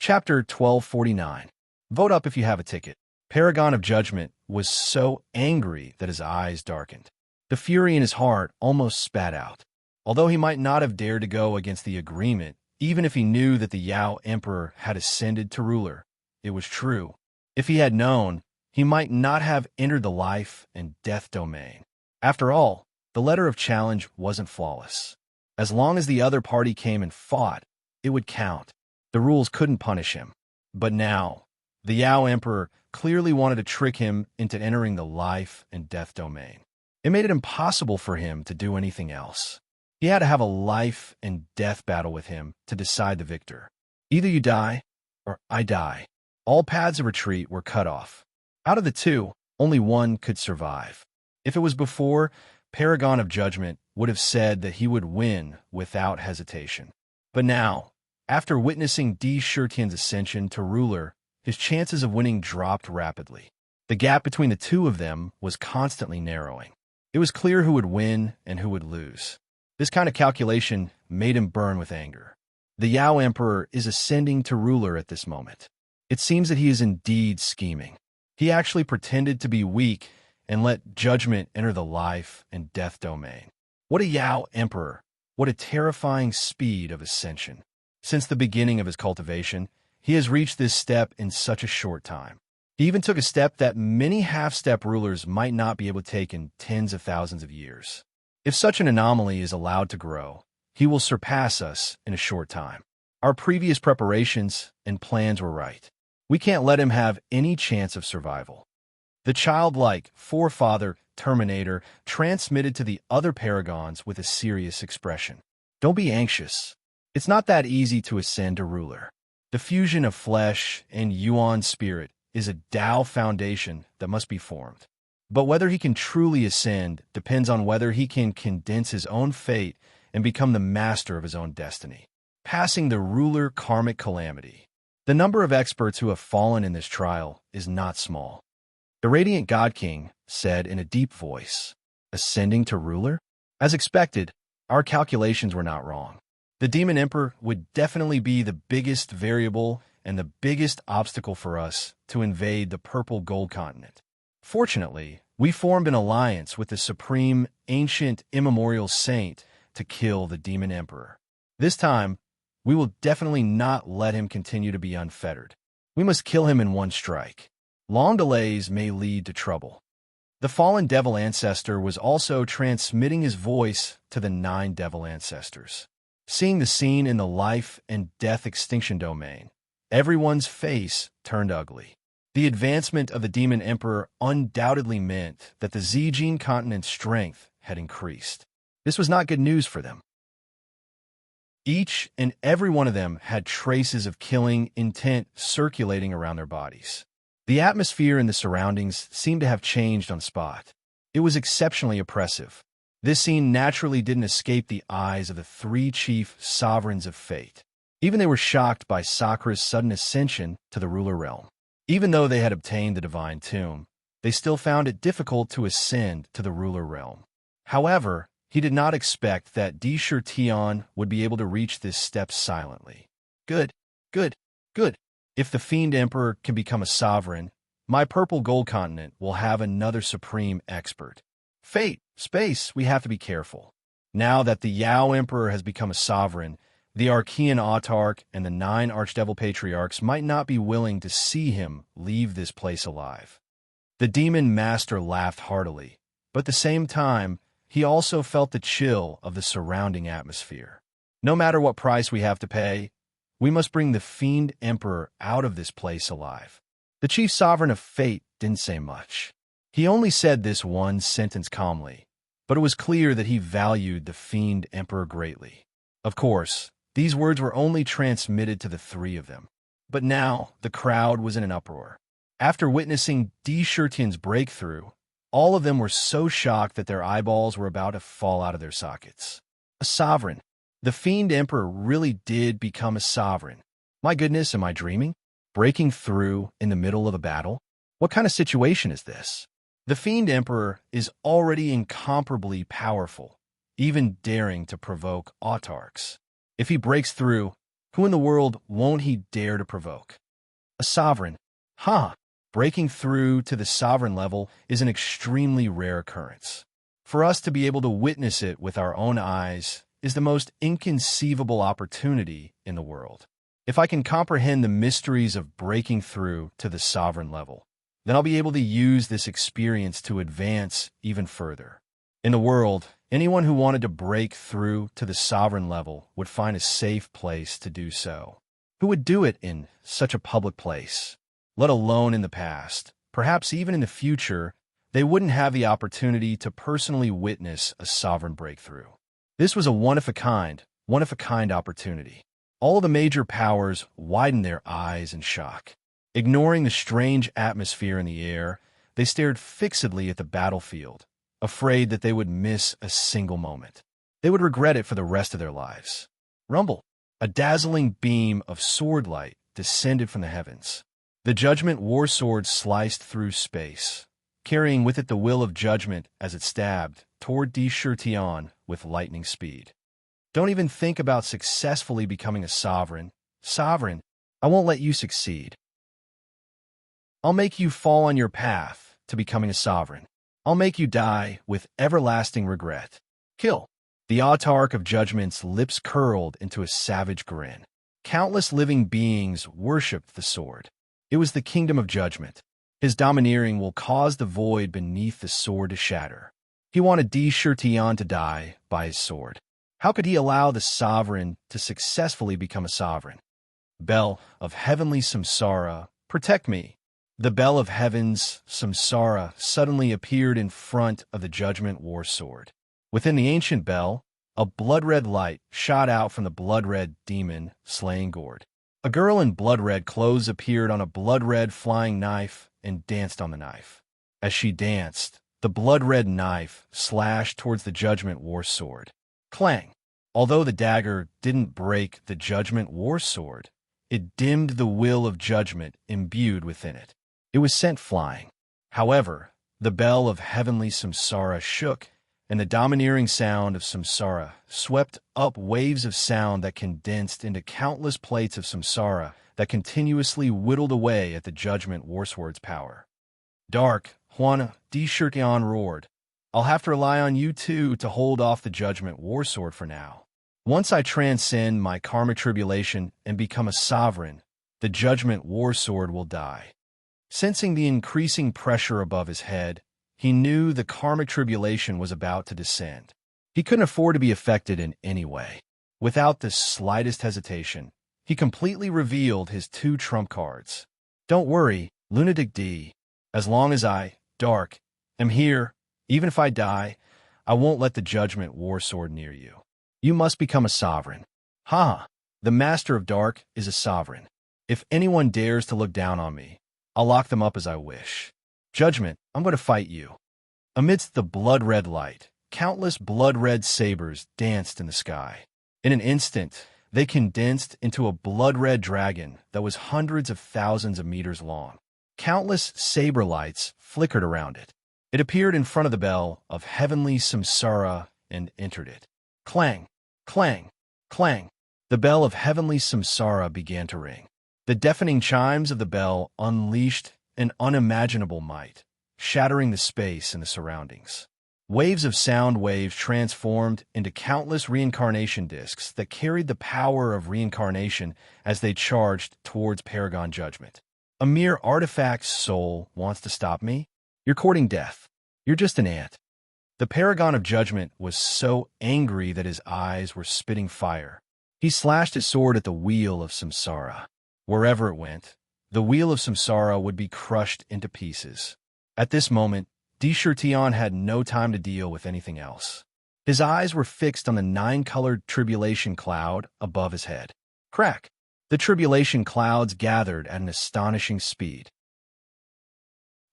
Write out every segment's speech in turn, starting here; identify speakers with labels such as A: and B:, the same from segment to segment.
A: Chapter 1249. Vote up if you have a ticket. Paragon of Judgment was so angry that his eyes darkened. The fury in his heart almost spat out. Although he might not have dared to go against the agreement, even if he knew that the Yao Emperor had ascended to ruler, it was true. If he had known, he might not have entered the life and death domain. After all, the letter of challenge wasn't flawless. As long as the other party came and fought, it would count. The rules couldn't punish him. But now, the Yao Emperor clearly wanted to trick him into entering the life and death domain. It made it impossible for him to do anything else. He had to have a life and death battle with him to decide the victor. Either you die, or I die. All paths of retreat were cut off. Out of the two, only one could survive. If it was before, Paragon of Judgment would have said that he would win without hesitation. But now, after witnessing Di Shutian's ascension to ruler, his chances of winning dropped rapidly. The gap between the two of them was constantly narrowing. It was clear who would win and who would lose. This kind of calculation made him burn with anger. The Yao Emperor is ascending to ruler at this moment. It seems that he is indeed scheming. He actually pretended to be weak and let judgment enter the life and death domain. What a Yao Emperor! What a terrifying speed of ascension! Since the beginning of his cultivation, he has reached this step in such a short time. He even took a step that many half-step rulers might not be able to take in tens of thousands of years. If such an anomaly is allowed to grow, he will surpass us in a short time. Our previous preparations and plans were right. We can't let him have any chance of survival. The childlike forefather Terminator transmitted to the other paragons with a serious expression. Don't be anxious. It's not that easy to ascend to ruler. The fusion of flesh and Yuan spirit is a Tao foundation that must be formed. But whether he can truly ascend depends on whether he can condense his own fate and become the master of his own destiny, passing the ruler karmic calamity. The number of experts who have fallen in this trial is not small. The Radiant God King said in a deep voice, "Ascending to ruler?" As expected, our calculations were not wrong. The Demon Emperor would definitely be the biggest variable and the biggest obstacle for us to invade the purple gold continent. Fortunately, we formed an alliance with the supreme, ancient, immemorial saint to kill the Demon Emperor. This time, we will definitely not let him continue to be unfettered. We must kill him in one strike. Long delays may lead to trouble. The fallen devil ancestor was also transmitting his voice to the 9 devil ancestors. Seeing the scene in the life and death extinction domain, everyone's face turned ugly. The advancement of the Demon Emperor undoubtedly meant that the Zijin continent's strength had increased. This was not good news for them. Each and every one of them had traces of killing intent circulating around their bodies. The atmosphere and the surroundings seemed to have changed on spot. It was exceptionally oppressive. This scene naturally didn't escape the eyes of the 3 chief sovereigns of fate. Even they were shocked by Sakra's sudden ascension to the ruler realm. Even though they had obtained the divine tomb, they still found it difficult to ascend to the ruler realm. However, he did not expect that Di Shutian would be able to reach this step silently. Good, good, good. If the Fiend Emperor can become a sovereign, my purple gold continent will have another supreme expert. Fate, space, we have to be careful. Now that the Yao Emperor has become a sovereign, the Archean Autarch and the 9 Archdevil Patriarchs might not be willing to see him leave this place alive. The Demon Master laughed heartily, but at the same time, he also felt the chill of the surrounding atmosphere. No matter what price we have to pay, we must bring the Fiend Emperor out of this place alive. The Chief Sovereign of Fate didn't say much. He only said this one sentence calmly, but it was clear that he valued the Fiend Emperor greatly. Of course, these words were only transmitted to the 3 of them. But now, the crowd was in an uproar. After witnessing Di Shutian's breakthrough, all of them were so shocked that their eyeballs were about to fall out of their sockets. A sovereign. The Fiend Emperor really did become a sovereign. My goodness, am I dreaming? Breaking through in the middle of a battle? What kind of situation is this? The Fiend Emperor is already incomparably powerful, even daring to provoke autarchs. If he breaks through, Who in the world won't he dare to provoke? A sovereign. Ha! Breaking through to the sovereign level is an extremely rare occurrence. For us to be able to witness it with our own eyes is the most inconceivable opportunity in the world. If I can comprehend the mysteries of breaking through to the sovereign level, then I'll be able to use this experience to advance even further. In the world, anyone who wanted to break through to the sovereign level would find a safe place to do so. Who would do it in such a public place? Let alone in the past, perhaps even in the future, they wouldn't have the opportunity to personally witness a sovereign breakthrough. This was a one-of-a-kind opportunity. All of the major powers widened their eyes in shock. Ignoring the strange atmosphere in the air, they stared fixedly at the battlefield, afraid that they would miss a single moment. They would regret it for the rest of their lives. Rumble! A dazzling beam of sword light descended from the heavens. The Judgment War Sword sliced through space, carrying with it the will of judgment as it stabbed toward Tion with lightning speed. Don't even think about successfully becoming a sovereign. Sovereign, I won't let you succeed. I'll make you fall on your path to becoming a sovereign. I'll make you die with everlasting regret. Kill. The autarch of judgment's lips curled into a savage grin. Countless living beings worshipped the sword. It was the kingdom of judgment. His domineering will cause the void beneath the sword to shatter. He wanted Tion to die by his sword. How could he allow the sovereign to successfully become a sovereign? Bell of heavenly samsara, protect me. The bell of heaven's samsara suddenly appeared in front of the Judgment War Sword. Within the ancient bell, a blood-red light shot out from the blood-red demon slaying gourd. A girl in blood-red clothes appeared on a blood-red flying knife and danced on the knife. As she danced, the blood-red knife slashed towards the Judgment War Sword. Clang! Although the dagger didn't break the Judgment War Sword, it dimmed the will of judgment imbued within it. It was sent flying. However, the bell of heavenly samsara shook, and the domineering sound of samsara swept up waves of sound that condensed into countless plates of samsara that continuously whittled away at the Judgment War Sword's power. Dark, Juana, Tion roared. I'll have to rely on you two to hold off the Judgment War Sword for now. Once I transcend my karmic tribulation and become a sovereign, the Judgment War Sword will die. Sensing the increasing pressure above his head, he knew the karmic tribulation was about to descend. He couldn't afford to be affected in any way. Without the slightest hesitation, he completely revealed his two trump cards. Don't worry, Lunatic D. As long as I, Dark, am here, even if I die, I won't let the Judgment War Sword near you. You must become a sovereign. Ha! The Master of Dark is a sovereign. If anyone dares to look down on me, I'll lock them up as I wish. Judgment, I'm going to fight you. Amidst the blood-red light, countless blood-red sabers danced in the sky. In an instant, they condensed into a blood-red dragon that was hundreds of thousands of meters long. Countless saber lights flickered around it. It appeared in front of the bell of heavenly samsara and entered it. Clang, clang, clang. The bell of heavenly samsara began to ring. The deafening chimes of the bell unleashed an unimaginable might, shattering the space and the surroundings. Waves of sound waves transformed into countless reincarnation discs that carried the power of reincarnation as they charged towards Paragon Judgment. A mere artifact's soul wants to stop me? You're courting death. You're just an ant. The Paragon of Judgment was so angry that his eyes were spitting fire. He slashed his sword at the wheel of samsara. Wherever it went, the wheel of samsara would be crushed into pieces. At this moment, Tion had no time to deal with anything else. His eyes were fixed on the nine-colored tribulation cloud above his head. Crack! The tribulation clouds gathered at an astonishing speed.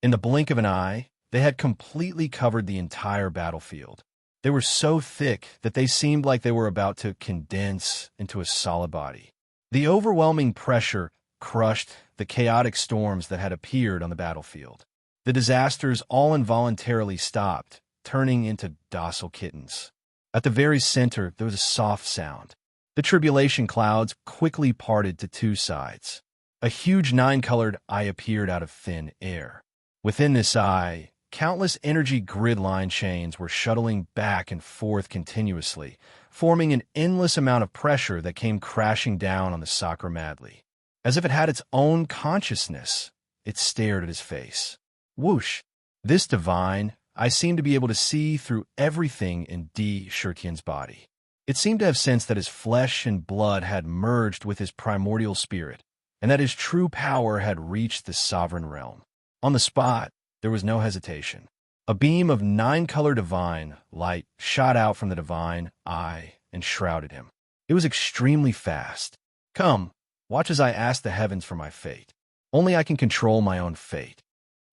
A: In the blink of an eye, they had completely covered the entire battlefield. They were so thick that they seemed like they were about to condense into a solid body. The overwhelming pressure crushed the chaotic storms that had appeared on the battlefield. The disasters all involuntarily stopped, turning into docile kittens. At the very center, there was a soft sound. The tribulation clouds quickly parted to two sides. A huge nine-colored eye appeared out of thin air. Within this eye, countless energy grid line chains were shuttling back and forth continuously, forming an endless amount of pressure that came crashing down on the sacra madly. As if it had its own consciousness, it stared at his face. Whoosh! This divine, I seemed to be able to see through everything in D. Shirtian's body. It seemed to have sensed that his flesh and blood had merged with his primordial spirit, and that his true power had reached the sovereign realm. On the spot, there was no hesitation. A beam of nine-color divine light shot out from the divine eye and shrouded him. It was extremely fast. Come, watch as I ask the heavens for my fate. Only I can control my own fate.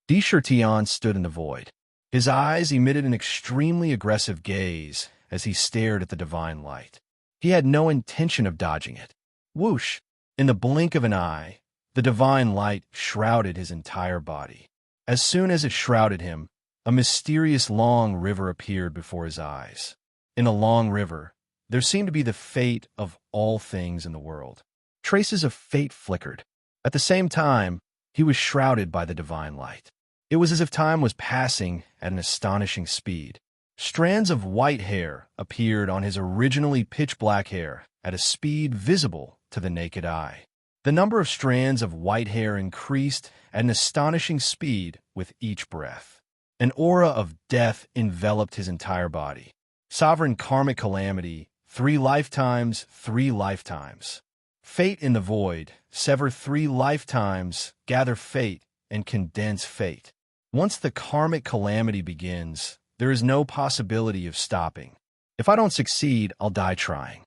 A: D. Shirtian stood in the void. His eyes emitted an extremely aggressive gaze as he stared at the divine light. He had no intention of dodging it. Whoosh! In the blink of an eye, the divine light shrouded his entire body. As soon as it shrouded him, a mysterious long river appeared before his eyes. In the long river, there seemed to be the fate of all things in the world. Traces of fate flickered. At the same time, he was shrouded by the divine light. It was as if time was passing at an astonishing speed. Strands of white hair appeared on his originally pitch-black hair at a speed visible to the naked eye. The number of strands of white hair increased at an astonishing speed with each breath. An aura of death enveloped his entire body. Sovereign karmic calamity, 3 lifetimes, 3 lifetimes. Fate in the void, sever 3 lifetimes, gather fate, and condense fate. Once the karmic calamity begins, there is no possibility of stopping. If I don't succeed, I'll die trying.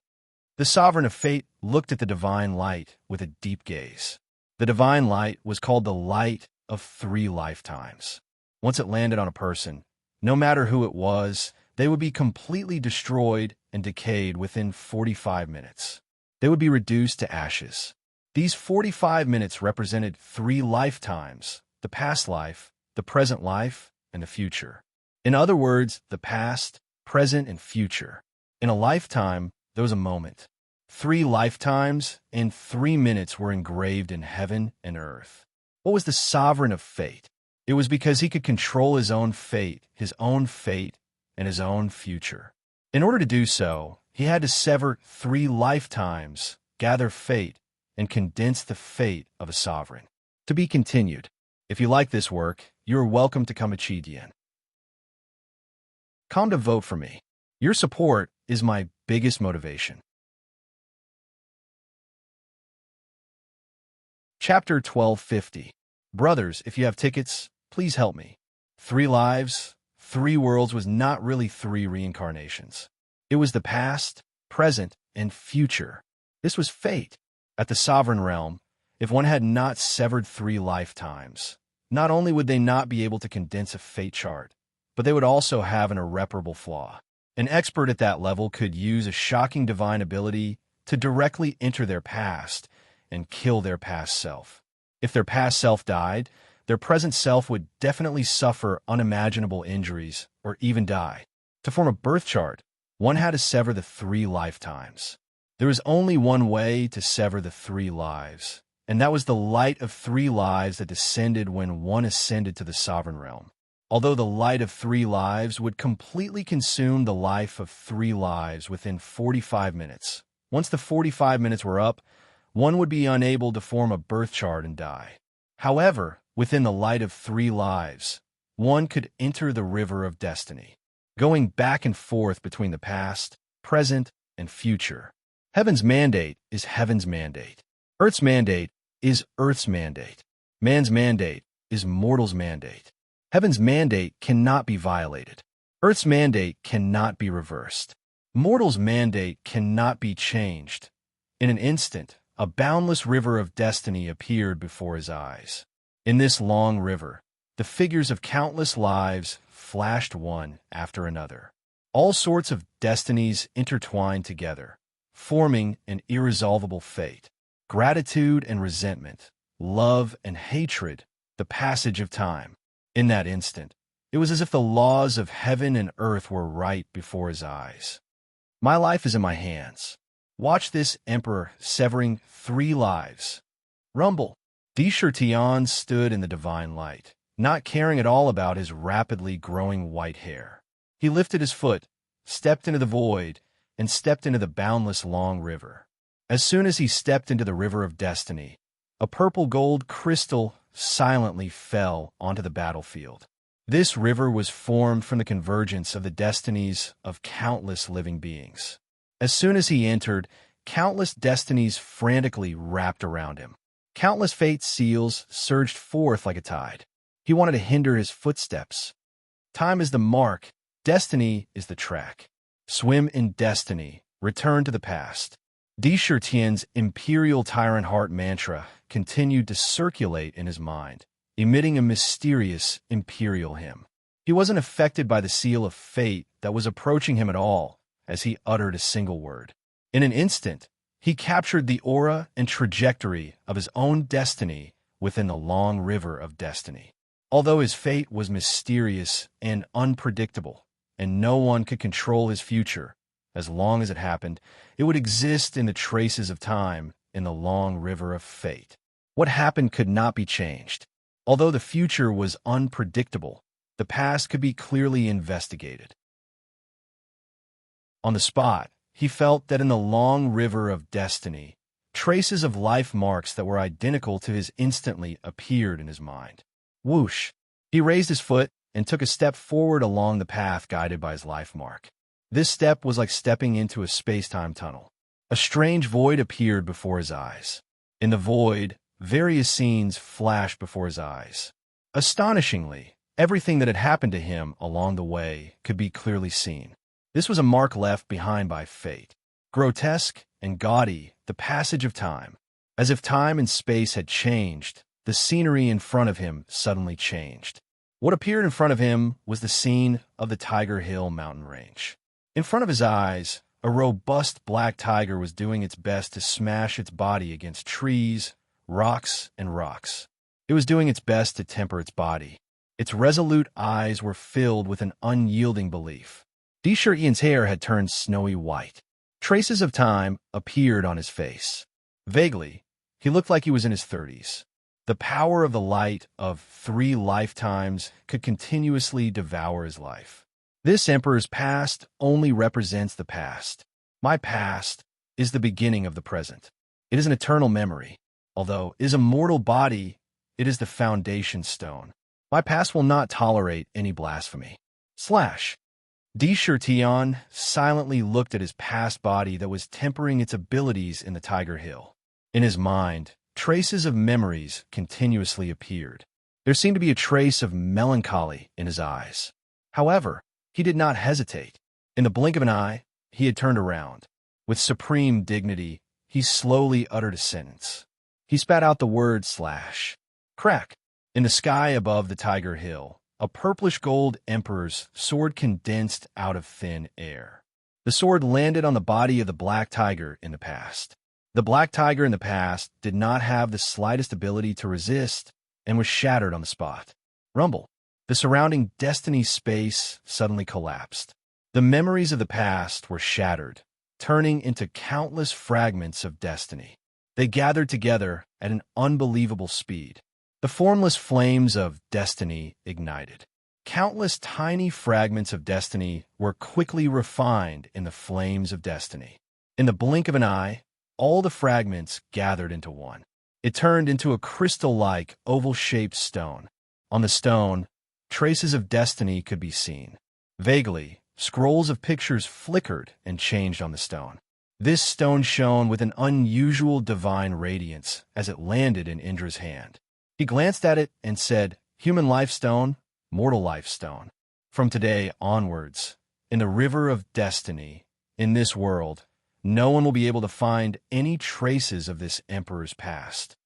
A: The sovereign of fate looked at the divine light with a deep gaze. The divine light was called the light of 3 lifetimes. Once it landed on a person, no matter who it was, they would be completely destroyed and decayed within 45 minutes. They would be reduced to ashes. These 45 minutes represented 3 lifetimes: the past life, the present life, and the future. In other words, the past, present, and future. In a lifetime, there was a moment. 3 lifetimes and 3 minutes were engraved in heaven and earth. What was the sovereign of fate? It was because he could control his own fate, and his own future. In order to do so, he had to sever 3 lifetimes, gather fate, and condense the fate of a sovereign. To be continued. If you like this work, you are welcome to come to Chidian. Come to vote for me. Your support is my biggest motivation. Chapter 1250. Brothers, if you have tickets, please help me. 3 lives, 3 worlds was not really 3 reincarnations. It was the past, present, and future. This was fate. At the sovereign realm, if one had not severed 3 lifetimes, not only would they not be able to condense a fate chart, but they would also have an irreparable flaw. An expert at that level could use a shocking divine ability to directly enter their past and kill their past self. If their past self died, their present self would definitely suffer unimaginable injuries or even die. To form a birth chart, one had to sever the 3 lifetimes. There was only one way to sever the 3 lives, and that was the light of 3 lives that descended when one ascended to the sovereign realm. Although the light of 3 lives would completely consume the life of 3 lives within 45 minutes. Once the 45 minutes were up, one would be unable to form a birth chart and die. However, within the light of 3 lives, one could enter the river of destiny, going back and forth between the past, present, and future. Heaven's mandate is heaven's mandate. Earth's mandate is Earth's mandate. Man's mandate is mortal's mandate. Heaven's mandate cannot be violated. Earth's mandate cannot be reversed. Mortal's mandate cannot be changed. In an instant, a boundless river of destiny appeared before his eyes. In this long river, the figures of countless lives flashed one after another. All sorts of destinies intertwined together, forming an irresolvable fate. Gratitude and resentment, love and hatred, the passage of time. In that instant, it was as if the laws of heaven and earth were right before his eyes. My life is in my hands. Watch this emperor severing 3 lives. Rumble. Tian stood in the divine light, not caring at all about his rapidly growing white hair. He lifted his foot, stepped into the void, and stepped into the boundless long river. As soon as he stepped into the river of destiny, a purple gold crystal silently fell onto the battlefield. This river was formed from the convergence of the destinies of countless living beings. As soon as he entered, countless destinies frantically wrapped around him. Countless fate seals surged forth like a tide. He wanted to hinder his footsteps. Time is the mark, destiny is the track. Swim in destiny, return to the past. Tian's imperial tyrant heart mantra continued to circulate in his mind, emitting a mysterious imperial hymn. He wasn't affected by the seal of fate that was approaching him at all as he uttered a single word. In an instant, he captured the aura and trajectory of his own destiny within the long river of destiny. Although his fate was mysterious and unpredictable, and no one could control his future, as long as it happened, it would exist in the traces of time in the long river of fate. What happened could not be changed. Although the future was unpredictable, the past could be clearly investigated. On the spot, he felt that in the long river of destiny, traces of life marks that were identical to his instantly appeared in his mind. Whoosh! He raised his foot and took a step forward along the path guided by his life mark. This step was like stepping into a space-time tunnel. A strange void appeared before his eyes. In the void, various scenes flashed before his eyes. Astonishingly, everything that had happened to him along the way could be clearly seen. This was a mark left behind by fate. Grotesque and gaudy, the passage of time. As if time and space had changed, the scenery in front of him suddenly changed. What appeared in front of him was the scene of the Tiger Hill mountain range. In front of his eyes, a robust black tiger was doing its best to smash its body against trees, rocks, and rocks. It was doing its best to temper its body. Its resolute eyes were filled with an unyielding belief. Ian's hair had turned snowy white. Traces of time appeared on his face. Vaguely, he looked like he was in his 30s. The power of the light of 3 lifetimes could continuously devour his life. This emperor's past only represents the past. My past is the beginning of the present. It is an eternal memory. Although it is a mortal body, it is the foundation stone. My past will not tolerate any blasphemy. Tian silently looked at his past body that was tempering its abilities in the Tiger Hill. In his mind, traces of memories continuously appeared. There seemed to be a trace of melancholy in his eyes. However, he did not hesitate. In the blink of an eye, he had turned around. With supreme dignity, he slowly uttered a sentence. He spat out the word / Crack! In the sky above the Tiger Hill, a purplish gold emperor's sword condensed out of thin air. The sword landed on the body of the black tiger in the past. The black tiger in the past did not have the slightest ability to resist and was shattered on the spot. Rumble. The surrounding destiny space suddenly collapsed. The memories of the past were shattered, turning into countless fragments of destiny. They gathered together at an unbelievable speed. The formless flames of destiny ignited. Countless tiny fragments of destiny were quickly refined in the flames of destiny. In the blink of an eye, all the fragments gathered into one. It turned into a crystal-like, oval-shaped stone. On the stone, traces of destiny could be seen. Vaguely, scrolls of pictures flickered and changed on the stone. This stone shone with an unusual divine radiance as it landed in Indra's hand. He glanced at it and said, "Human life stone, mortal life stone. From today onwards, in the river of destiny, in this world, no one will be able to find any traces of this emperor's past."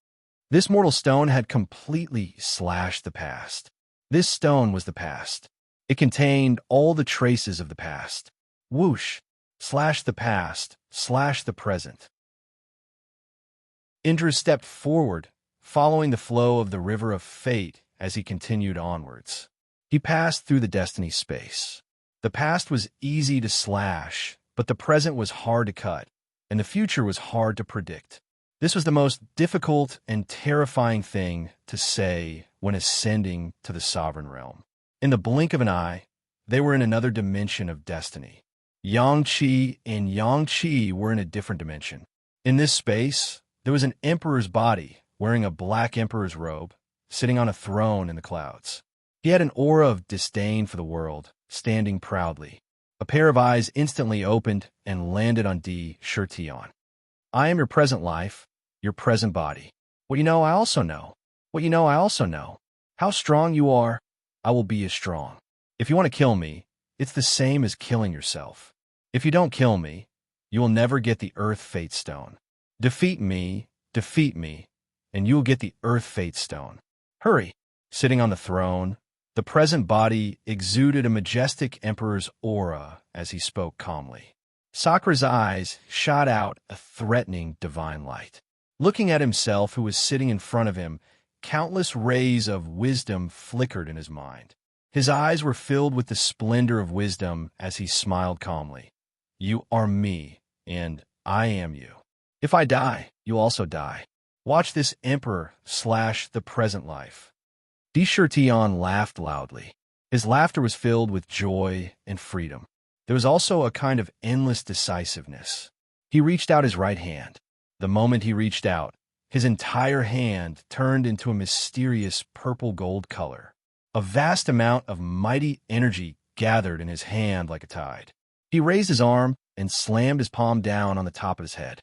A: This mortal stone had completely slashed the past. This stone was the past. It contained all the traces of the past. Whoosh! Slash the past, slash the present. Indra stepped forward, following the flow of the river of fate as he continued onwards. He passed through the destiny space. The past was easy to slash, but the present was hard to cut. and the future was hard to predict. This was the most difficult and terrifying thing to say when ascending to the sovereign realm. In the blink of an eye, they were in another dimension of destiny. Yang-Chi and Yang-Chi were in a different dimension. In this space, there was an emperor's body wearing a black emperor's robe, sitting on a throne in the clouds. He had an aura of disdain for the world, standing proudly. A pair of eyes instantly opened and landed on D. Shirtion. I am your present life, your present body. What you know, I also know. What you know, I also know. How strong you are, I will be as strong. If you want to kill me, it's the same as killing yourself. If you don't kill me, you will never get the Earth Fate Stone. Defeat me, and you will get the Earth Fate Stone. Hurry. Sitting on the throne, the present body exuded a majestic emperor's aura as he spoke calmly. Sakura's eyes shot out a threatening divine light. Looking at himself who was sitting in front of him, countless rays of wisdom flickered in his mind. His eyes were filled with the splendor of wisdom as he smiled calmly. You are me, and I am you. If I die, you also die. Watch this emperor slash the present life. D. Shirtion laughed loudly. His laughter was filled with joy and freedom. There was also a kind of endless decisiveness. He reached out his right hand. The moment he reached out, his entire hand turned into a mysterious purple-gold color. A vast amount of mighty energy gathered in his hand like a tide. He raised his arm and slammed his palm down on the top of his head.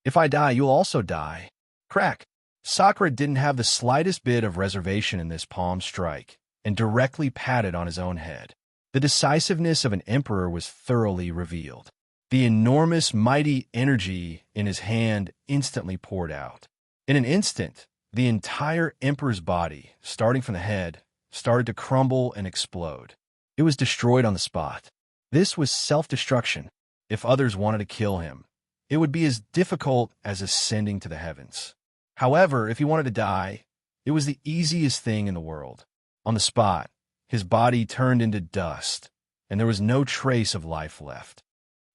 A: If I die, you'll also die. Crack! Sakura didn't have the slightest bit of reservation in this palm strike and directly patted on his own head. The decisiveness of an emperor was thoroughly revealed. The enormous, mighty energy in his hand instantly poured out. In an instant, the entire emperor's body, starting from the head, started to crumble and explode. It was destroyed on the spot. This was self-destruction. If others wanted to kill him, it would be as difficult as ascending to the heavens. However, if he wanted to die, it was the easiest thing in the world. On the spot, his body turned into dust, and there was no trace of life left.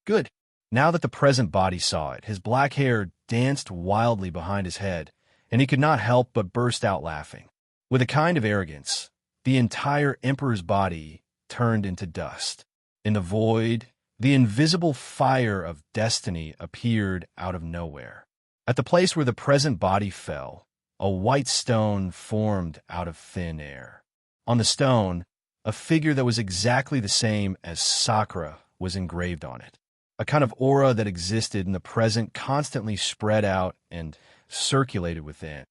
A: Good. Now that the present body saw it, his black hair danced wildly behind his head, and he could not help but burst out laughing. With a kind of arrogance, the entire emperor's body turned into dust. In the void, the invisible fire of destiny appeared out of nowhere. At the place where the present body fell, a white stone formed out of thin air. On the stone, a figure that was exactly the same as Sakura was engraved on it. A kind of aura that existed in the present constantly spread out and circulated within.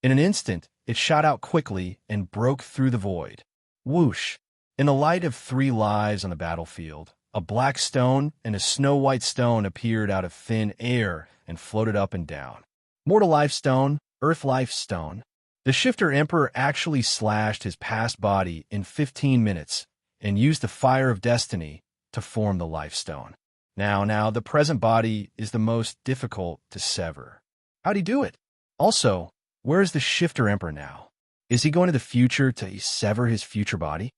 A: In an instant, it shot out quickly and broke through the void. Whoosh! In the light of 3 lives on the battlefield, a black stone and a snow-white stone appeared out of thin air and floated up and down. Mortal Life Stone, Earth Life Stone. The Shifter Emperor actually slashed his past body in 15 minutes and used the fire of destiny to form the Life Stone. Now, the present body is the most difficult to sever. How'd he do it? Also, where is the Shifter Emperor now? Is he going to the future to sever his future body?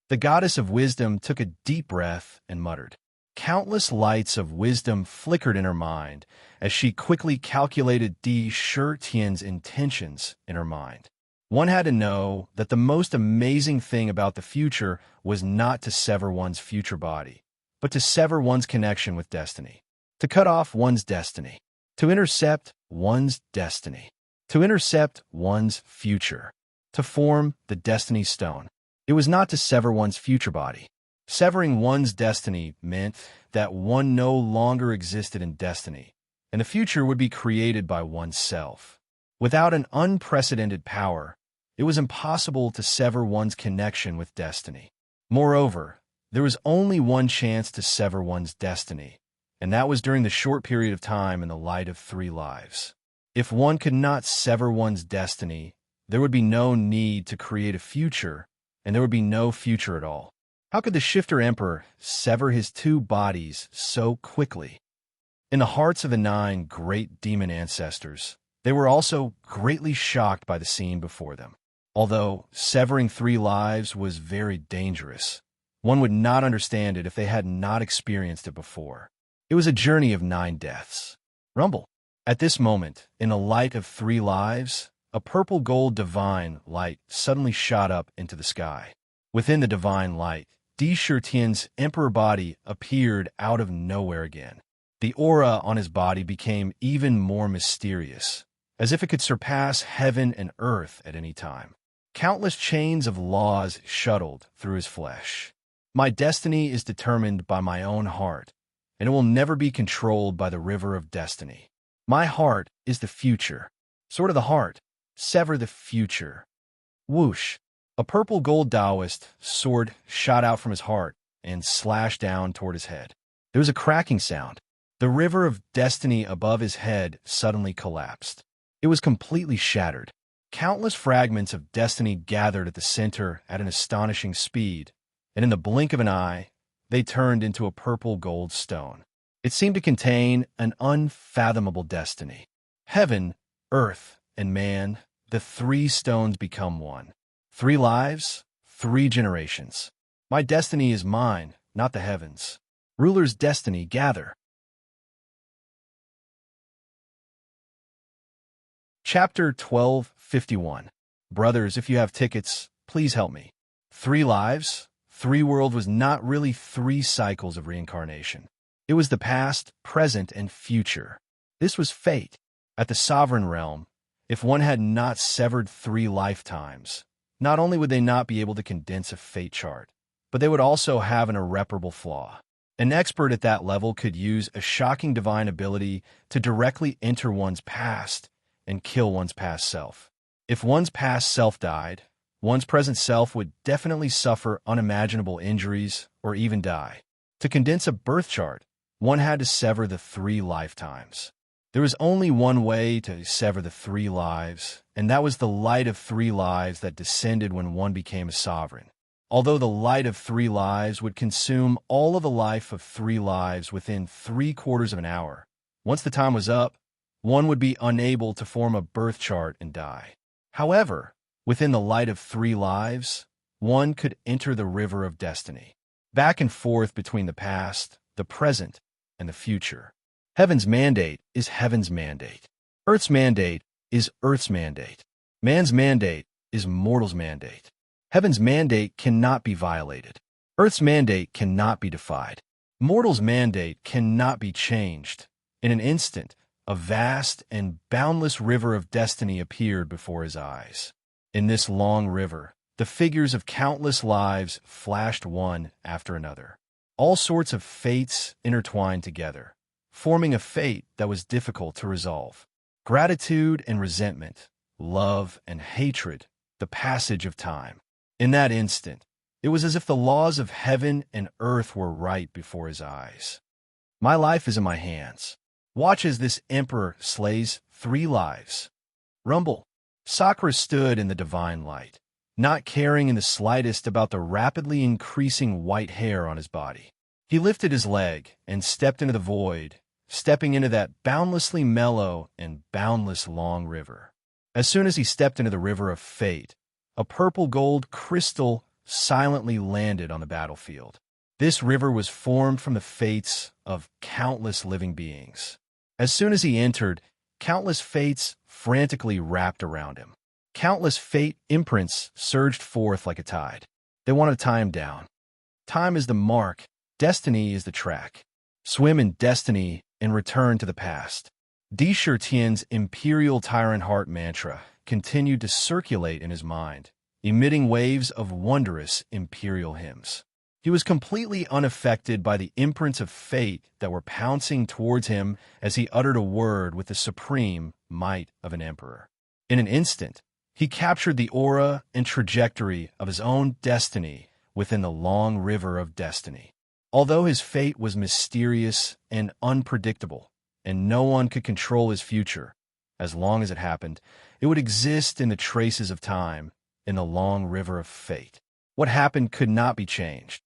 A: The goddess of wisdom took a deep breath and muttered. Countless lights of wisdom flickered in her mind as she quickly calculated D. Shirtion's intentions in her mind. One had to know that the most amazing thing about the future was not to sever one's future body, but to sever one's connection with destiny, to cut off one's destiny, to intercept one's destiny, to intercept one's future, to form the Destiny Stone. It was not to sever one's future body. Severing one's destiny meant that one no longer existed in destiny, and the future would be created by oneself. Without an unprecedented power, it was impossible to sever one's connection with destiny. Moreover, there was only one chance to sever one's destiny, and that was during the short period of time in the light of 3 lives. If one could not sever one's destiny, there would be no need to create a future, and there would be no future at all. How could the Shifter Emperor sever his 2 bodies so quickly? In the hearts of the 9 great demon ancestors, they were also greatly shocked by the scene before them. Although severing 3 lives was very dangerous, one would not understand it if they had not experienced it before. It was a journey of 9 deaths. Rumble. At this moment, in the light of 3 lives, a purple gold divine light suddenly shot up into the sky. Within the divine light, Di Shirtian's emperor body appeared out of nowhere again. The aura on his body became even more mysterious, as if it could surpass heaven and earth at any time. Countless chains of laws shuttled through his flesh. My destiny is determined by my own heart, and it will never be controlled by the river of destiny. My heart is the future. Sword of the heart. Sever the future. Whoosh. A purple gold Taoist sword shot out from his heart and slashed down toward his head. There was a cracking sound. The river of destiny above his head suddenly collapsed. It was completely shattered. Countless fragments of destiny gathered at the center at an astonishing speed, and in the blink of an eye, they turned into a purple gold stone. It seemed to contain an unfathomable destiny. Heaven, earth, and man, the 3 stones become one. 3 lives, 3 generations. My destiny is mine, not the heavens. Ruler's destiny gather. Chapter 1251. Brothers, if you have tickets, please help me. 3 lives, 3 world was not really 3 cycles of reincarnation. It was the past, present, and future. This was fate. At the sovereign realm, if one had not severed 3 lifetimes, not only would they not be able to condense a fate chart, but they would also have an irreparable flaw. An expert at that level could use a shocking divine ability to directly enter one's past and kill one's past self. If one's past self died, one's present self would definitely suffer unimaginable injuries or even die. To condense a birth chart, one had to sever the 3 lifetimes. There was only one way to sever the 3 lives, and that was the light of 3 lives that descended when one became a sovereign. Although the light of 3 lives would consume all of the life of 3 lives within 3/4 of an hour, once the time was up, one would be unable to form a birth chart and die. However, within the light of 3 lives, one could enter the river of destiny, back and forth between the past, the present, and the future. Heaven's mandate is heaven's mandate. Earth's mandate is Earth's mandate. Man's mandate is mortal's mandate. Heaven's mandate cannot be violated. Earth's mandate cannot be defied. Mortal's mandate cannot be changed. In an instant, a vast and boundless river of destiny appeared before his eyes. In this long river, the figures of countless lives flashed one after another. All sorts of fates intertwined together, forming a fate that was difficult to resolve. Gratitude and resentment, love and hatred, the passage of time. In that instant, it was as if the laws of heaven and earth were right before his eyes. My life is in my hands. Watch as this emperor slays 3 lives. Rumble. Sakura stood in the divine light, not caring in the slightest about the rapidly increasing white hair on his body. He lifted his leg and stepped into the void, stepping into that boundlessly mellow and boundless long river. As soon as he stepped into the river of fate, a purple gold crystal silently landed on the battlefield. This river was formed from the fates of countless living beings. As soon as he entered, countless fates frantically wrapped around him. Countless fate imprints surged forth like a tide. They wanted to tie him down. Time is the mark, destiny is the track. Swim in destiny and return to the past. Di Shirtian's imperial tyrant heart mantra continued to circulate in his mind, emitting waves of wondrous imperial hymns. He was completely unaffected by the imprints of fate that were pouncing towards him as he uttered a word with the supreme might of an emperor. In an instant, he captured the aura and trajectory of his own destiny within the long river of destiny. Although his fate was mysterious and unpredictable, and no one could control his future, as long as it happened, it would exist in the traces of time in the long river of fate. What happened could not be changed.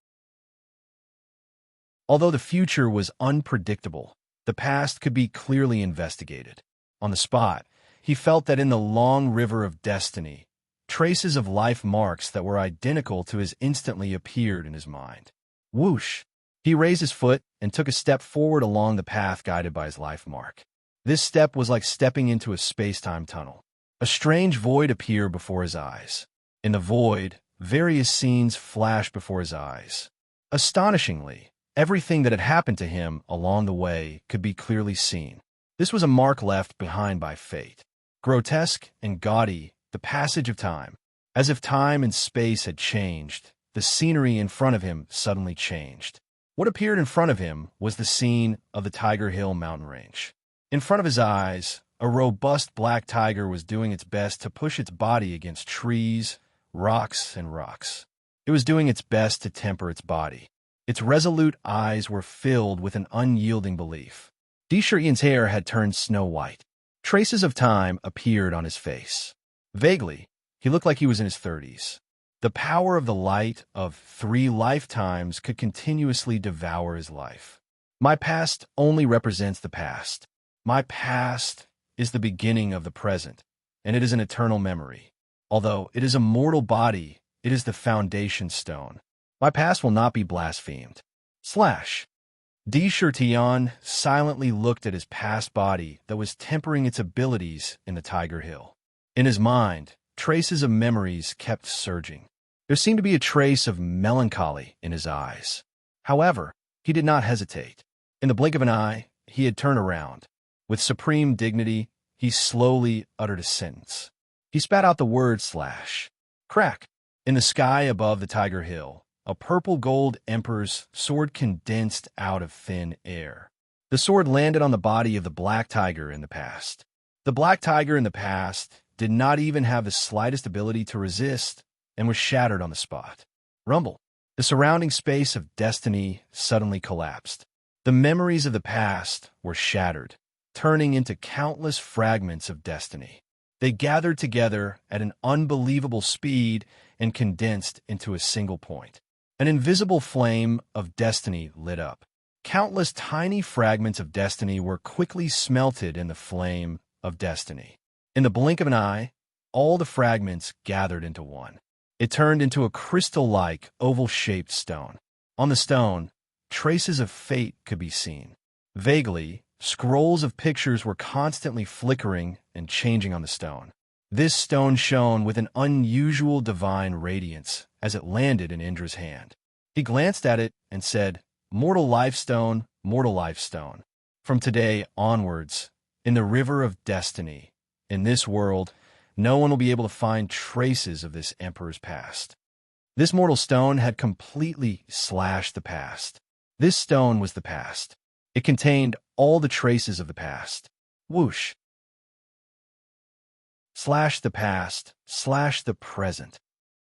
A: Although the future was unpredictable, the past could be clearly investigated. On the spot, he felt that in the long river of destiny, traces of life marks that were identical to his instantly appeared in his mind. Whoosh! He raised his foot and took a step forward along the path guided by his life mark. This step was like stepping into a space-time tunnel. A strange void appeared before his eyes. In the void, various scenes flashed before his eyes. Astonishingly, everything that had happened to him along the way could be clearly seen. This was a mark left behind by fate. Grotesque and gaudy, the passage of time. As if time and space had changed, the scenery in front of him suddenly changed. What appeared in front of him was the scene of the Tiger Hill mountain range. In front of his eyes, a robust black tiger was doing its best to push its body against trees, rocks, and rocks. It was doing its best to temper its body. Its resolute eyes were filled with an unyielding belief. Ian's hair had turned snow white. Traces of time appeared on his face. Vaguely, he looked like he was in his 30s. The power of the light of 3 lifetimes could continuously devour his life. My past only represents the past. My past is the beginning of the present, and it is an eternal memory. Although it is a mortal body, it is the foundation stone. My past will not be blasphemed. Ian silently looked at his past body that was tempering its abilities in the Tiger Hill. In his mind, traces of memories kept surging. There seemed to be a trace of melancholy in his eyes. However, he did not hesitate. In the blink of an eye, he had turned around. With supreme dignity, he slowly uttered a sentence. He spat out the word / crack. In the sky above the Tiger Hill, a purple-gold emperor's sword condensed out of thin air. The sword landed on the body of the black tiger in the past. The black tiger in the past did not even have the slightest ability to resist and was shattered on the spot. Rumble. The surrounding space of destiny suddenly collapsed. The memories of the past were shattered, turning into countless fragments of destiny. They gathered together at an unbelievable speed and condensed into a single point. An invisible flame of destiny lit up. Countless tiny fragments of destiny were quickly smelted in the flame of destiny. In the blink of an eye, all the fragments gathered into one. It turned into a crystal-like, oval-shaped stone. On the stone, traces of fate could be seen. Vaguely, scrolls of pictures were constantly flickering and changing on the stone. This stone shone with an unusual divine radiance as it landed in Indra's hand. He glanced at it and said, "Mortal life stone, mortal life stone. From today onwards, in the river of destiny, in this world, no one will be able to find traces of this emperor's past." This mortal stone had completely slashed the past. This stone was the past. It contained all the traces of the past. Whoosh. Slash the past, slash the present.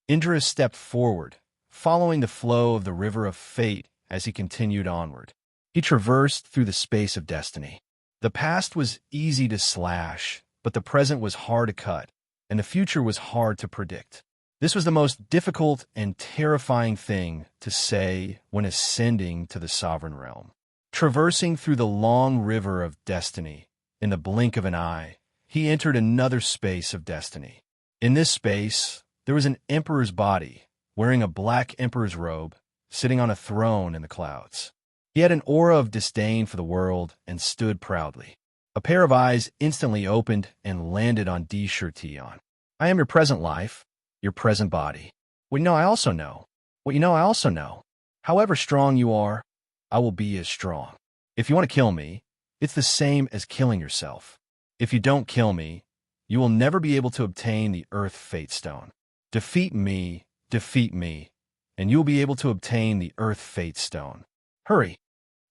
A: Indra stepped forward, following the flow of the river of fate as he continued onward. He traversed through the space of destiny. The past was easy to slash, but the present was hard to cut, and the future was hard to predict. This was the most difficult and terrifying thing to say when ascending to the sovereign realm. Traversing through the long river of destiny, in the blink of an eye, he entered another space of destiny. In this space, there was an emperor's body, wearing a black emperor's robe, sitting on a throne in the clouds. He had an aura of disdain for the world and stood proudly. A pair of eyes instantly opened and landed on Ian. "I am your present life, your present body. What you know I also know. What you know I also know. However strong you are, I will be as strong. If you want to kill me, it's the same as killing yourself. If you don't kill me, you will never be able to obtain the Earth Fate Stone. Defeat me, and you will be able to obtain the Earth Fate Stone. Hurry."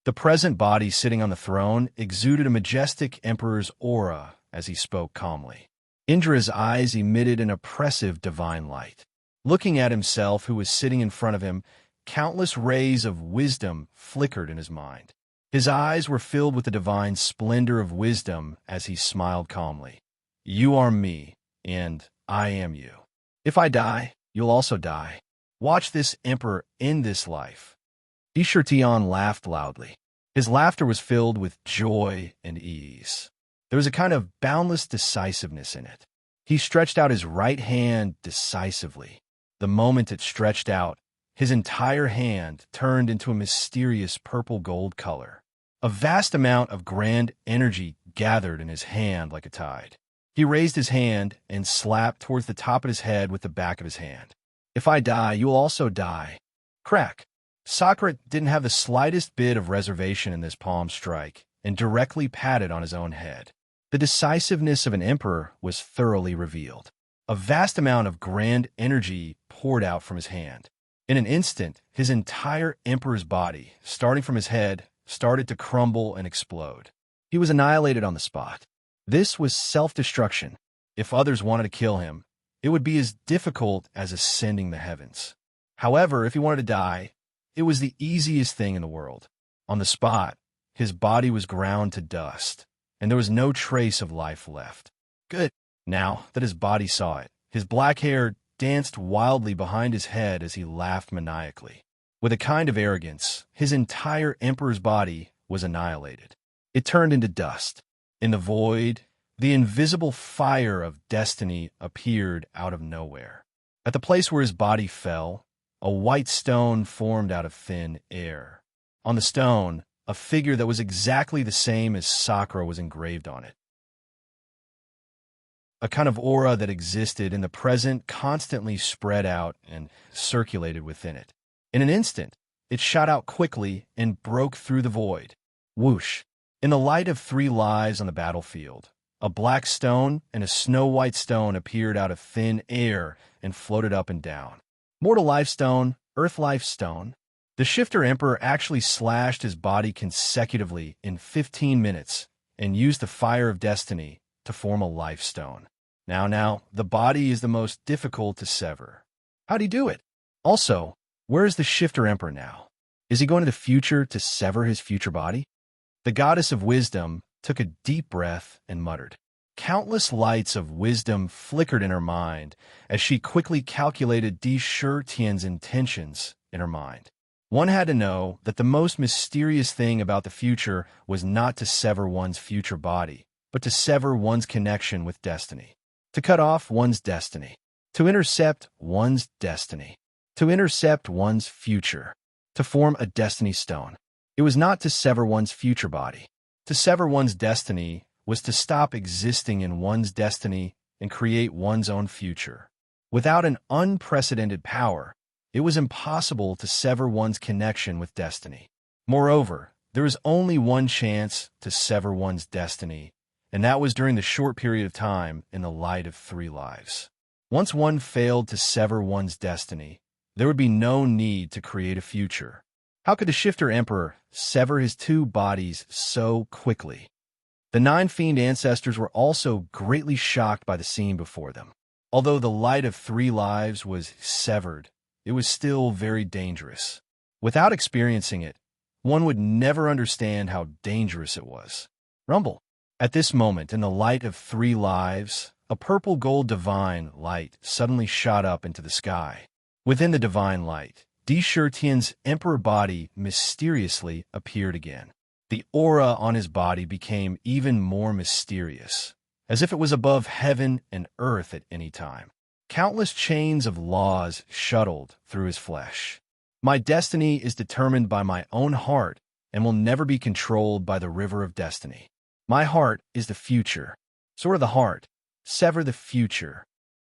A: The present body sitting on the throne exuded a majestic emperor's aura as he spoke calmly. Indra's eyes emitted an oppressive divine light. Looking at himself who was sitting in front of him, countless rays of wisdom flickered in his mind. His eyes were filled with the divine splendor of wisdom as he smiled calmly. "You are me, and I am you. If I die, you'll also die. Watch this emperor end this life." Ian laughed loudly. His laughter was filled with joy and ease. There was a kind of boundless decisiveness in it. He stretched out his right hand decisively. The moment it stretched out, his entire hand turned into a mysterious purple-gold color. A vast amount of grand energy gathered in his hand like a tide. He raised his hand and slapped towards the top of his head with the back of his hand. "If I die, you will also die." Crack. Sakura didn't have the slightest bit of reservation in this palm strike and directly patted on his own head. The decisiveness of an emperor was thoroughly revealed. A vast amount of grand energy poured out from his hand. In an instant, his entire emperor's body, starting from his head, started to crumble and explode. He was annihilated on the spot. This was self-destruction. If others wanted to kill him, it would be as difficult as ascending the heavens. However, if he wanted to die, it was the easiest thing in the world. On the spot, his body was ground to dust, and there was no trace of life left. Good. Now that his body saw it, his black hair danced wildly behind his head as he laughed maniacally. With a kind of arrogance, his entire emperor's body was annihilated. It turned into dust. In the void, the invisible fire of destiny appeared out of nowhere. At the place where his body fell, a white stone formed out of thin air. On the stone, a figure that was exactly the same as Sakura was engraved on it. A kind of aura that existed in the present constantly spread out and circulated within it. In an instant, it shot out quickly and broke through the void. Whoosh! In the light of 3 lives on the battlefield, a black stone and a snow-white stone appeared out of thin air and floated up and down. Mortal life stone, earth life stone. The Shifter Emperor actually slashed his body consecutively in 15 minutes and used the fire of destiny to form a life stone. Now, the body is the most difficult to sever. How'd he do it? Also, where is the Shifter Emperor now? Is he going to the future to sever his future body? The goddess of wisdom took a deep breath and muttered. Countless lights of wisdom flickered in her mind as she quickly calculated Di Shurtian's intentions in her mind. One had to know that the most mysterious thing about the future was not to sever one's future body, but to sever one's connection with destiny. To cut off one's destiny. To intercept one's destiny. To intercept one's future. To form a destiny stone. It was not to sever one's future body. To sever one's destiny was to stop existing in one's destiny and create one's own future. Without an unprecedented power, it was impossible to sever one's connection with destiny. Moreover, there is only one chance to sever one's destiny, and that was during the short period of time in the light of 3 lives. Once one failed to sever one's destiny, there would be no need to create a future. How could the Shifter Emperor sever his 2 bodies so quickly? The 9 fiend ancestors were also greatly shocked by the scene before them. Although the light of 3 lives was severed, it was still very dangerous. Without experiencing it, one would never understand how dangerous it was. Rumble. At this moment, in the light of 3 lives, a purple gold divine light suddenly shot up into the sky. Within the divine light, Di Shurtian's emperor body mysteriously appeared again. The aura on his body became even more mysterious, as if it was above heaven and earth at any time. Countless chains of laws shuttled through his flesh. My destiny is determined by my own heart and will never be controlled by the river of destiny. My heart is the future. Sword of the heart. Sever the future.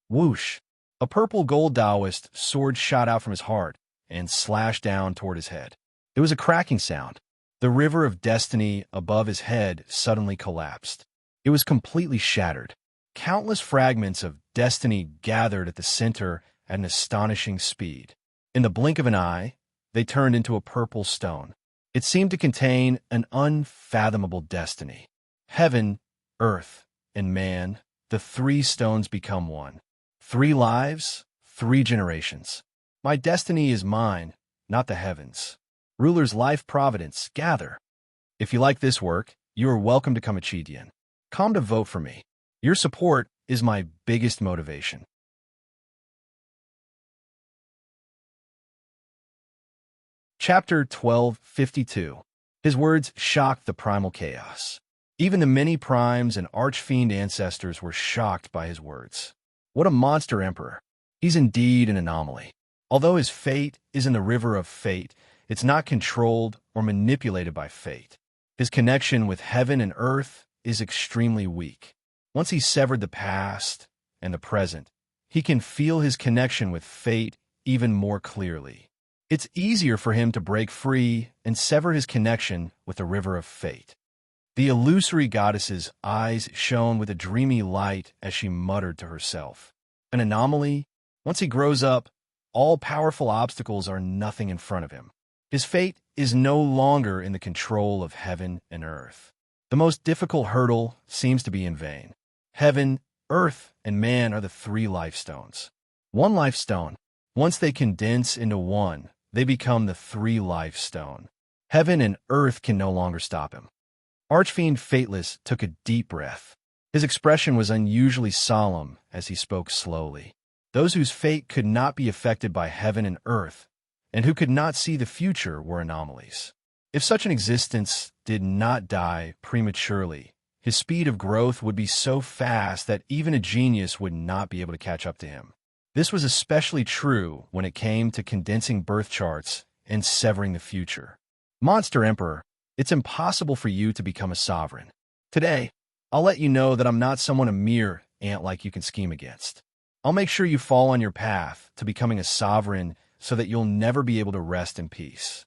A: Whoosh! A purple gold Taoist sword shot out from his heart and slashed down toward his head. It was a cracking sound. The river of destiny above his head suddenly collapsed. It was completely shattered. Countless fragments of destiny gathered at the center at an astonishing speed. In the blink of an eye, they turned into a purple stone. It seemed to contain an unfathomable destiny. Heaven, earth, and man, the 3 stones become one. 3 lives, 3 generations. My destiny is mine, not the heavens. Ruler's life providence, gather. If you like this work, you are welcome to come a Chidian. Come to vote for me. Your support is my biggest motivation. Chapter 1252. His words shocked the primal chaos. Even the many primes and archfiend ancestors were shocked by his words. What a monster emperor. He's indeed an anomaly. Although his fate is in the river of fate, it's not controlled or manipulated by fate. His connection with heaven and earth is extremely weak. Once he's severed the past and the present, he can feel his connection with fate even more clearly. It's easier for him to break free and sever his connection with the river of fate. The illusory goddess's eyes shone with a dreamy light as she muttered to herself. An anomaly? Once he grows up, all powerful obstacles are nothing in front of him. His fate is no longer in the control of heaven and earth. The most difficult hurdle seems to be in vain. Heaven, earth, and man are the three life stones. One life stone. Once they condense into one, they become the three life stone. Heaven and earth can no longer stop him. Archfiend Fateless took a deep breath. His expression was unusually solemn as he spoke slowly. Those whose fate could not be affected by heaven and earth, and who could not see the future, were anomalies. If such an existence did not die prematurely, his speed of growth would be so fast that even a genius would not be able to catch up to him. This was especially true when it came to condensing birth charts and severing the future. Monster Emperor, it's impossible for you to become a sovereign. Today, I'll let you know that I'm not someone a mere ant like you can scheme against. I'll make sure you fall on your path to becoming a sovereign so that you'll never be able to rest in peace.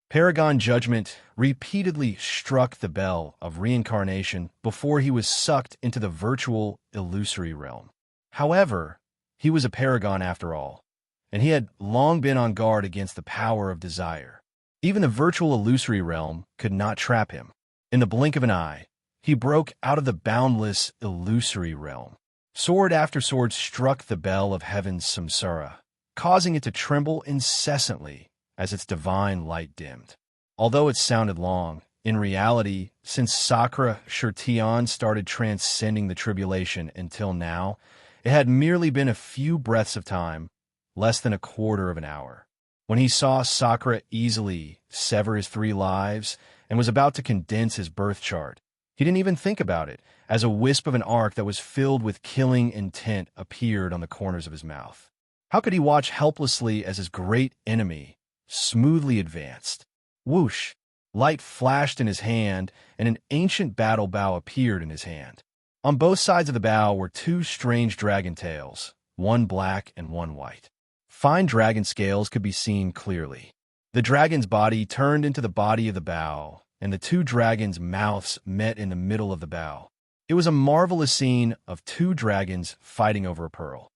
A: Paragon Judgment repeatedly struck the bell of reincarnation before he was sucked into the virtual, illusory realm. However, he was a paragon after all, and he had long been on guard against the power of desire. Even the virtual illusory realm could not trap him. In the blink of an eye, he broke out of the boundless illusory realm. Sword after sword struck the bell of heaven's samsara, causing it to tremble incessantly as its divine light dimmed. Although it sounded long, in reality, since Sakra Shurtion started transcending the tribulation until now, it had merely been a few breaths of time, less than a quarter of an hour. When he saw Sakra easily sever his 3 lives and was about to condense his birth chart, he didn't even think about it, as a wisp of an arc that was filled with killing intent appeared on the corners of his mouth. How could he watch helplessly as his great enemy smoothly advanced? Whoosh! Light flashed in his hand, and an ancient battle bow appeared in his hand. On both sides of the bow were 2 strange dragon tails, one black and one white. Fine dragon scales could be seen clearly. The dragon's body turned into the body of the bow, and the 2 dragons' mouths met in the middle of the bow. It was a marvelous scene of 2 dragons fighting over a pearl.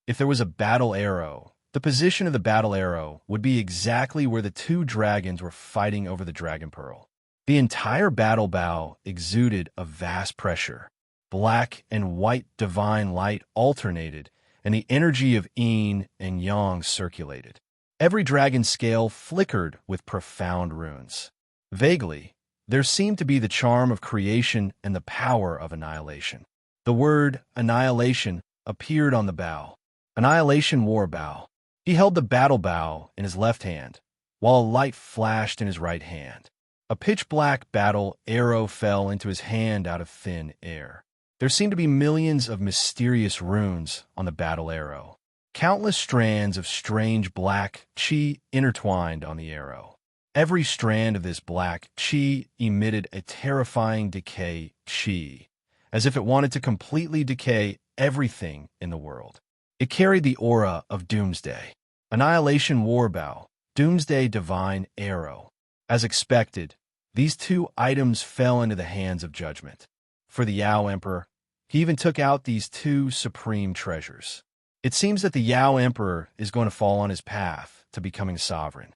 A: If there was a battle arrow, the position of the battle arrow would be exactly where the 2 dragons were fighting over the dragon pearl. The entire battle bow exuded a vast pressure. Black and white divine light alternated, and the energy of yin and yang circulated. Every dragon scale flickered with profound runes. Vaguely, there seemed to be the charm of creation and the power of annihilation. The word annihilation appeared on the bow. Annihilation wore a bow. He held the battle bow in his left hand, while a light flashed in his right hand. A pitch-black battle arrow fell into his hand out of thin air. There seemed to be millions of mysterious runes on the battle arrow. Countless strands of strange black chi intertwined on the arrow. Every strand of this black chi emitted a terrifying decay chi, as if it wanted to completely decay everything in the world. It carried the aura of Doomsday. Annihilation Warbow, Doomsday Divine Arrow. As expected, these 2 items fell into the hands of judgment. For the Yao Emperor, he even took out these 2 supreme treasures. It seems that the Yao Emperor is going to fall on his path to becoming sovereign.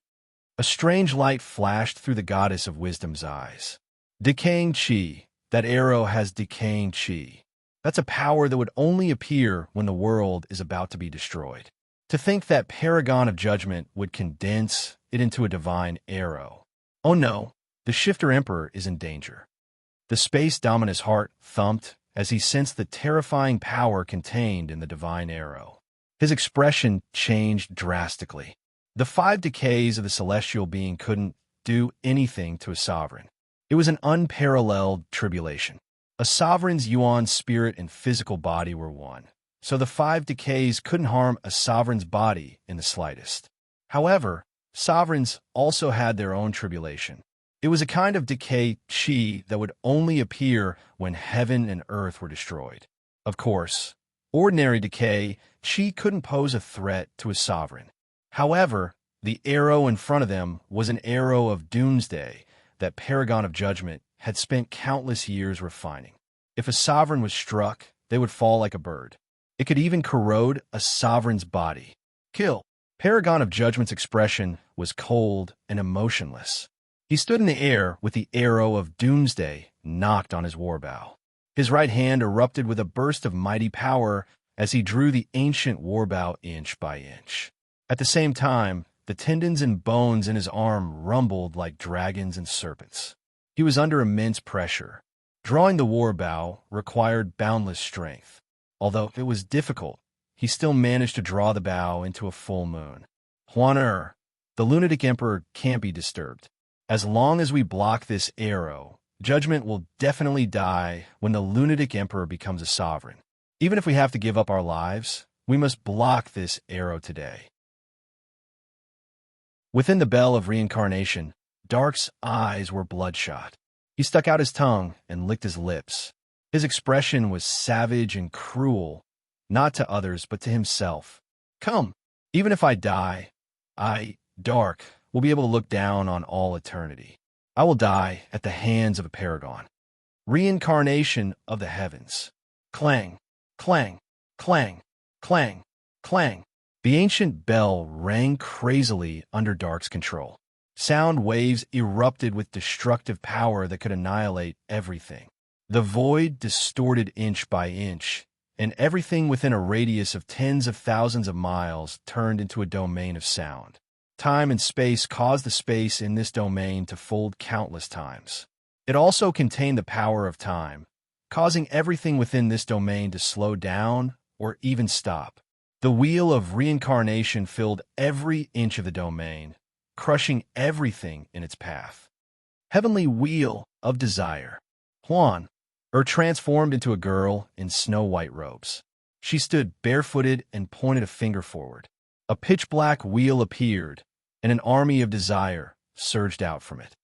A: A strange light flashed through the goddess of wisdom's eyes. Decaying chi. That arrow has decaying chi. That's a power that would only appear when the world is about to be destroyed. To think that paragon of judgment would condense it into a divine arrow. Oh no, the Shifter Emperor is in danger. The space dominant's heart thumped as he sensed the terrifying power contained in the divine arrow. His expression changed drastically. The 5 decays of the celestial being couldn't do anything to a sovereign. It was an unparalleled tribulation. A sovereign's yuan spirit and physical body were one. so the 5 decays couldn't harm a sovereign's body in the slightest. However, sovereigns also had their own tribulation. It was a kind of decay chi that would only appear when heaven and earth were destroyed. Of course, ordinary decay chi couldn't pose a threat to a sovereign. However, the arrow in front of them was an arrow of doomsday that Paragon of Judgment had spent countless years refining. If a sovereign was struck, they would fall like a bird. It could even corrode a sovereign's body. Kill. Paragon of Judgment's expression was cold and emotionless. He stood in the air with the arrow of doomsday knocked on his warbow. His right hand erupted with a burst of mighty power as he drew the ancient warbow inch by inch. At the same time, the tendons and bones in his arm rumbled like dragons and serpents. He was under immense pressure. Drawing the warbow required boundless strength. Although it was difficult, he still managed to draw the bow into a full moon. Huan the lunatic emperor can't be disturbed. As long as we block this arrow, Judgment will definitely die when the lunatic emperor becomes a sovereign. Even if we have to give up our lives, we must block this arrow today. Within the bell of reincarnation, Dark's eyes were bloodshot. He stuck out his tongue and licked his lips. His expression was savage and cruel, not to others but to himself. Come, even if I die, Dark, will be able to look down on all eternity. I will die at the hands of a paragon. Reincarnation of the heavens. Clang, clang, clang, clang, clang. The ancient bell rang crazily under Dark's control. Sound waves erupted with destructive power that could annihilate everything. The void distorted inch by inch, and everything within a radius of tens of thousands of miles turned into a domain of sound. Time and space caused the space in this domain to fold countless times. It also contained the power of time, causing everything within this domain to slow down or even stop. The wheel of reincarnation filled every inch of the domain, crushing everything in its path. Heavenly wheel of desire. Huan transformed into a girl in snow-white robes. She stood barefooted and pointed a finger forward. A pitch-black wheel appeared, and an army of desire surged out from it.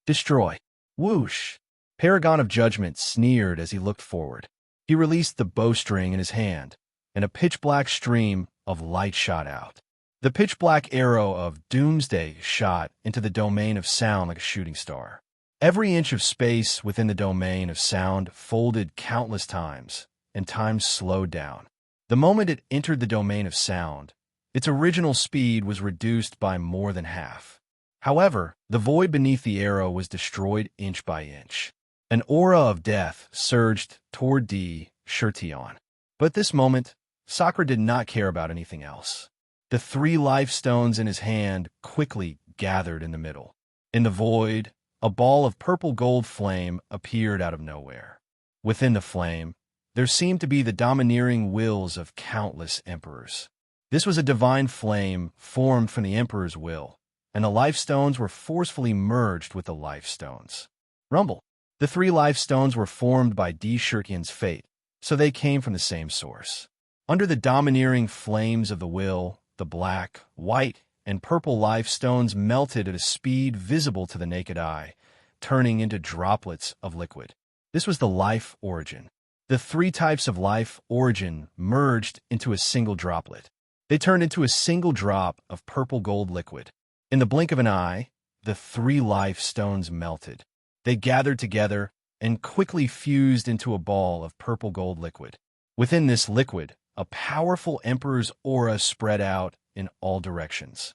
A: Destroy. Whoosh! Paragon of Judgment sneered as he looked forward. He released the bowstring in his hand, and a pitch-black stream of light shot out. The pitch-black arrow of doomsday shot into the domain of sound like a shooting star. Every inch of space within the domain of sound folded countless times, and time slowed down. The moment it entered the domain of sound, its original speed was reduced by more than half. However, the void beneath the arrow was destroyed inch by inch. An aura of death surged toward D. Shirtion. But at this moment, Sakura did not care about anything else. The 3 life stones in his hand quickly gathered in the middle. In the void, a ball of purple gold flame appeared out of nowhere. Within the flame, there seemed to be the domineering wills of countless emperors. This was a divine flame formed from the emperor's will, and the life stones were forcefully merged with the life stones. Rumble. The 3 life stones were formed by D. Shirkin's fate, so they came from the same source. Under the domineering flames of the will, the black, white, and purple life stones melted at a speed visible to the naked eye, turning into droplets of liquid. This was the life origin. The 3 types of life origin merged into a single droplet. They turned into a single drop of purple gold liquid. In the blink of an eye, the 3 life stones melted. They gathered together and quickly fused into a ball of purple gold liquid. Within this liquid, a powerful emperor's aura spread out in all directions.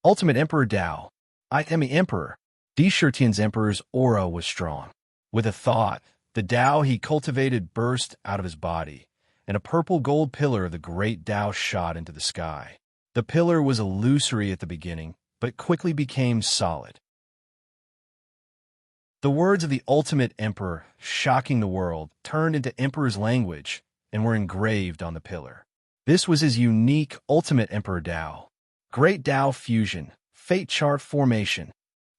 A: Ultimate Emperor Dao. I am the Emperor. D. Shirtin's Emperor's aura was strong. With a thought, the Dao he cultivated burst out of his body, and a purple gold pillar of the great Dao shot into the sky. The pillar was illusory at the beginning, but quickly became solid. The words of the ultimate emperor, shocking the world, turned into emperor's language and were engraved on the pillar. This was his unique ultimate emperor Dao. Great Dao fusion, fate chart formation.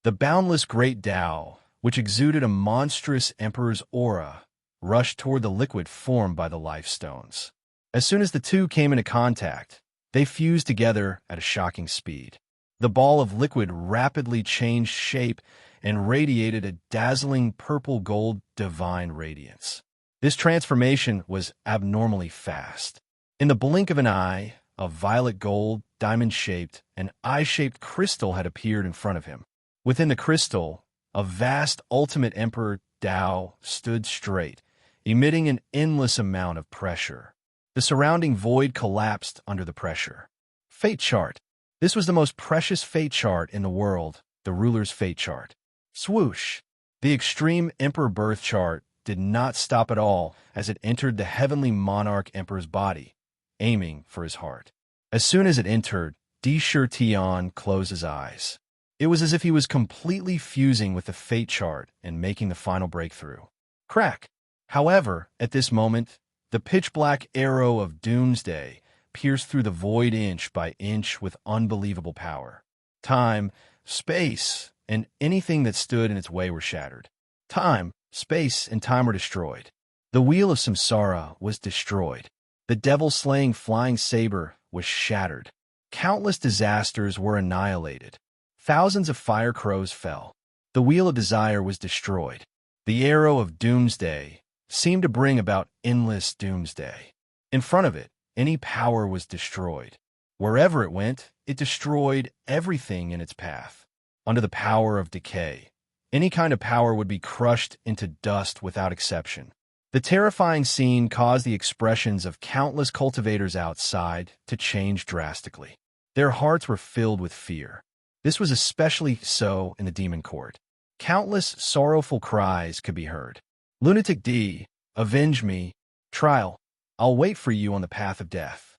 A: The boundless great Dao, which exuded a monstrous emperor's aura, rushed toward the liquid formed by the life stones. As soon as the two came into contact, they fused together at a shocking speed. The ball of liquid rapidly changed shape and radiated a dazzling purple-gold divine radiance. This transformation was abnormally fast. In the blink of an eye, a violet gold, diamond-shaped, and eye-shaped crystal had appeared in front of him. Within the crystal, a vast ultimate emperor Tao stood straight, emitting an endless amount of pressure. The surrounding void collapsed under the pressure. Fate chart. This was the most precious fate chart in the world, the ruler's fate chart. Swoosh! The extreme emperor birth chart did not stop at all as it entered the heavenly monarch emperor's body, aiming for his heart. As soon as it entered, Tian closed his eyes. It was as if he was completely fusing with the fate chart and making the final breakthrough. Crack! However, at this moment, the pitch-black arrow of doomsday pierced through the void inch by inch with unbelievable power. Time, space, and anything that stood in its way were shattered. Time, space, and time were destroyed. The wheel of samsara was destroyed. The devil-slaying flying saber was shattered. Countless disasters were annihilated. Thousands of fire crows fell. The wheel of desire was destroyed. The arrow of doomsday seemed to bring about endless doomsday. In front of it, any power was destroyed. Wherever it went, it destroyed everything in its path. Under the power of decay, any kind of power would be crushed into dust without exception. The terrifying scene caused the expressions of countless cultivators outside to change drastically. Their hearts were filled with fear. This was especially so in the demon court. Countless sorrowful cries could be heard. Lunatic D, avenge me. Trial, I'll wait for you on the path of death.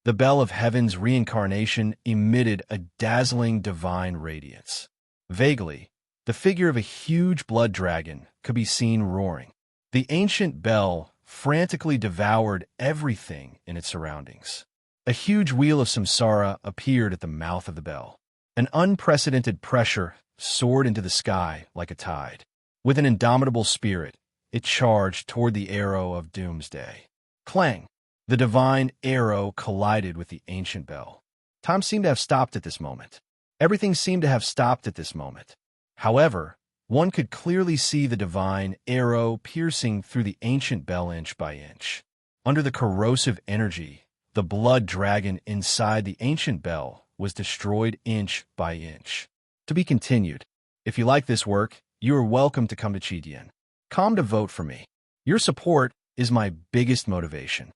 A: The bell of heaven's reincarnation emitted a dazzling divine radiance. Vaguely, the figure of a huge blood dragon could be seen roaring. The ancient bell frantically devoured everything in its surroundings. A huge wheel of samsara appeared at the mouth of the bell. An unprecedented pressure soared into the sky like a tide. With an indomitable spirit, it charged toward the arrow of doomsday. Clang! The divine arrow collided with the ancient bell. Time seemed to have stopped at this moment. Everything seemed to have stopped at this moment. However, one could clearly see the divine arrow piercing through the ancient bell inch by inch. Under the corrosive energy, the blood dragon inside the ancient bell was destroyed inch by inch. To be continued. If you like this work, you are welcome to come to Chidian. Come to vote for me. Your support is my biggest motivation.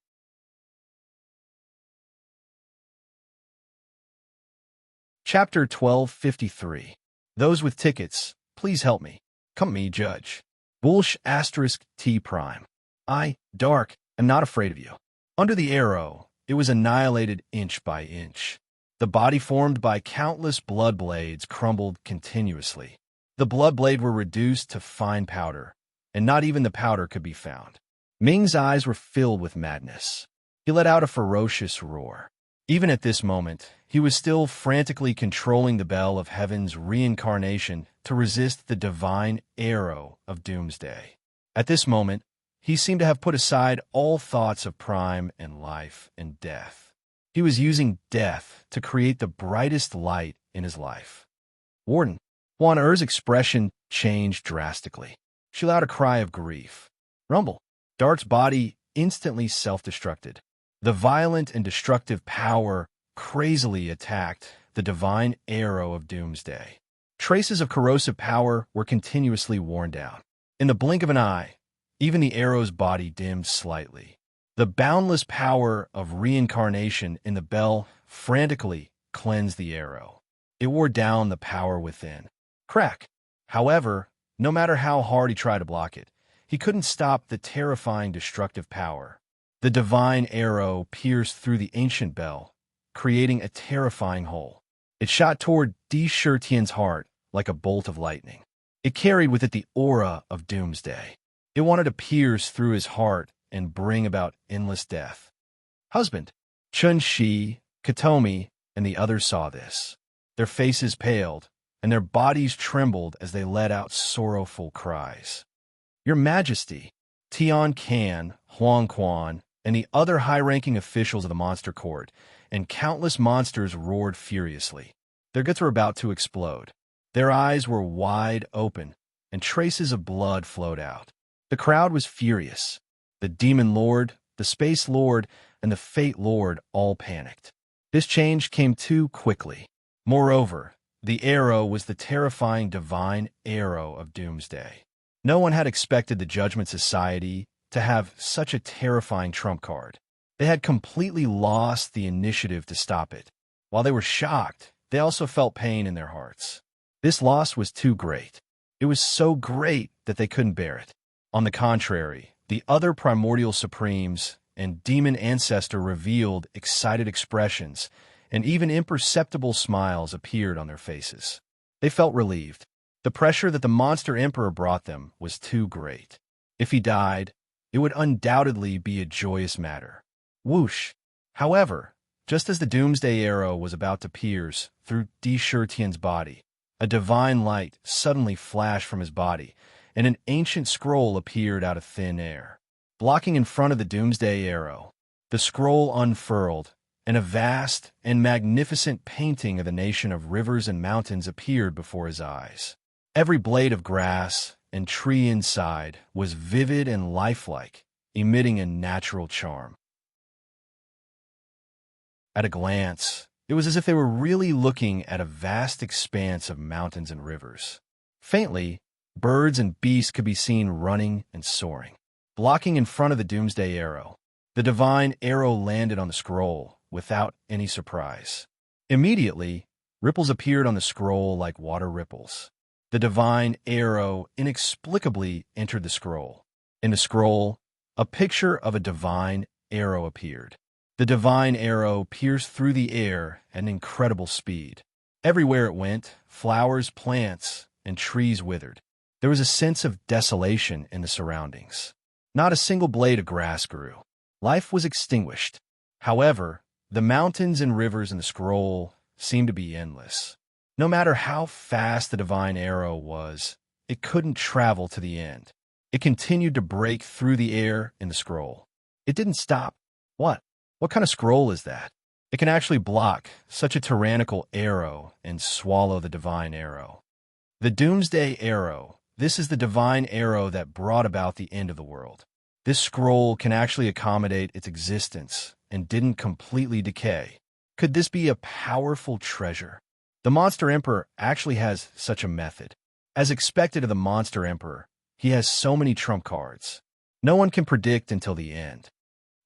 A: Chapter 1253. Those with tickets, please help me. Come me, judge. Bullsh asterisk T prime. I, Dark, am not afraid of you. Under the arrow, it was annihilated inch by inch. The body formed by countless blood blades crumbled continuously. The blood blade were reduced to fine powder, and not even the powder could be found. Ming's eyes were filled with madness. He let out a ferocious roar. Even at this moment, he was still frantically controlling the bell of heaven's reincarnation to resist the divine arrow of doomsday. At this moment, he seemed to have put aside all thoughts of prime and life and death. He was using death to create the brightest light in his life. Warden, Huan Er's expression changed drastically. She let out a cry of grief. Rumble. Dark's body instantly self-destructed. The violent and destructive power crazily attacked the divine arrow of doomsday. Traces of corrosive power were continuously worn down. In the blink of an eye, even the arrow's body dimmed slightly. The boundless power of reincarnation in the bell frantically cleansed the arrow. It wore down the power within. Crack! However, no matter how hard he tried to block it, he couldn't stop the terrifying destructive power. The divine arrow pierced through the ancient bell, creating a terrifying hole. It shot toward Di Shirtian's heart like a bolt of lightning. It carried with it the aura of doomsday. It wanted to pierce through his heart and bring about endless death. Husband, Chun-Shi, Katomi, and the others saw this. Their faces paled, and their bodies trembled as they let out sorrowful cries. Your Majesty, Tian Can, Huang Quan, and the other high-ranking officials of the monster court, and countless monsters roared furiously. Their guts were about to explode. Their eyes were wide open, and traces of blood flowed out. The crowd was furious. The Demon Lord, the Space Lord, and the Fate Lord all panicked. This change came too quickly. Moreover, the arrow was the terrifying divine arrow of Doomsday. No one had expected the Judgment Society to have such a terrifying trump card. They had completely lost the initiative to stop it. While they were shocked, they also felt pain in their hearts. This loss was too great. It was so great that they couldn't bear it. On the contrary, the other primordial supremes and demon ancestor revealed excited expressions, and even imperceptible smiles appeared on their faces. They felt relieved. The pressure that the monster emperor brought them was too great. If he died, it would undoubtedly be a joyous matter. Whoosh! However, just as the doomsday arrow was about to pierce through Shirtian's body, a divine light suddenly flashed from his body, and an ancient scroll appeared out of thin air. Blocking in front of the doomsday arrow, the scroll unfurled, and a vast and magnificent painting of the nation of rivers and mountains appeared before his eyes. Every blade of grass and tree inside was vivid and lifelike, emitting a natural charm. At a glance, it was as if they were really looking at a vast expanse of mountains and rivers. Faintly, birds and beasts could be seen running and soaring. Blocking in front of the doomsday arrow, the divine arrow landed on the scroll without any surprise. Immediately, ripples appeared on the scroll like water ripples. The divine arrow inexplicably entered the scroll. In the scroll, a picture of a divine arrow appeared. The divine arrow pierced through the air at an incredible speed. Everywhere it went, flowers, plants, and trees withered. There was a sense of desolation in the surroundings. Not a single blade of grass grew. Life was extinguished. However, the mountains and rivers in the scroll seemed to be endless. No matter how fast the divine arrow was, it couldn't travel to the end. It continued to break through the air in the scroll. It didn't stop. What? What kind of scroll is that? It can actually block such a tyrannical arrow and swallow the divine arrow. The doomsday arrow. This is the divine arrow that brought about the end of the world. This scroll can actually accommodate its existence and didn't completely decay. Could this be a powerful treasure? The Monster Emperor actually has such a method. As expected of the Monster Emperor, he has so many trump cards. No one can predict until the end.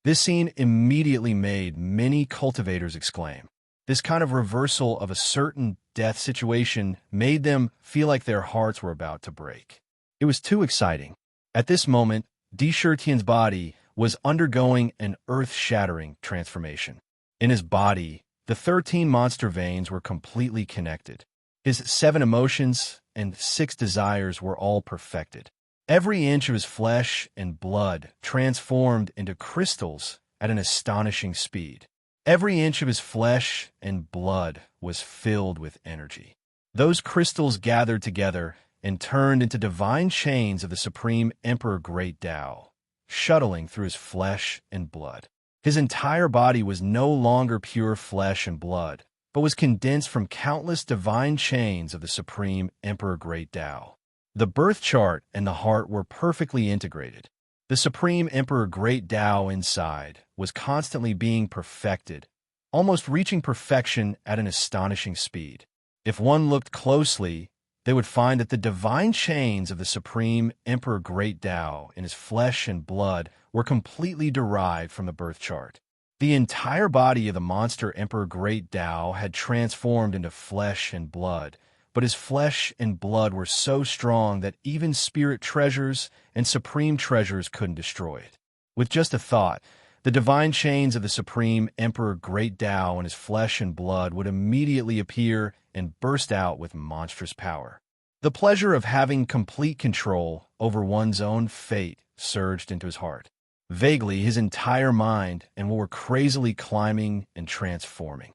A: This scene immediately made many cultivators exclaim. This kind of reversal of a certain death situation made them feel like their hearts were about to break. It was too exciting. At this moment, Shirtian's body was undergoing an earth-shattering transformation. In his body, the 13 monster veins were completely connected. His 7 emotions and 6 desires were all perfected. Every inch of his flesh and blood transformed into crystals at an astonishing speed. Every inch of his flesh and blood was filled with energy. Those crystals gathered together and turned into divine chains of the Supreme Emperor Great Tao, shuttling through his flesh and blood. His entire body was no longer pure flesh and blood, but was condensed from countless divine chains of the Supreme Emperor Great Tao. The birth chart and the heart were perfectly integrated. The Supreme Emperor Great Tao inside was constantly being perfected, almost reaching perfection at an astonishing speed. If one looked closely, they would find that the divine chains of the Supreme Emperor Great Tao in his flesh and blood were completely derived from the birth chart. The entire body of the monster Emperor Great Tao had transformed into flesh and blood, but his flesh and blood were so strong that even spirit treasures and supreme treasures couldn't destroy it. With just a thought, the divine chains of the Supreme Emperor Great Tao in his flesh and blood would immediately appear and burst out with monstrous power. The pleasure of having complete control over one's own fate surged into his heart. Vaguely, his entire mind and will were crazily climbing and transforming.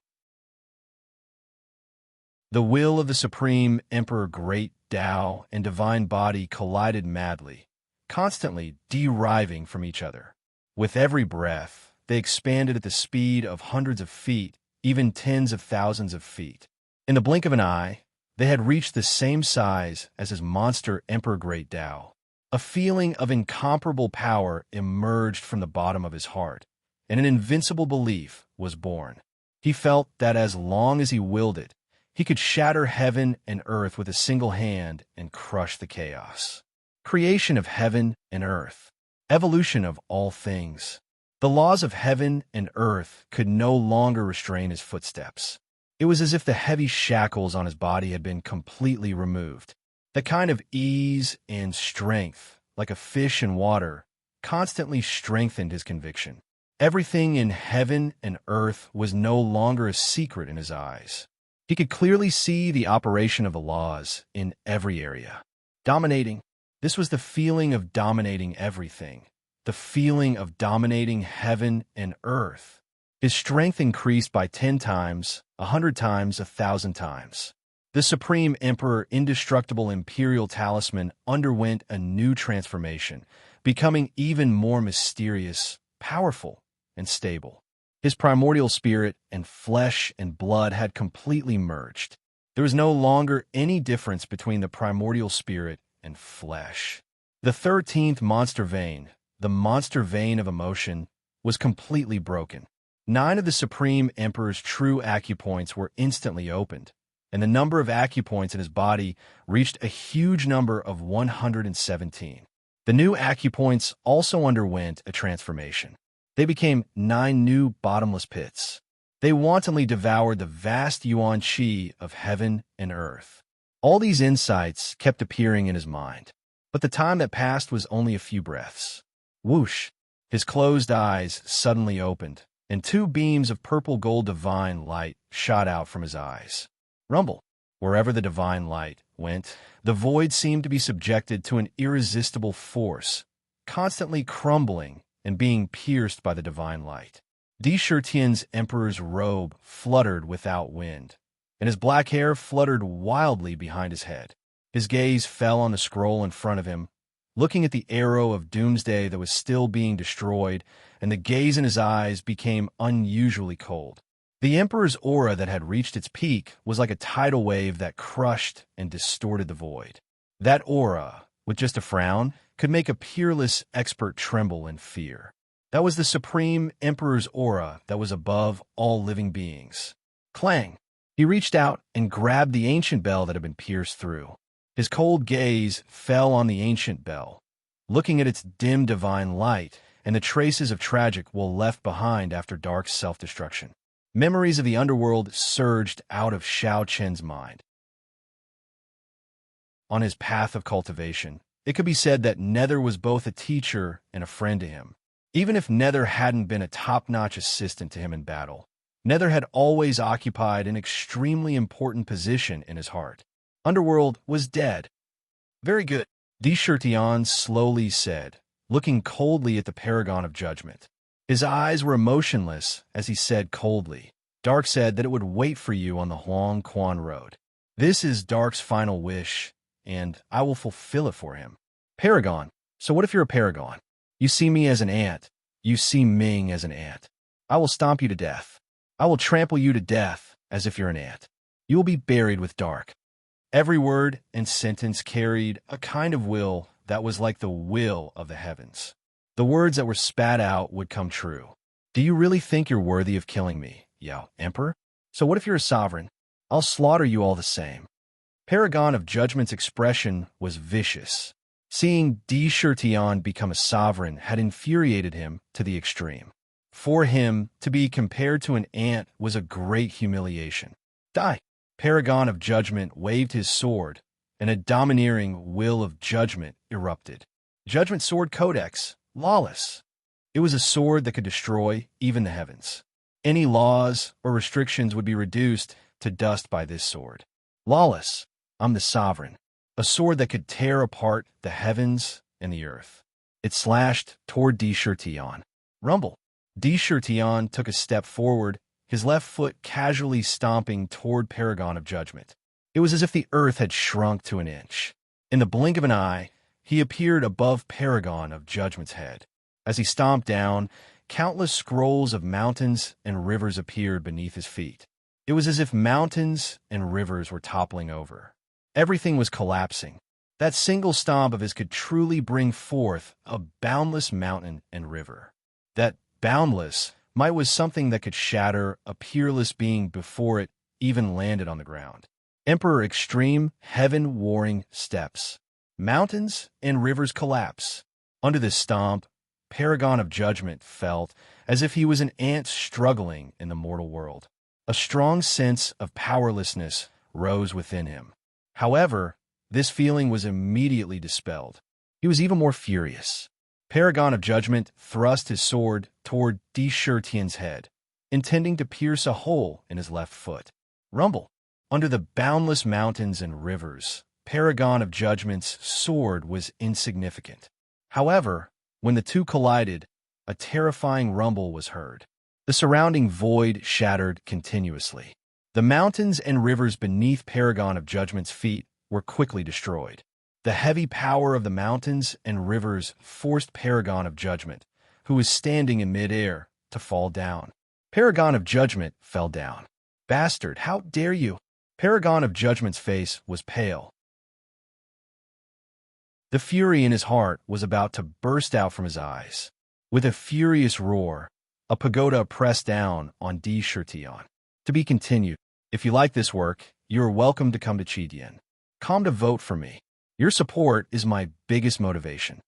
A: The will of the Supreme Emperor Great Tao and divine body collided madly, constantly deriving from each other. With every breath, they expanded at the speed of hundreds of feet, even tens of thousands of feet. In the blink of an eye, they had reached the same size as his monster Emperor Great Tao. A feeling of incomparable power emerged from the bottom of his heart, and an invincible belief was born. He felt that as long as he willed it, he could shatter heaven and earth with a single hand and crush the chaos. Creation of heaven and earth. Evolution of all things. The laws of heaven and earth could no longer restrain his footsteps. It was as if the heavy shackles on his body had been completely removed. The kind of ease and strength, like a fish in water, constantly strengthened his conviction. Everything in heaven and earth was no longer a secret in his eyes. He could clearly see the operation of the laws in every area. Dominating. This was the feeling of dominating everything, the feeling of dominating heaven and earth. His strength increased by 10 times, 100 times, 1,000 times. The Supreme Emperor Indestructible Imperial Talisman underwent a new transformation, becoming even more mysterious, powerful, and stable. His primordial spirit and flesh and blood had completely merged. There was no longer any difference between the primordial spirit and flesh. The 13th monster vein, the monster vein of emotion, was completely broken. 9 of the Supreme Emperor's true acupoints were instantly opened, and the number of acupoints in his body reached a huge number of 117. The new acupoints also underwent a transformation. They became 9 new bottomless pits. They wantonly devoured the vast yuan qi of heaven and earth. All these insights kept appearing in his mind, but the time that passed was only a few breaths. Whoosh! His closed eyes suddenly opened, and 2 beams of purple-gold divine light shot out from his eyes. Rumble! Wherever the divine light went, the void seemed to be subjected to an irresistible force, constantly crumbling and being pierced by the divine light. Di Shitian's emperor's robe fluttered without wind, and his black hair fluttered wildly behind his head. His gaze fell on the scroll in front of him, looking at the arrow of doomsday that was still being destroyed, and the gaze in his eyes became unusually cold. The emperor's aura that had reached its peak was like a tidal wave that crushed and distorted the void. That aura, with just a frown, could make a peerless expert tremble in fear. That was the Supreme Emperor's aura that was above all living beings. Clang! He reached out and grabbed the ancient bell that had been pierced through. His cold gaze fell on the ancient bell, looking at its dim divine light and the traces of tragic woe left behind after Dark's self-destruction. Memories of the underworld surged out of Xiao Chen's mind. On his path of cultivation, it could be said that Nether was both a teacher and a friend to him. Even if Nether hadn't been a top-notch assistant to him in battle, Nether had always occupied an extremely important position in his heart. Underworld was dead. Very good, Di Shitian slowly said, looking coldly at the Paragon of Judgment. His eyes were emotionless as he said coldly, Dark said that it would wait for you on the Huang Quan Road. This is Dark's final wish, and I will fulfill it for him. Paragon. So what if you're a paragon? You see me as an ant. You see Ming as an ant. I will stomp you to death. I will trample you to death as if you're an ant. You will be buried with Dark. Every word and sentence carried a kind of will that was like the will of the heavens. The words that were spat out would come true. Do you really think you're worthy of killing me, Yao, Emperor? So what if you're a sovereign? I'll slaughter you all the same. Paragon of Judgment's expression was vicious. Seeing Di Shitian become a sovereign had infuriated him to the extreme. For him, to be compared to an ant was a great humiliation. Die! Paragon of Judgment waved his sword, and a domineering will of judgment erupted. Judgment Sword Codex, lawless. It was a sword that could destroy even the heavens. Any laws or restrictions would be reduced to dust by this sword. Lawless, I'm the sovereign. A sword that could tear apart the heavens and the earth. It slashed toward Di Shitian. Rumble. Di Shitian took a step forward, his left foot casually stomping toward Paragon of Judgment. It was as if the earth had shrunk to an inch. In the blink of an eye, he appeared above Paragon of Judgment's head. As he stomped down, countless scrolls of mountains and rivers appeared beneath his feet. It was as if mountains and rivers were toppling over. Everything was collapsing. That single stomp of his could truly bring forth a boundless mountain and river. That boundless might was something that could shatter a peerless being before it even landed on the ground. Emperor Extreme, heaven-warring steps. Mountains and rivers collapse. Under this stomp, Paragon of Judgment felt as if he was an ant struggling in the mortal world. A strong sense of powerlessness rose within him. However, this feeling was immediately dispelled. He was even more furious. Paragon of Judgment thrust his sword toward Di Shirtian's head, intending to pierce a hole in his left foot. Rumble. Under the boundless mountains and rivers, Paragon of Judgment's sword was insignificant. However, when the two collided, a terrifying rumble was heard. The surrounding void shattered continuously. The mountains and rivers beneath Paragon of Judgment's feet were quickly destroyed. The heavy power of the mountains and rivers forced Paragon of Judgment, who was standing in midair, to fall down. Paragon of Judgment fell down. Bastard, how dare you? Paragon of Judgment's face was pale. The fury in his heart was about to burst out from his eyes. With a furious roar, a pagoda pressed down on Di Shirtian. To be continued. If you like this work, you are welcome to come to Chidian. Come to vote for me. Your support is my biggest motivation.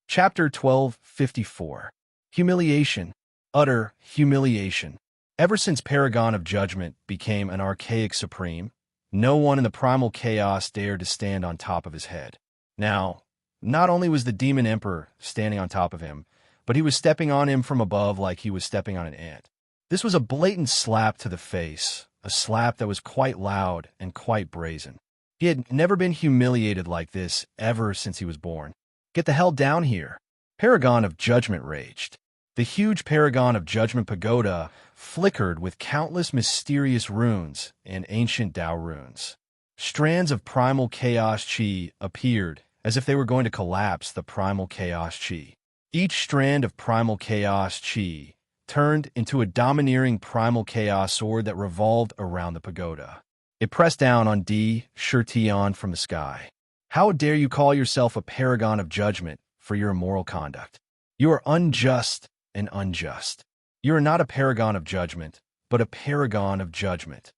A: Chapter 1254. Humiliation. Utter humiliation. Ever since Paragon of Judgment became an archaic supreme, no one in the primal chaos dared to stand on top of his head. Now, not only was the Demon Emperor standing on top of him, but he was stepping on him from above like he was stepping on an ant. This was a blatant slap to the face, a slap that was quite loud and quite brazen. He had never been humiliated like this ever since he was born. Get the hell down here. Paragon of Judgment raged. The huge Paragon of Judgment pagoda flickered with countless mysterious runes and ancient Tao runes. Strands of primal chaos chi appeared as if they were going to collapse the primal chaos chi. Each strand of primal chaos chi turned into a domineering primal chaos sword that revolved around the pagoda. It pressed down on Di Shirtian from the sky. How dare you call yourself a Paragon of Judgment for your immoral conduct? You are unjust and unjust. You are not a Paragon of Judgment, but a Paragon of Judgment.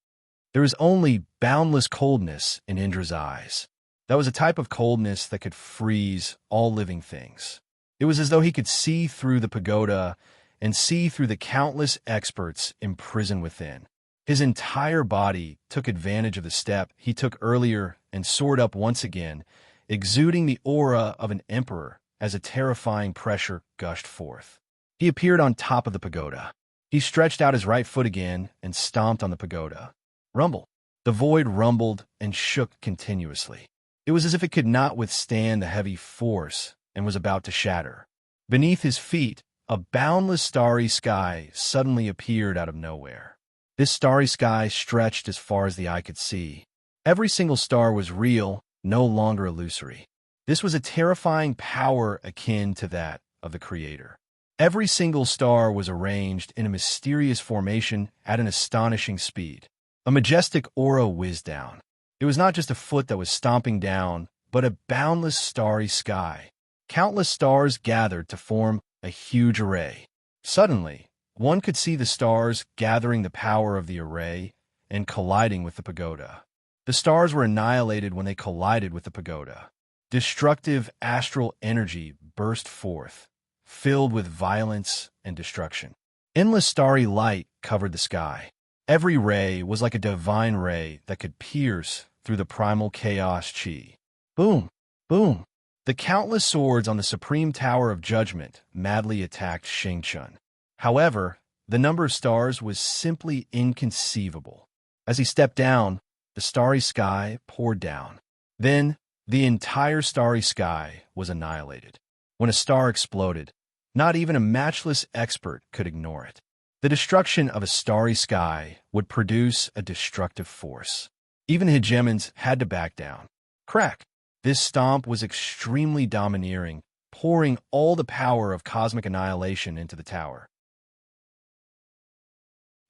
A: There is only boundless coldness in Indra's eyes. That was a type of coldness that could freeze all living things. It was as though he could see through the pagoda and see through the countless experts imprisoned within. His entire body took advantage of the step he took earlier and soared up once again, exuding the aura of an emperor as a terrifying pressure gushed forth. He appeared on top of the pagoda. He stretched out his right foot again and stomped on the pagoda. Rumble. The void rumbled and shook continuously. It was as if it could not withstand the heavy force and was about to shatter. Beneath his feet, a boundless starry sky suddenly appeared out of nowhere. This starry sky stretched as far as the eye could see. Every single star was real, no longer illusory. This was a terrifying power akin to that of the Creator. Every single star was arranged in a mysterious formation at an astonishing speed. A majestic aura whizzed down. It was not just a foot that was stomping down, but a boundless starry sky. Countless stars gathered to form a huge array. Suddenly, one could see the stars gathering the power of the array and colliding with the pagoda. The stars were annihilated when they collided with the pagoda. Destructive astral energy burst forth, filled with violence and destruction. Endless starry light covered the sky. Every ray was like a divine ray that could pierce through the primal chaos chi. Boom! Boom! The countless swords on the Supreme Tower of Judgment madly attacked Shang-Chun. However, the number of stars was simply inconceivable. As he stepped down, the starry sky poured down. Then, the entire starry sky was annihilated. When a star exploded, not even a matchless expert could ignore it. The destruction of a starry sky would produce a destructive force. Even hegemons had to back down. Crack! This stomp was extremely domineering, pouring all the power of cosmic annihilation into the tower.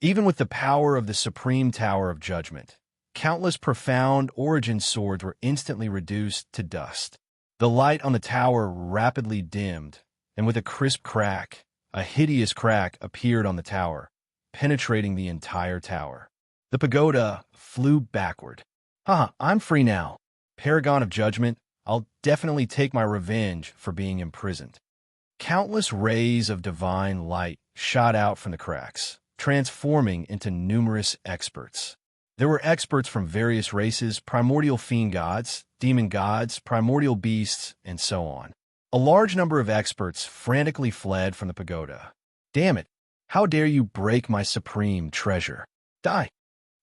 A: Even with the power of the supreme Tower of Judgment, countless profound origin swords were instantly reduced to dust. The light on the tower rapidly dimmed, and with a crisp crack, a hideous crack appeared on the tower, penetrating the entire tower. The pagoda flew backward. Haha, I'm free now. Paragon of Judgment, I'll definitely take my revenge for being imprisoned. Countless rays of divine light shot out from the cracks, transforming into numerous experts. There were experts from various races, primordial fiend gods, demon gods, primordial beasts, and so on. A large number of experts frantically fled from the pagoda. Damn it! How dare you break my supreme treasure? Die!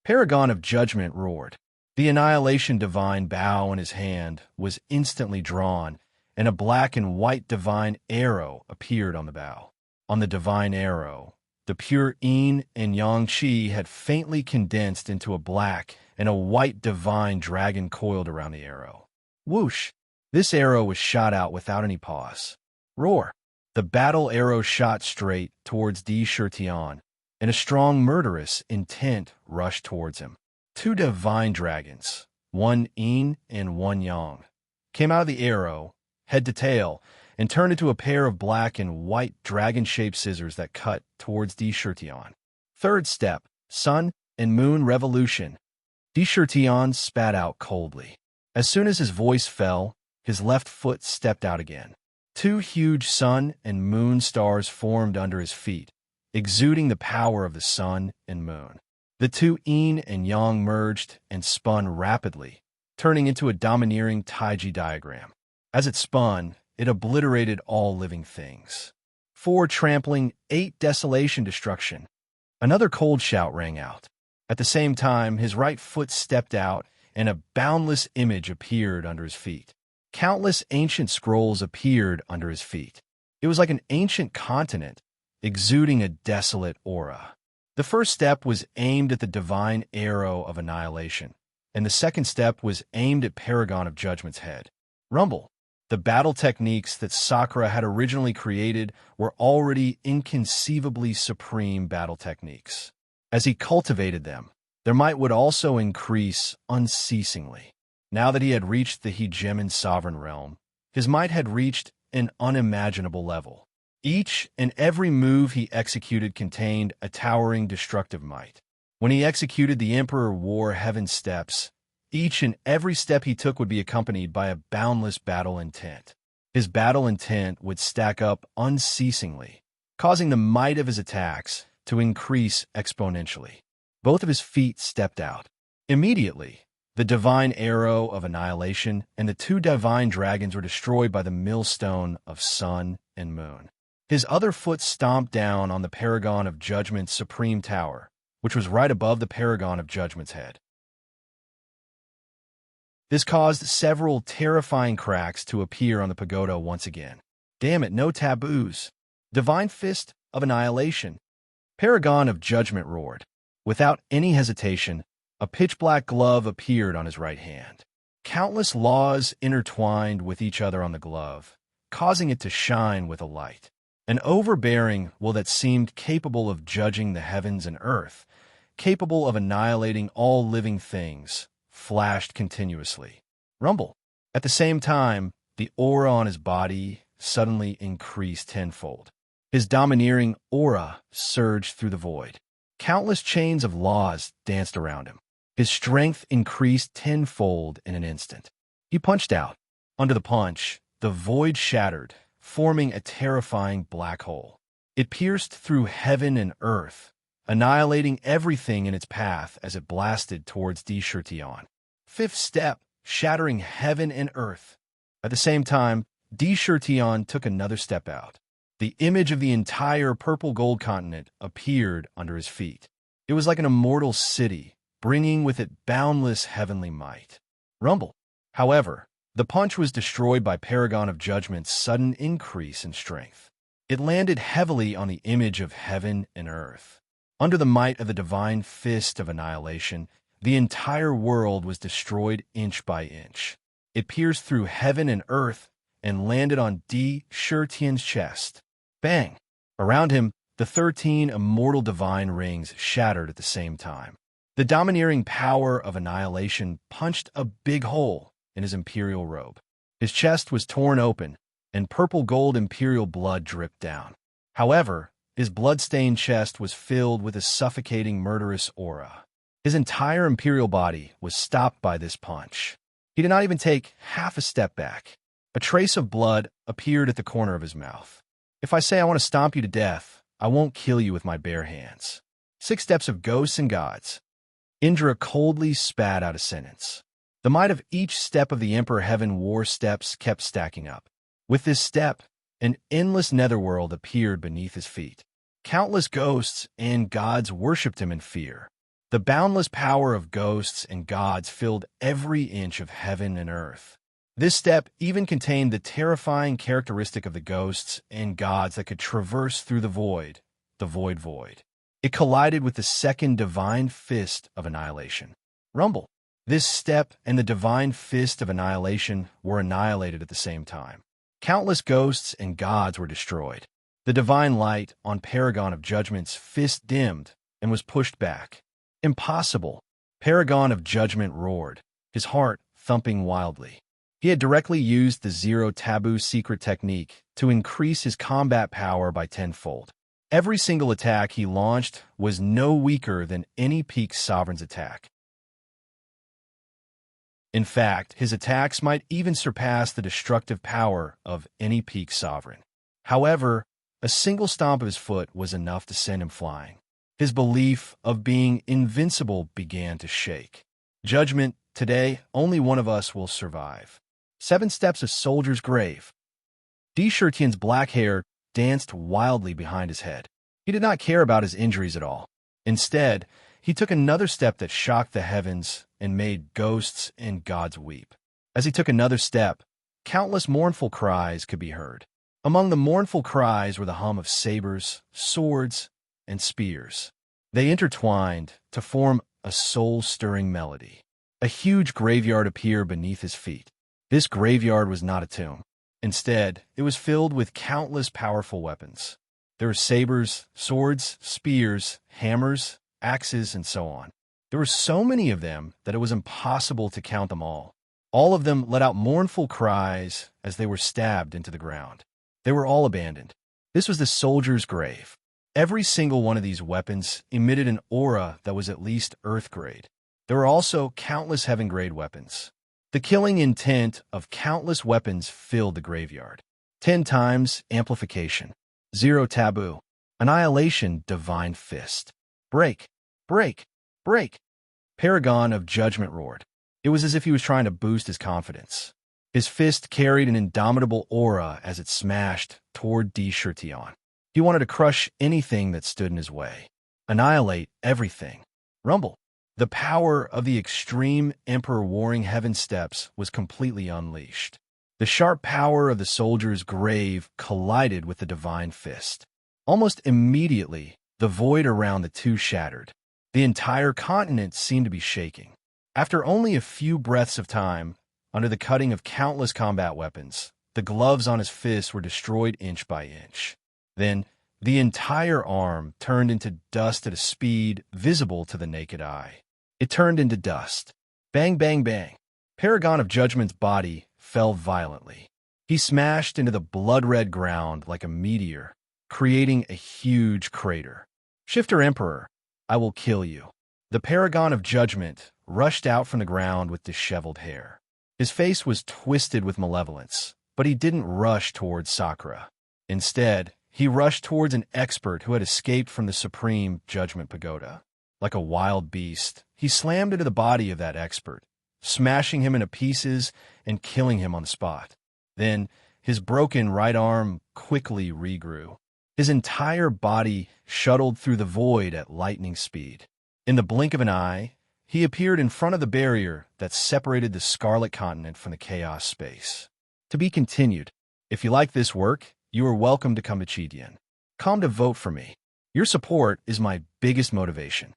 A: Paragon of Judgment roared. The annihilation divine bow in his hand was instantly drawn, and a black and white divine arrow appeared on the bow. On the divine arrow, the pure yin and yang qi had faintly condensed into a black and a white divine dragon coiled around the arrow. Whoosh! This arrow was shot out without any pause. Roar! The battle arrow shot straight towards Di Shirtian, and a strong murderous intent rushed towards him. Two divine dragons, one yin and one yang, came out of the arrow, head to tail, and turned into a pair of black and white dragon-shaped scissors that cut towards Di Shirtian. Third step, Sun and Moon Revolution. Di Shirtian spat out coldly. As soon as his voice fell, his left foot stepped out again. Two huge sun and moon stars formed under his feet, exuding the power of the sun and moon. The two yin and yang merged and spun rapidly, turning into a domineering Taiji diagram. As it spun, it obliterated all living things. 4 trampling, 8 desolation destruction. Another cold shout rang out. At the same time, his right foot stepped out, and a boundless image appeared under his feet. Countless ancient scrolls appeared under his feet. It was like an ancient continent, exuding a desolate aura. The first step was aimed at the divine arrow of annihilation, and the second step was aimed at Paragon of Judgment's head. Rumble. The battle techniques that Sakura had originally created were already inconceivably supreme battle techniques. As he cultivated them, their might would also increase unceasingly. Now that he had reached the hegemon sovereign realm, his might had reached an unimaginable level. Each and every move he executed contained a towering destructive might. When he executed the Emperor War Heaven steps, each and every step he took would be accompanied by a boundless battle intent. His battle intent would stack up unceasingly, causing the might of his attacks to increase exponentially. Both of his feet stepped out. Immediately, the divine arrow of annihilation and the 2 divine dragons were destroyed by the millstone of sun and moon. His other foot stomped down on the Paragon of Judgment's supreme tower, which was right above the Paragon of Judgment's head. This caused several terrifying cracks to appear on the pagoda once again. Damn it, no taboos. Divine Fist of Annihilation. Paragon of Judgment roared. Without any hesitation, a pitch-black glove appeared on his right hand. Countless laws intertwined with each other on the glove, causing it to shine with a light. An overbearing will that seemed capable of judging the heavens and earth, capable of annihilating all living things, flashed continuously. Rumble. At the same time, the aura on his body suddenly increased tenfold. His domineering aura surged through the void. Countless chains of laws danced around him. His strength increased tenfold in an instant. He punched out. Under the punch, the void shattered, forming a terrifying black hole. It pierced through heaven and earth, annihilating everything in its path as it blasted towards Di Shirtian. Fifth step, shattering heaven and earth. At the same time, Di Shirtian took another step out. The image of the entire purple-gold continent appeared under his feet. It was like an immortal city, bringing with it boundless heavenly might. Rumble. However, the punch was destroyed by Paragon of Judgment's sudden increase in strength. It landed heavily on the image of heaven and earth. Under the might of the divine fist of annihilation, the entire world was destroyed inch by inch. It pierced through heaven and earth and landed on Di Shurtian's chest. Bang! Around him, the 13 immortal divine rings shattered at the same time. The domineering power of annihilation punched a big hole in his imperial robe. His chest was torn open, and purple-gold imperial blood dripped down. However, his blood-stained chest was filled with a suffocating, murderous aura. His entire imperial body was stopped by this punch. He did not even take half a step back. A trace of blood appeared at the corner of his mouth. If I say I want to stomp you to death, I won't kill you with my bare hands. 6 steps of ghosts and gods. Indra coldly spat out a sentence. The might of each step of the Emperor Heaven War steps kept stacking up. With this step, an endless netherworld appeared beneath his feet. Countless ghosts and gods worshipped him in fear. The boundless power of ghosts and gods filled every inch of heaven and earth. This step even contained the terrifying characteristic of the ghosts and gods that could traverse through the void void. It collided with the second divine fist of annihilation. Rumble. This step and the divine fist of annihilation were annihilated at the same time. Countless ghosts and gods were destroyed. The divine light on Paragon of Judgment's fist dimmed and was pushed back. Impossible! Paragon of Judgment roared, his heart thumping wildly. He had directly used the Zero Taboo secret technique to increase his combat power by tenfold. Every single attack he launched was no weaker than any peak sovereign's attack. In fact, his attacks might even surpass the destructive power of any peak sovereign. However, a single stomp of his foot was enough to send him flying. His belief of being invincible began to shake. Judgment, today, only one of us will survive. 7 steps of Soldier's Grave. Di Shurtian's black hair danced wildly behind his head. He did not care about his injuries at all. Instead, he took another step that shocked the heavens and made ghosts and gods weep. As he took another step, countless mournful cries could be heard. Among the mournful cries were the hum of sabers, swords, and spears. They intertwined to form a soul-stirring melody. A huge graveyard appeared beneath his feet. This graveyard was not a tomb. Instead, it was filled with countless powerful weapons. There were sabers, swords, spears, hammers, axes, and so on. There were so many of them that it was impossible to count them all. All of them let out mournful cries as they were stabbed into the ground. They were all abandoned. This was the soldier's grave. Every single one of these weapons emitted an aura that was at least Earth-grade. There were also countless heaven-grade weapons. The killing intent of countless weapons filled the graveyard. 10 times amplification. Zero taboo. Annihilation, divine fist. Break, break, break. Paragon of Judgment roared. It was as if he was trying to boost his confidence. His fist carried an indomitable aura as it smashed toward Di Shurtian. He wanted to crush anything that stood in his way. Annihilate everything. Rumble. The power of the extreme Emperor Warring Heaven steps was completely unleashed. The sharp power of the soldier's grave collided with the divine fist. Almost immediately, the void around the two shattered. The entire continent seemed to be shaking. After only a few breaths of time, under the cutting of countless combat weapons, the gloves on his fists were destroyed inch by inch. Then, the entire arm turned into dust at a speed visible to the naked eye. It turned into dust. Bang, bang, bang. Paragon of Judgment's body fell violently. He smashed into the blood-red ground like a meteor, creating a huge crater. Shifter Emperor, I will kill you. The Paragon of Judgment rushed out from the ground with disheveled hair. His face was twisted with malevolence, but he didn't rush towards Sakura. Instead, he rushed towards an expert who had escaped from the Supreme Judgment Pagoda. Like a wild beast, he slammed into the body of that expert, smashing him into pieces and killing him on the spot. Then, his broken right arm quickly regrew. His entire body shuttled through the void at lightning speed. In the blink of an eye, he appeared in front of the barrier that separated the Scarlet Continent from the Chaos Space. To be continued. If you like this work, you are welcome to come to Chidian. Come to vote for me. Your support is my biggest motivation.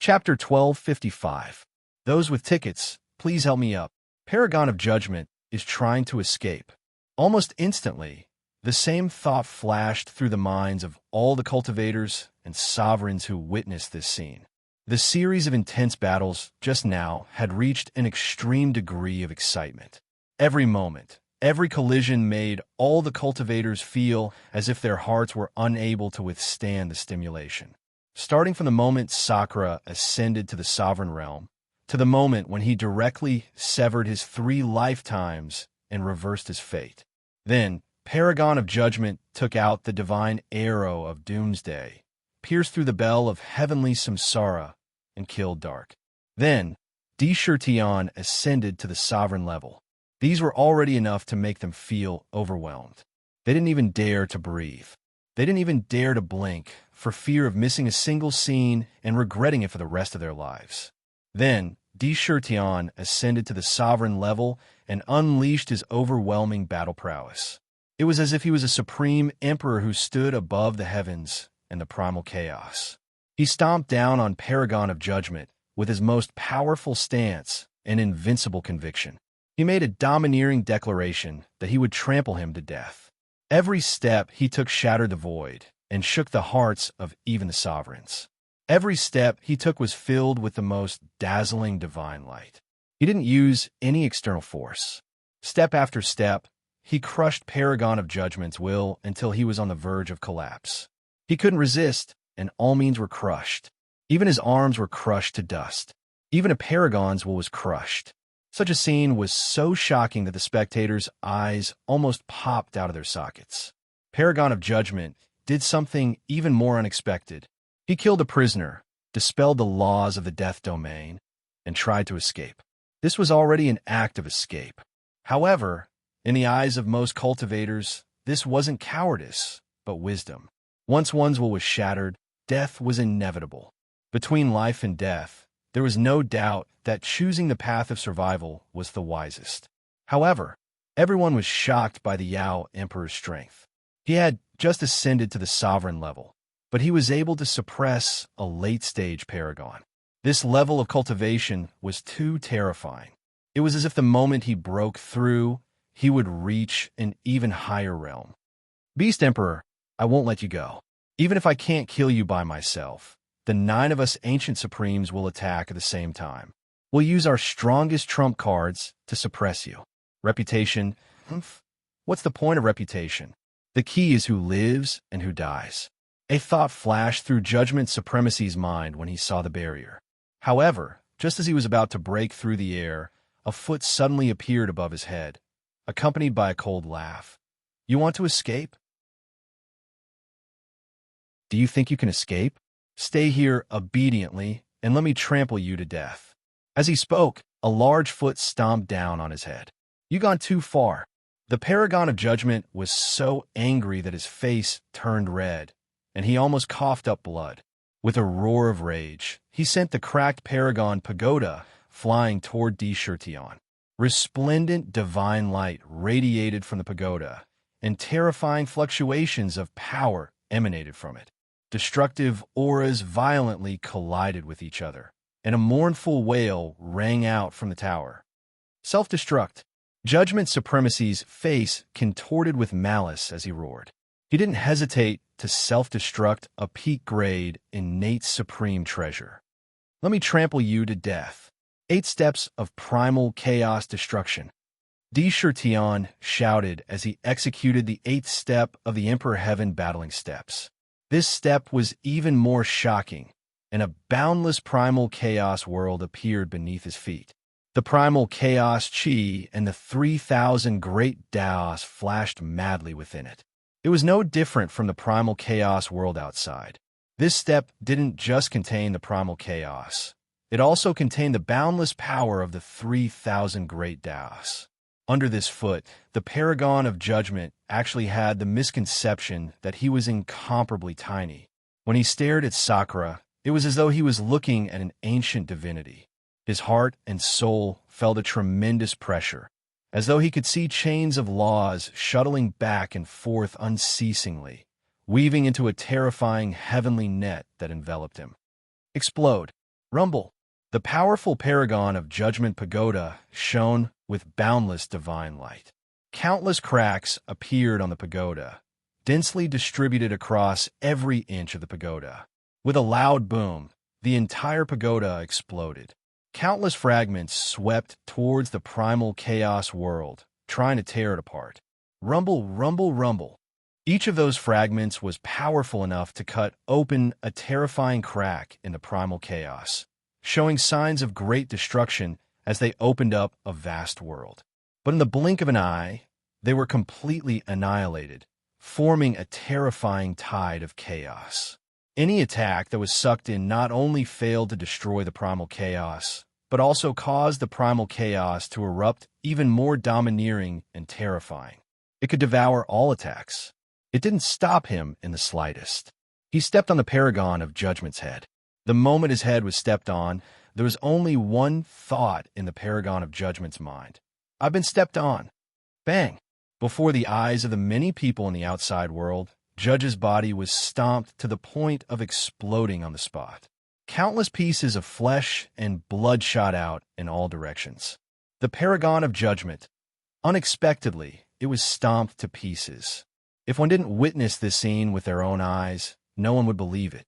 A: Chapter 1255. Those with tickets, please help me up. Paragon of Judgment is trying to escape. Almost instantly, the same thought flashed through the minds of all the cultivators and sovereigns who witnessed this scene. The series of intense battles just now had reached an extreme degree of excitement. Every moment, every collision made all the cultivators feel as if their hearts were unable to withstand the stimulation. Starting from the moment Sakura ascended to the sovereign realm, to the moment when he directly severed his 3 lifetimes and reversed his fate. Then, Paragon of Judgment took out the divine arrow of doomsday, pierced through the bell of heavenly samsara, and killed Dark. Then, Tion ascended to the sovereign level. These were already enough to make them feel overwhelmed. They didn't even dare to breathe. They didn't even dare to blink for fear of missing a single scene and regretting it for the rest of their lives. Then, Tion ascended to the sovereign level and unleashed his overwhelming battle prowess. It was as if he was a supreme emperor who stood above the heavens and the primal chaos. He stomped down on Paragon of Judgment with his most powerful stance and invincible conviction. He made a domineering declaration that he would trample him to death. Every step he took shattered the void and shook the hearts of even the sovereigns. Every step he took was filled with the most dazzling divine light. He didn't use any external force. Step after step, he crushed Paragon of Judgment's will until he was on the verge of collapse. He couldn't resist, and all means were crushed. Even his arms were crushed to dust. Even a Paragon's will was crushed. Such a scene was so shocking that the spectators' eyes almost popped out of their sockets. Paragon of Judgment did something even more unexpected. He killed a prisoner, dispelled the laws of the death domain, and tried to escape. This was already an act of escape. However, in the eyes of most cultivators, this wasn't cowardice, but wisdom. Once one's will was shattered, death was inevitable. Between life and death, there was no doubt that choosing the path of survival was the wisest. However, everyone was shocked by the Yao Emperor's strength. He had just ascended to the sovereign level, but he was able to suppress a late-stage paragon. This level of cultivation was too terrifying. It was as if the moment he broke through, he would reach an even higher realm. Beast Emperor, I won't let you go. Even if I can't kill you by myself, the 9 of us ancient supremes will attack at the same time. We'll use our strongest trump cards to suppress you. Reputation? What's the point of reputation? The key is who lives and who dies. A thought flashed through Judgment Supremacy's mind when he saw the barrier. However, just as he was about to break through the air, a foot suddenly appeared above his head, accompanied by a cold laugh. You want to escape? Do you think you can escape? Stay here obediently, and let me trample you to death. As he spoke, a large foot stomped down on his head. You gone too far. The Paragon of Judgment was so angry that his face turned red, and he almost coughed up blood. With a roar of rage, he sent the cracked Paragon pagoda flying toward Tion. Resplendent divine light radiated from the pagoda, and terrifying fluctuations of power emanated from it. Destructive auras violently collided with each other, and a mournful wail rang out from the tower. Self-destruct. Judgment Supremacy's face contorted with malice as he roared. He didn't hesitate to self-destruct a peak-grade, innate supreme treasure. Let me trample you to death. 8 steps of primal chaos destruction. Tion shouted as he executed the 8th step of the Emperor Heaven battling steps. This step was even more shocking, and a boundless primal chaos world appeared beneath his feet. The primal chaos chi and the 3,000 great Daos flashed madly within it. It was no different from the primal chaos world outside. This step didn't just contain the primal chaos. It also contained the boundless power of the 3,000 great Daos. Under this foot, the Paragon of Judgment actually had the misconception that he was incomparably tiny. When he stared at Sakura, it was as though he was looking at an ancient divinity. His heart and soul felt a tremendous pressure, as though he could see chains of laws shuttling back and forth unceasingly, weaving into a terrifying heavenly net that enveloped him. Explode. Rumble. The powerful paragon of Judgment Pagoda shone with boundless divine light. Countless cracks appeared on the pagoda, densely distributed across every inch of the pagoda. With a loud boom, the entire pagoda exploded. Countless fragments swept towards the primal chaos world, trying to tear it apart. Rumble, rumble, rumble. Each of those fragments was powerful enough to cut open a terrifying crack in the primal chaos, showing signs of great destruction as they opened up a vast world. But in the blink of an eye, they were completely annihilated, forming a terrifying tide of chaos. Any attack that was sucked in not only failed to destroy the primal chaos, but also caused the primal chaos to erupt even more domineering and terrifying. It could devour all attacks. It didn't stop him in the slightest. He stepped on the paragon of Judgment's head. The moment his head was stepped on, there was only one thought in the paragon of Judgment's mind. I've been stepped on. Bang! Before the eyes of the many people in the outside world, Judge's body was stomped to the point of exploding on the spot. Countless pieces of flesh and blood shot out in all directions. The paragon of Judgment. Unexpectedly, it was stomped to pieces. If one didn't witness this scene with their own eyes, no one would believe it.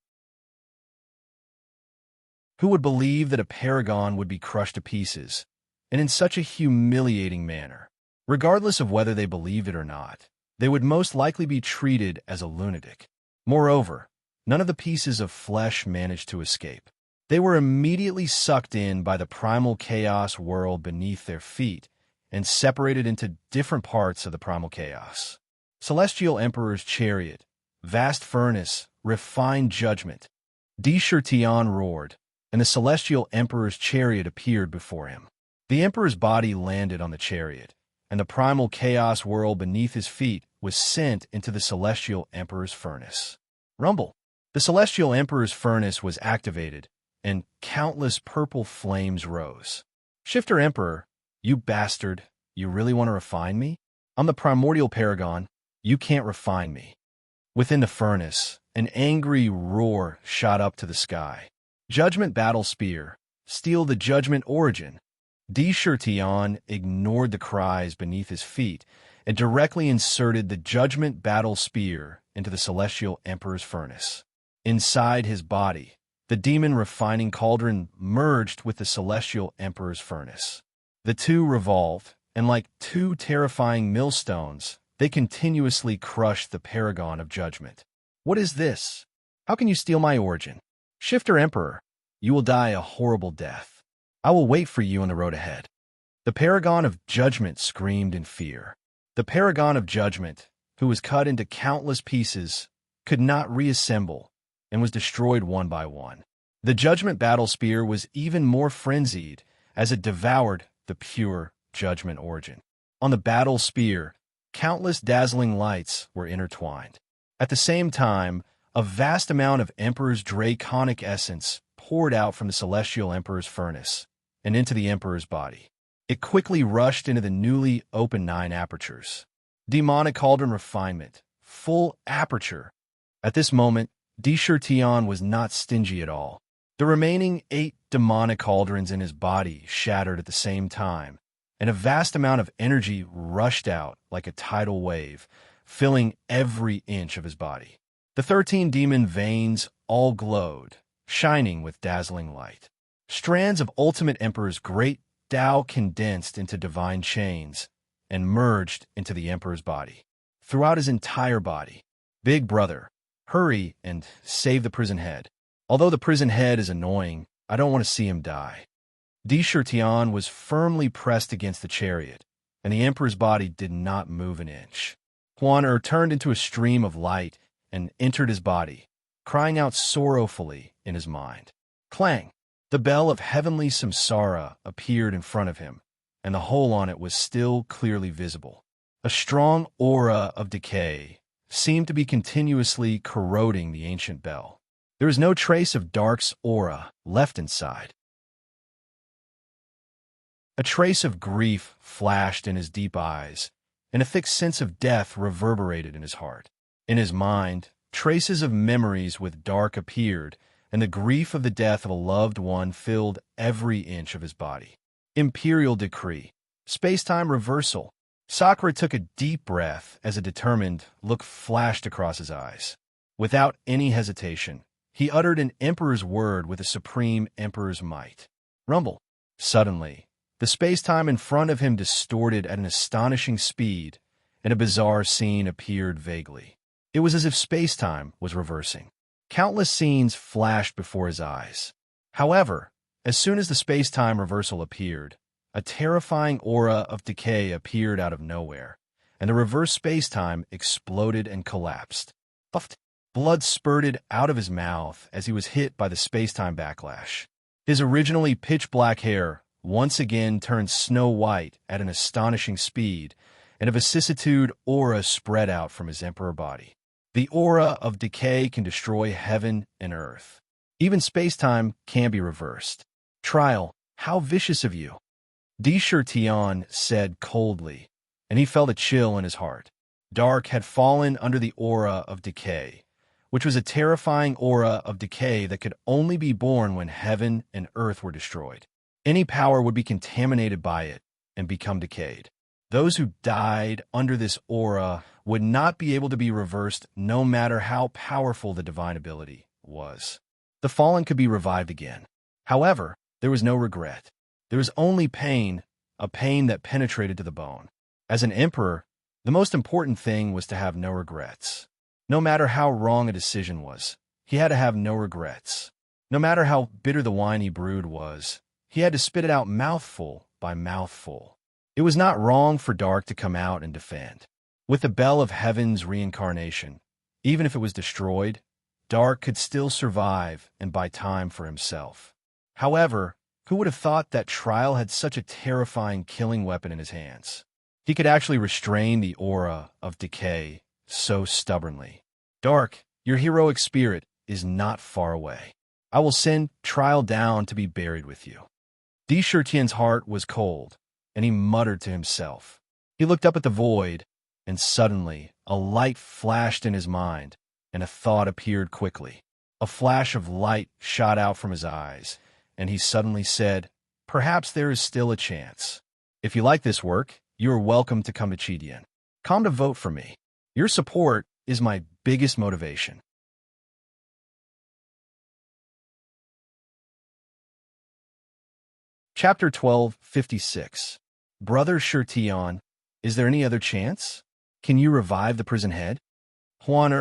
A: Who would believe that a paragon would be crushed to pieces, and in such a humiliating manner? Regardless of whether they believed it or not, they would most likely be treated as a lunatic. Moreover, none of the pieces of flesh managed to escape. They were immediately sucked in by the primal chaos world beneath their feet and separated into different parts of the primal chaos. Celestial Emperor's chariot, vast furnace, refined judgment. Di-Shir-Tian roared, and the Celestial Emperor's chariot appeared before him. The Emperor's body landed on the chariot, and the primal chaos world beneath his feet was sent into the Celestial Emperor's furnace. Rumble. The Celestial Emperor's furnace was activated, and countless purple flames rose. Shifter Emperor, you bastard, you really want to refine me? I'm the primordial paragon, you can't refine me. Within the furnace, an angry roar shot up to the sky. Judgment Battle Spear, steal the Judgment Origin. Di-Shir-Tian ignored the cries beneath his feet and directly inserted the Judgment Battle Spear into the Celestial Emperor's furnace. Inside his body, the demon refining cauldron merged with the Celestial Emperor's furnace. The two revolved, and like two terrifying millstones, they continuously crushed the paragon of Judgment. What is this? How can you steal my origin? Shifter Emperor, you will die a horrible death. I will wait for you on the road ahead. The paragon of Judgment screamed in fear. The paragon of Judgment, who was cut into countless pieces, could not reassemble and was destroyed one by one. The Judgment Battle Spear was even more frenzied as it devoured the pure Judgment origin. On the battle spear, countless dazzling lights were intertwined. At the same time, a vast amount of Emperor's draconic essence poured out from the Celestial Emperor's furnace and into the Emperor's body. It quickly rushed into the newly opened 9 apertures. Demonic Cauldron Refinement, full aperture. At this moment, Di-Shir-Tian was not stingy at all. The remaining 8 demonic cauldrons in his body shattered at the same time, and a vast amount of energy rushed out like a tidal wave, filling every inch of his body. The 13 demon veins all glowed, shining with dazzling light. Strands of Ultimate Emperor's great Tao condensed into divine chains and merged into the Emperor's body. Throughout his entire body, Big Brother, hurry and save the prison head. Although the prison head is annoying, I don't want to see him die. Di-Shir-Tian was firmly pressed against the chariot, and the Emperor's body did not move an inch. Huan-Er turned into a stream of light and entered his body, crying out sorrowfully in his mind. Clang! The bell of heavenly samsara appeared in front of him, and the hole on it was still clearly visible. A strong aura of decay seemed to be continuously corroding the ancient bell. There was no trace of Dark's aura left inside. A trace of grief flashed in his deep eyes, and a thick sense of death reverberated in his heart. In his mind, traces of memories with Dark appeared and the grief of the death of a loved one filled every inch of his body. Imperial decree. Space-time reversal. Sakura took a deep breath as a determined look flashed across his eyes. Without any hesitation, he uttered an emperor's word with a supreme emperor's might. Rumble. Suddenly, the space-time in front of him distorted at an astonishing speed, and a bizarre scene appeared vaguely. It was as if space-time was reversing. Countless scenes flashed before his eyes. However, as soon as the space-time reversal appeared, a terrifying aura of decay appeared out of nowhere, and the reverse space-time exploded and collapsed. Puffed. Blood spurted out of his mouth as he was hit by the space-time backlash. His originally pitch-black hair once again turned snow-white at an astonishing speed, and a vicissitude aura spread out from his emperor body. The aura of decay can destroy heaven and earth. Even space-time can be reversed. Trial, how vicious of you. Tian said coldly, and he felt a chill in his heart. Dark had fallen under the aura of decay, which was a terrifying aura of decay that could only be born when heaven and earth were destroyed. Any power would be contaminated by it and become decayed. Those who died under this aura would not be able to be reversed no matter how powerful the divine ability was. The fallen could be revived again. However, there was no regret. There was only pain, a pain that penetrated to the bone. As an emperor, the most important thing was to have no regrets. No matter how wrong a decision was, he had to have no regrets. No matter how bitter the wine he brewed was, he had to spit it out mouthful by mouthful. It was not wrong for Dark to come out and defend. With the bell of heaven's reincarnation, even if it was destroyed, Dark could still survive and buy time for himself. However, who would have thought that Trial had such a terrifying killing weapon in his hands? He could actually restrain the aura of decay so stubbornly. Dark, your heroic spirit is not far away. I will send Trial down to be buried with you. Tian's heart was cold, and he muttered to himself. He looked up at the void, and suddenly a light flashed in his mind, and a thought appeared quickly. A flash of light shot out from his eyes, and he suddenly said, "Perhaps there is still a chance. If you like this work, you are welcome to come to Chidian. Come to vote for me. Your support is my biggest motivation." Chapter 1256. Brother Tian, is there any other chance? Can you revive the prison head? Huan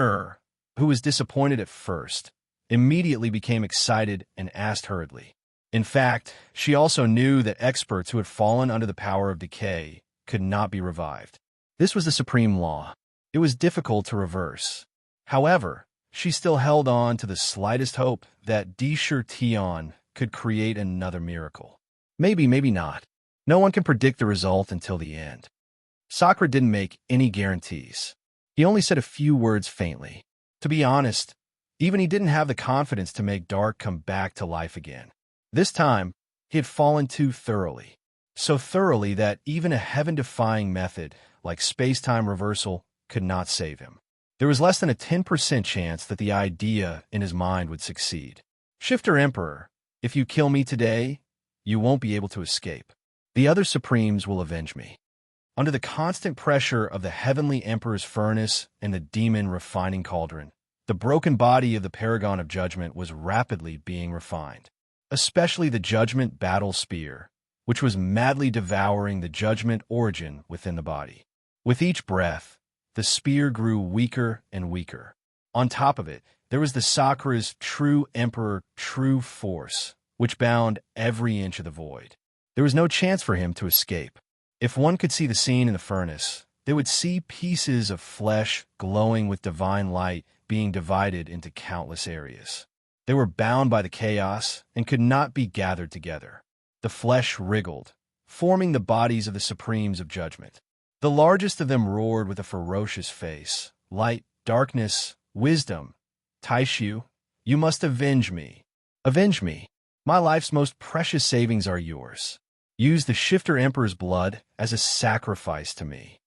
A: who was disappointed at first, immediately became excited and asked hurriedly. In fact, she also knew that experts who had fallen under the power of decay could not be revived. This was the supreme law. It was difficult to reverse. However, she still held on to the slightest hope that Tian could create another miracle. Maybe, maybe not. No one can predict the result until the end. Sakura didn't make any guarantees. He only said a few words faintly. To be honest, even he didn't have the confidence to make Dark come back to life again. This time, he had fallen too thoroughly. So thoroughly that even a heaven-defying method like space-time reversal could not save him. There was less than a 10% chance that the idea in his mind would succeed. Shifter Emperor, if you kill me today, you won't be able to escape. The other Supremes will avenge me. Under the constant pressure of the Heavenly Emperor's furnace and the demon refining cauldron, the broken body of the Paragon of Judgment was rapidly being refined. Especially the Judgment Battle Spear, which was madly devouring the Judgment origin within the body. With each breath, the spear grew weaker and weaker. On top of it, there was the Sakura's true Emperor, true force, which bound every inch of the void. There was no chance for him to escape. If one could see the scene in the furnace, they would see pieces of flesh glowing with divine light being divided into countless areas. They were bound by the chaos and could not be gathered together. The flesh wriggled, forming the bodies of the Supremes of Judgment. The largest of them roared with a ferocious face. Light, darkness, wisdom. Taishu, you must avenge me. Avenge me. My life's most precious savings are yours. Use the Shifter Emperor's blood as a sacrifice to me.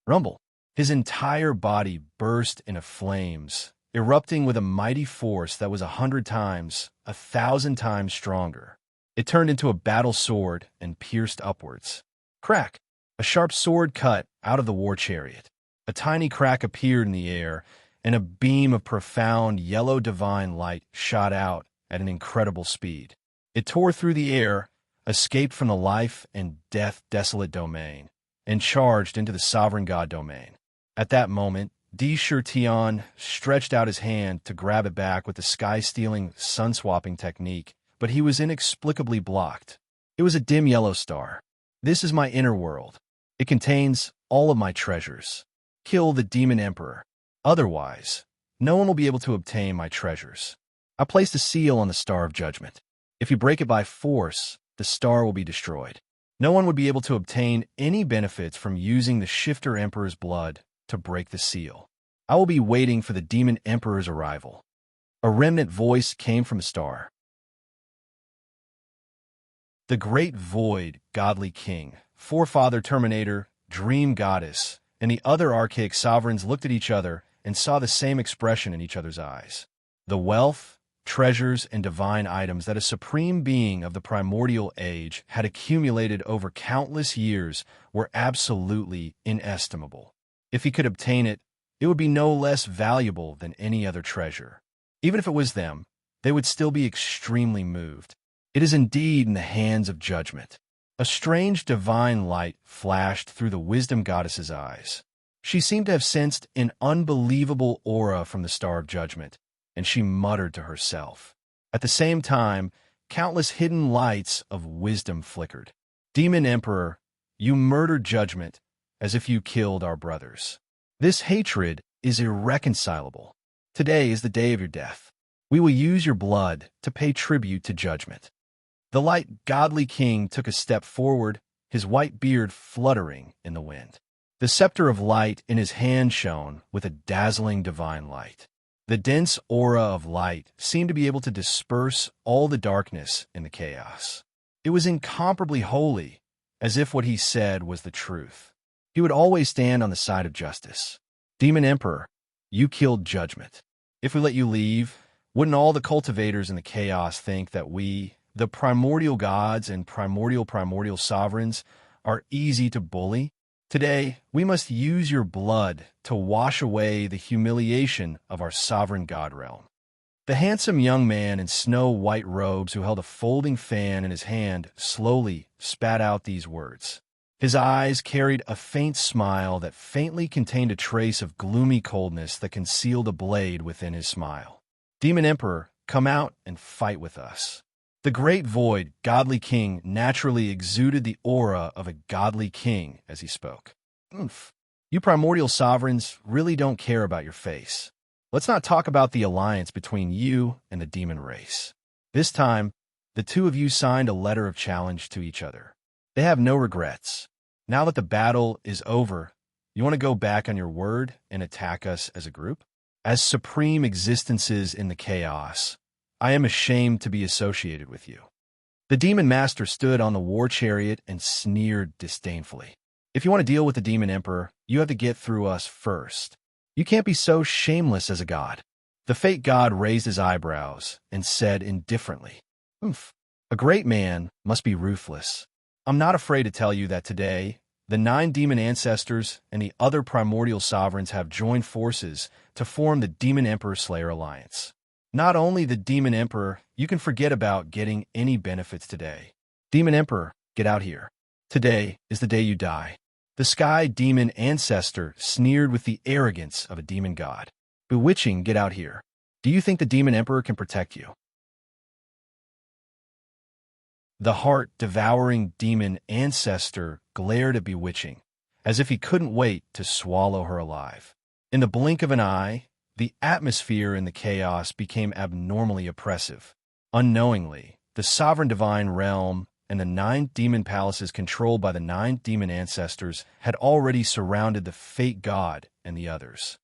A: Rumble. His entire body burst into flames, erupting with a mighty force that was 100 times, 1,000 times stronger. It turned into a battle sword and pierced upwards. Crack! A sharp sword cut out of the war chariot. A tiny crack appeared in the air, and a beam of profound yellow divine light shot out at an incredible speed. It tore through the air, escaped from the life and death desolate domain, and charged into the sovereign god domain. At that moment, Tion stretched out his hand to grab it back with the sky-stealing, sun-swapping technique, but he was inexplicably blocked. It was a dim yellow star. This is my inner world. It contains all of my treasures. Kill the demon emperor. Otherwise, no one will be able to obtain my treasures. I placed a seal on the Star of Judgment. If you break it by force, the star will be destroyed. No one would be able to obtain any benefits from using the Shifter Emperor's blood to break the seal. I will be waiting for the Demon Emperor's arrival. A remnant voice came from the star. The Great Void, Godly King, Forefather Terminator, Dream Goddess, and the other archaic sovereigns looked at each other and saw the same expression in each other's eyes. The wealth, treasures, and divine items that a supreme being of the primordial age had accumulated over countless years were absolutely inestimable. If he could obtain it, it would be no less valuable than any other treasure. Even if it was them, they would still be extremely moved. It is indeed in the hands of judgment. A strange divine light flashed through the wisdom goddess's eyes. She seemed to have sensed an unbelievable aura from the Star of Judgment, and she muttered to herself. At the same time, countless hidden lights of wisdom flickered. Demon Emperor, you murdered judgment as if you killed our brothers. This hatred is irreconcilable. Today is the day of your death. We will use your blood to pay tribute to judgment. The light godly king took a step forward, his white beard fluttering in the wind. The scepter of light in his hand shone with a dazzling divine light. The dense aura of light seemed to be able to disperse all the darkness in the chaos. It was incomparably holy, as if what he said was the truth. He would always stand on the side of justice. Demon Emperor, you killed judgment. If we let you leave, wouldn't all the cultivators in the chaos think that we, the primordial gods and primordial sovereigns, are easy to bully? Today, we must use your blood to wash away the humiliation of our sovereign god realm. The handsome young man in snow-white robes who held a folding fan in his hand slowly spat out these words. His eyes carried a faint smile that faintly contained a trace of gloomy coldness that concealed a blade within his smile. Demon Emperor, come out and fight with us. The Great Void, Godly King, naturally exuded the aura of a godly king as he spoke. Oomph. You primordial sovereigns really don't care about your face. Let's not talk about the alliance between you and the demon race. This time, the two of you signed a letter of challenge to each other. They have no regrets. Now that the battle is over, you want to go back on your word and attack us as a group? As supreme existences in the chaos, I am ashamed to be associated with you. The demon master stood on the war chariot and sneered disdainfully. If you want to deal with the demon emperor, you have to get through us first. You can't be so shameless as a god. The fate god raised his eyebrows and said indifferently, Oomph, a great man must be ruthless. I'm not afraid to tell you that today, the 9 demon ancestors and the other primordial sovereigns have joined forces to form the Demon Emperor Slayer Alliance. Not only the Demon Emperor, you can forget about getting any benefits today. Demon Emperor, get out here. Today is the day you die. The Sky Demon Ancestor sneered with the arrogance of a demon god. Bewitching, get out here. Do you think the Demon Emperor can protect you? The heart-devouring demon Ancestor glared at Bewitching, as if he couldn't wait to swallow her alive. In the blink of an eye, the atmosphere in the chaos became abnormally oppressive. Unknowingly, the sovereign divine realm and the 9 demon palaces controlled by the 9 demon ancestors had already surrounded the fate god and the others.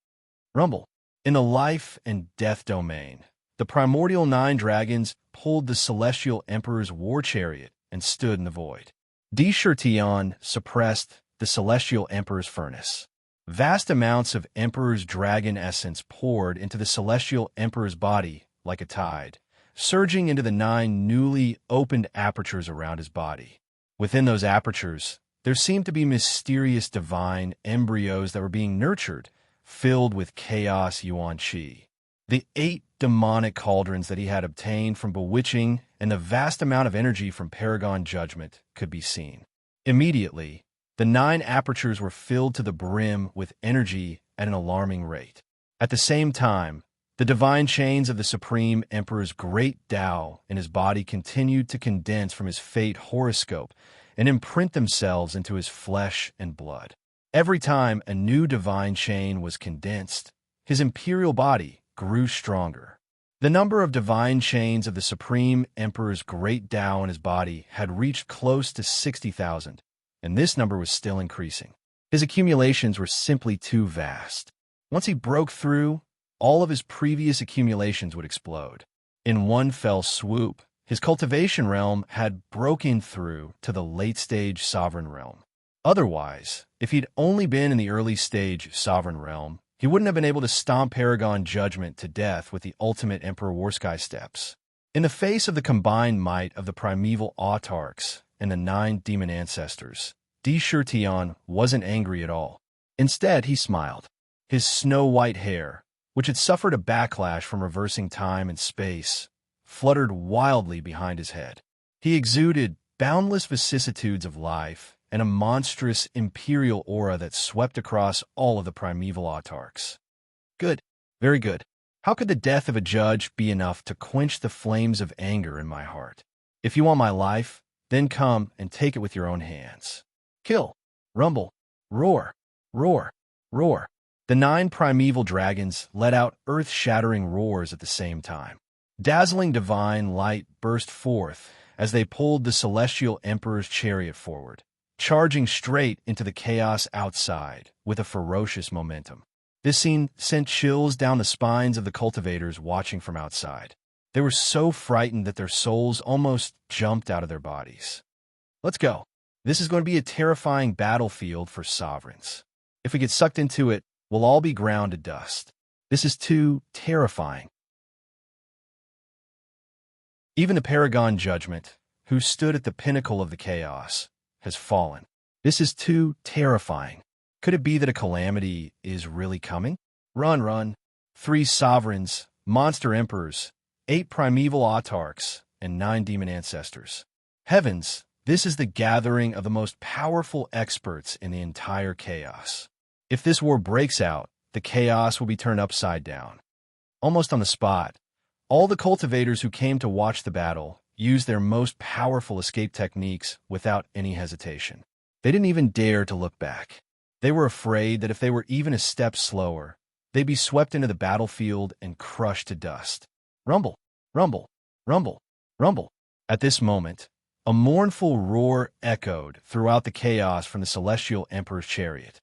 A: Rumble. In the life and death domain, the primordial 9 dragons pulled the celestial emperor's war chariot and stood in the void. Tion suppressed the celestial emperor's furnace. Vast amounts of Emperor's dragon essence poured into the celestial Emperor's body like a tide, surging into the 9 newly opened apertures around his body. Within those apertures, there seemed to be mysterious divine embryos that were being nurtured, filled with chaos yuan qi. The 8 demonic cauldrons that he had obtained from bewitching and the vast amount of energy from Paragon Judgment could be seen. Immediately, the 9 apertures were filled to the brim with energy at an alarming rate. At the same time, the divine chains of the Supreme Emperor's great Tao in his body continued to condense from his fate horoscope and imprint themselves into his flesh and blood. Every time a new divine chain was condensed, his imperial body grew stronger. The number of divine chains of the Supreme Emperor's great Tao in his body had reached close to 60,000, and this number was still increasing. His accumulations were simply too vast. Once he broke through, all of his previous accumulations would explode. In one fell swoop, his cultivation realm had broken through to the late-stage sovereign realm. Otherwise, if he'd only been in the early-stage sovereign realm, he wouldn't have been able to stomp Paragon Judgment to death with the ultimate Emperor Warsky steps. In the face of the combined might of the primeval autarchs and the 9 demon ancestors, Di Shurtian wasn't angry at all. Instead, he smiled. His snow-white hair, which had suffered a backlash from reversing time and space, fluttered wildly behind his head. He exuded boundless vicissitudes of life and a monstrous imperial aura that swept across all of the primeval autarchs. Good. Very good. How could the death of a judge be enough to quench the flames of anger in my heart? If you want my life, then come and take it with your own hands. Kill, rumble, roar, roar, roar. The 9 primeval dragons let out earth-shattering roars at the same time. Dazzling divine light burst forth as they pulled the celestial emperor's chariot forward, charging straight into the chaos outside with a ferocious momentum. This scene sent chills down the spines of the cultivators watching from outside. They were so frightened that their souls almost jumped out of their bodies. Let's go. This is going to be a terrifying battlefield for sovereigns. If we get sucked into it, we'll all be ground to dust. This is too terrifying. Even the Paragon Judgment, who stood at the pinnacle of the chaos, has fallen. This is too terrifying. Could it be that a calamity is really coming? Run, run. 3 sovereigns, monster emperors, 8 primeval autarchs, and 9 demon ancestors. Heavens, this is the gathering of the most powerful experts in the entire chaos. If this war breaks out, the chaos will be turned upside down. Almost on the spot, all the cultivators who came to watch the battle used their most powerful escape techniques without any hesitation. They didn't even dare to look back. They were afraid that if they were even a step slower, they'd be swept into the battlefield and crushed to dust. Rumble, rumble, rumble, rumble. At this moment, a mournful roar echoed throughout the chaos from the celestial emperor's chariot.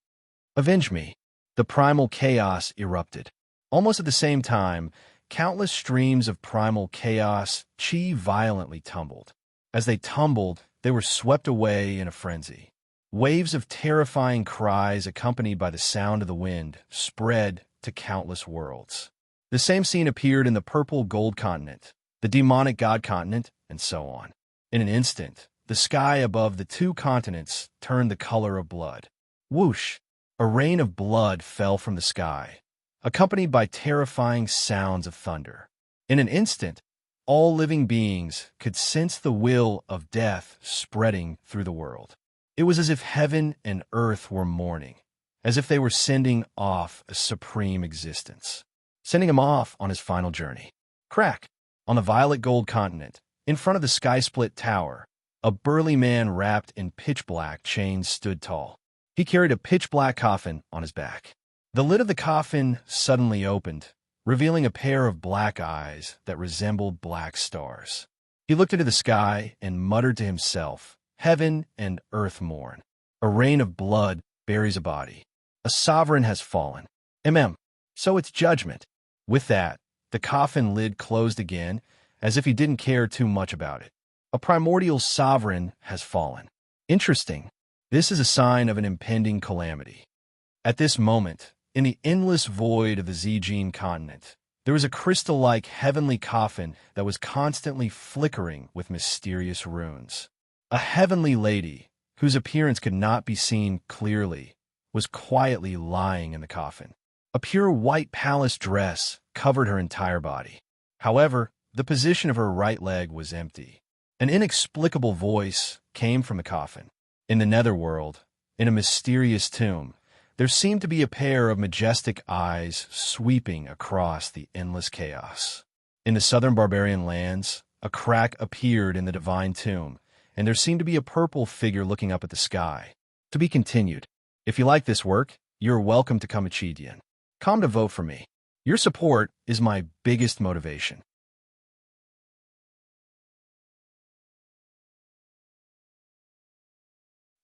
A: Avenge me! The primal chaos erupted. Almost at the same time, countless streams of primal chaos chi violently tumbled. As they tumbled, they were swept away in a frenzy. Waves of terrifying cries accompanied by the sound of the wind spread to countless worlds. The same scene appeared in the purple gold continent, the demonic god continent, and so on. In an instant, the sky above the 2 continents turned the color of blood. Whoosh! A rain of blood fell from the sky, accompanied by terrifying sounds of thunder. In an instant, all living beings could sense the will of death spreading through the world. It was as if heaven and earth were mourning, as if they were sending off a supreme existence, sending him off on his final journey. Crack! On the violet gold continent, in front of the sky-split tower, a burly man wrapped in pitch-black chains stood tall. He carried a pitch-black coffin on his back. The lid of the coffin suddenly opened, revealing a pair of black eyes that resembled black stars. He looked into the sky and muttered to himself, "Heaven and earth mourn. A rain of blood buries a body. A sovereign has fallen. So it's judgment." With that, the coffin lid closed again, as if he didn't care too much about it. A primordial sovereign has fallen. Interesting. This is a sign of an impending calamity. At this moment, in the endless void of the Zijin continent, there was a crystal-like heavenly coffin that was constantly flickering with mysterious runes. A heavenly lady, whose appearance could not be seen clearly, was quietly lying in the coffin. A pure white palace dress covered her entire body. However, the position of her right leg was empty. An inexplicable voice came from the coffin. In the netherworld, in a mysterious tomb, there seemed to be a pair of majestic eyes sweeping across the endless chaos. In the southern barbarian lands, a crack appeared in the divine tomb, and there seemed to be a purple figure looking up at the sky. To be continued. If you like this work, you're welcome to come Chidian. Come to vote for me. Your support is my biggest motivation.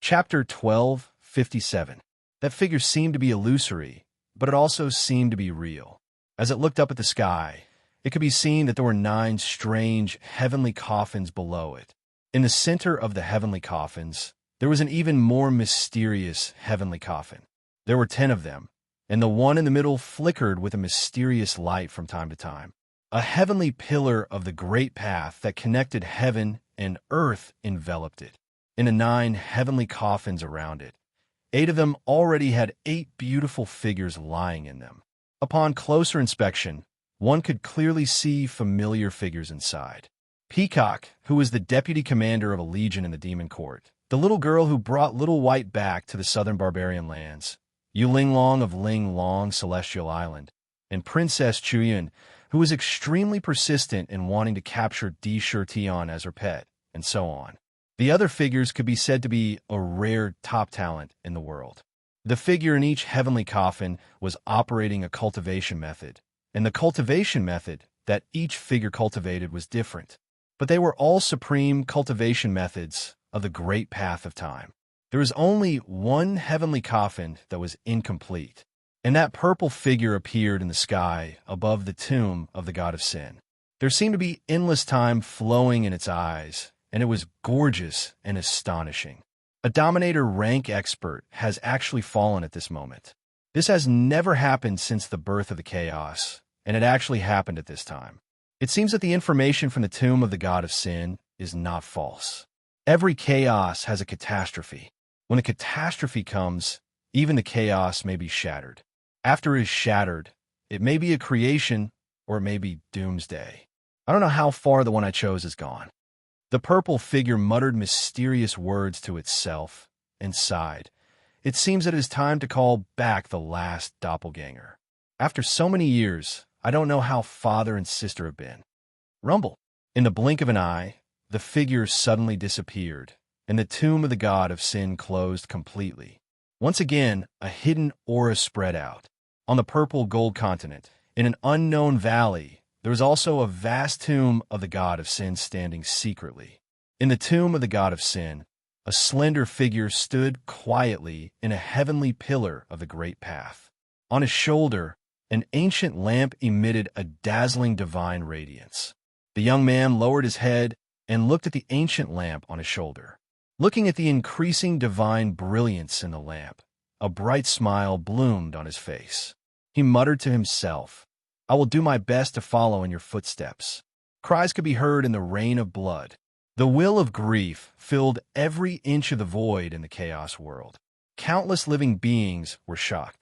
A: Chapter 12:57. That figure seemed to be illusory, but it also seemed to be real. As it looked up at the sky, it could be seen that there were 9 strange heavenly coffins below it. In the center of the heavenly coffins, there was an even more mysterious heavenly coffin. There were 10 of them, and the one in the middle flickered with a mysterious light from time to time. A heavenly pillar of the great path that connected heaven and earth enveloped it. In the 9 heavenly coffins around it, 8 of them already had 8 beautiful figures lying in them. Upon closer inspection, one could clearly see familiar figures inside. Peacock, who was the deputy commander of a legion in the demon court, the little girl who brought Little White back to the southern barbarian lands, Yu Linglong of Linglong Celestial Island, and Princess Chuyun, who was extremely persistent in wanting to capture Di Shurtian as her pet, and so on. The other figures could be said to be a rare top talent in the world. The figure in each heavenly coffin was operating a cultivation method, and the cultivation method that each figure cultivated was different. But they were all supreme cultivation methods of the great path of time. There was only one heavenly coffin that was incomplete, and that purple figure appeared in the sky above the tomb of the god of sin. There seemed to be endless time flowing in its eyes, and it was gorgeous and astonishing. A Dominator rank expert has actually fallen at this moment. This has never happened since the birth of the chaos, and it actually happened at this time. It seems that the information from the tomb of the god of sin is not false. Every chaos has a catastrophe. When a catastrophe comes, even the chaos may be shattered. After it is shattered, it may be a creation or it may be doomsday. I don't know how far the one I chose has gone. The purple figure muttered mysterious words to itself and sighed. It seems that it is time to call back the last doppelganger. After so many years, I don't know how father and sister have been. Rumble. In the blink of an eye, the figure suddenly disappeared, and the tomb of the god of sin closed completely. Once again, a hidden aura spread out. On the purple gold continent, in an unknown valley, there was also a vast tomb of the god of sin standing secretly. In the tomb of the god of sin, a slender figure stood quietly in a heavenly pillar of the great path. On his shoulder, an ancient lamp emitted a dazzling divine radiance. The young man lowered his head and looked at the ancient lamp on his shoulder. Looking at the increasing divine brilliance in the lamp, a bright smile bloomed on his face. He muttered to himself, "I will do my best to follow in your footsteps." Cries could be heard in the rain of blood. The will of grief filled every inch of the void in the chaos world. Countless living beings were shocked.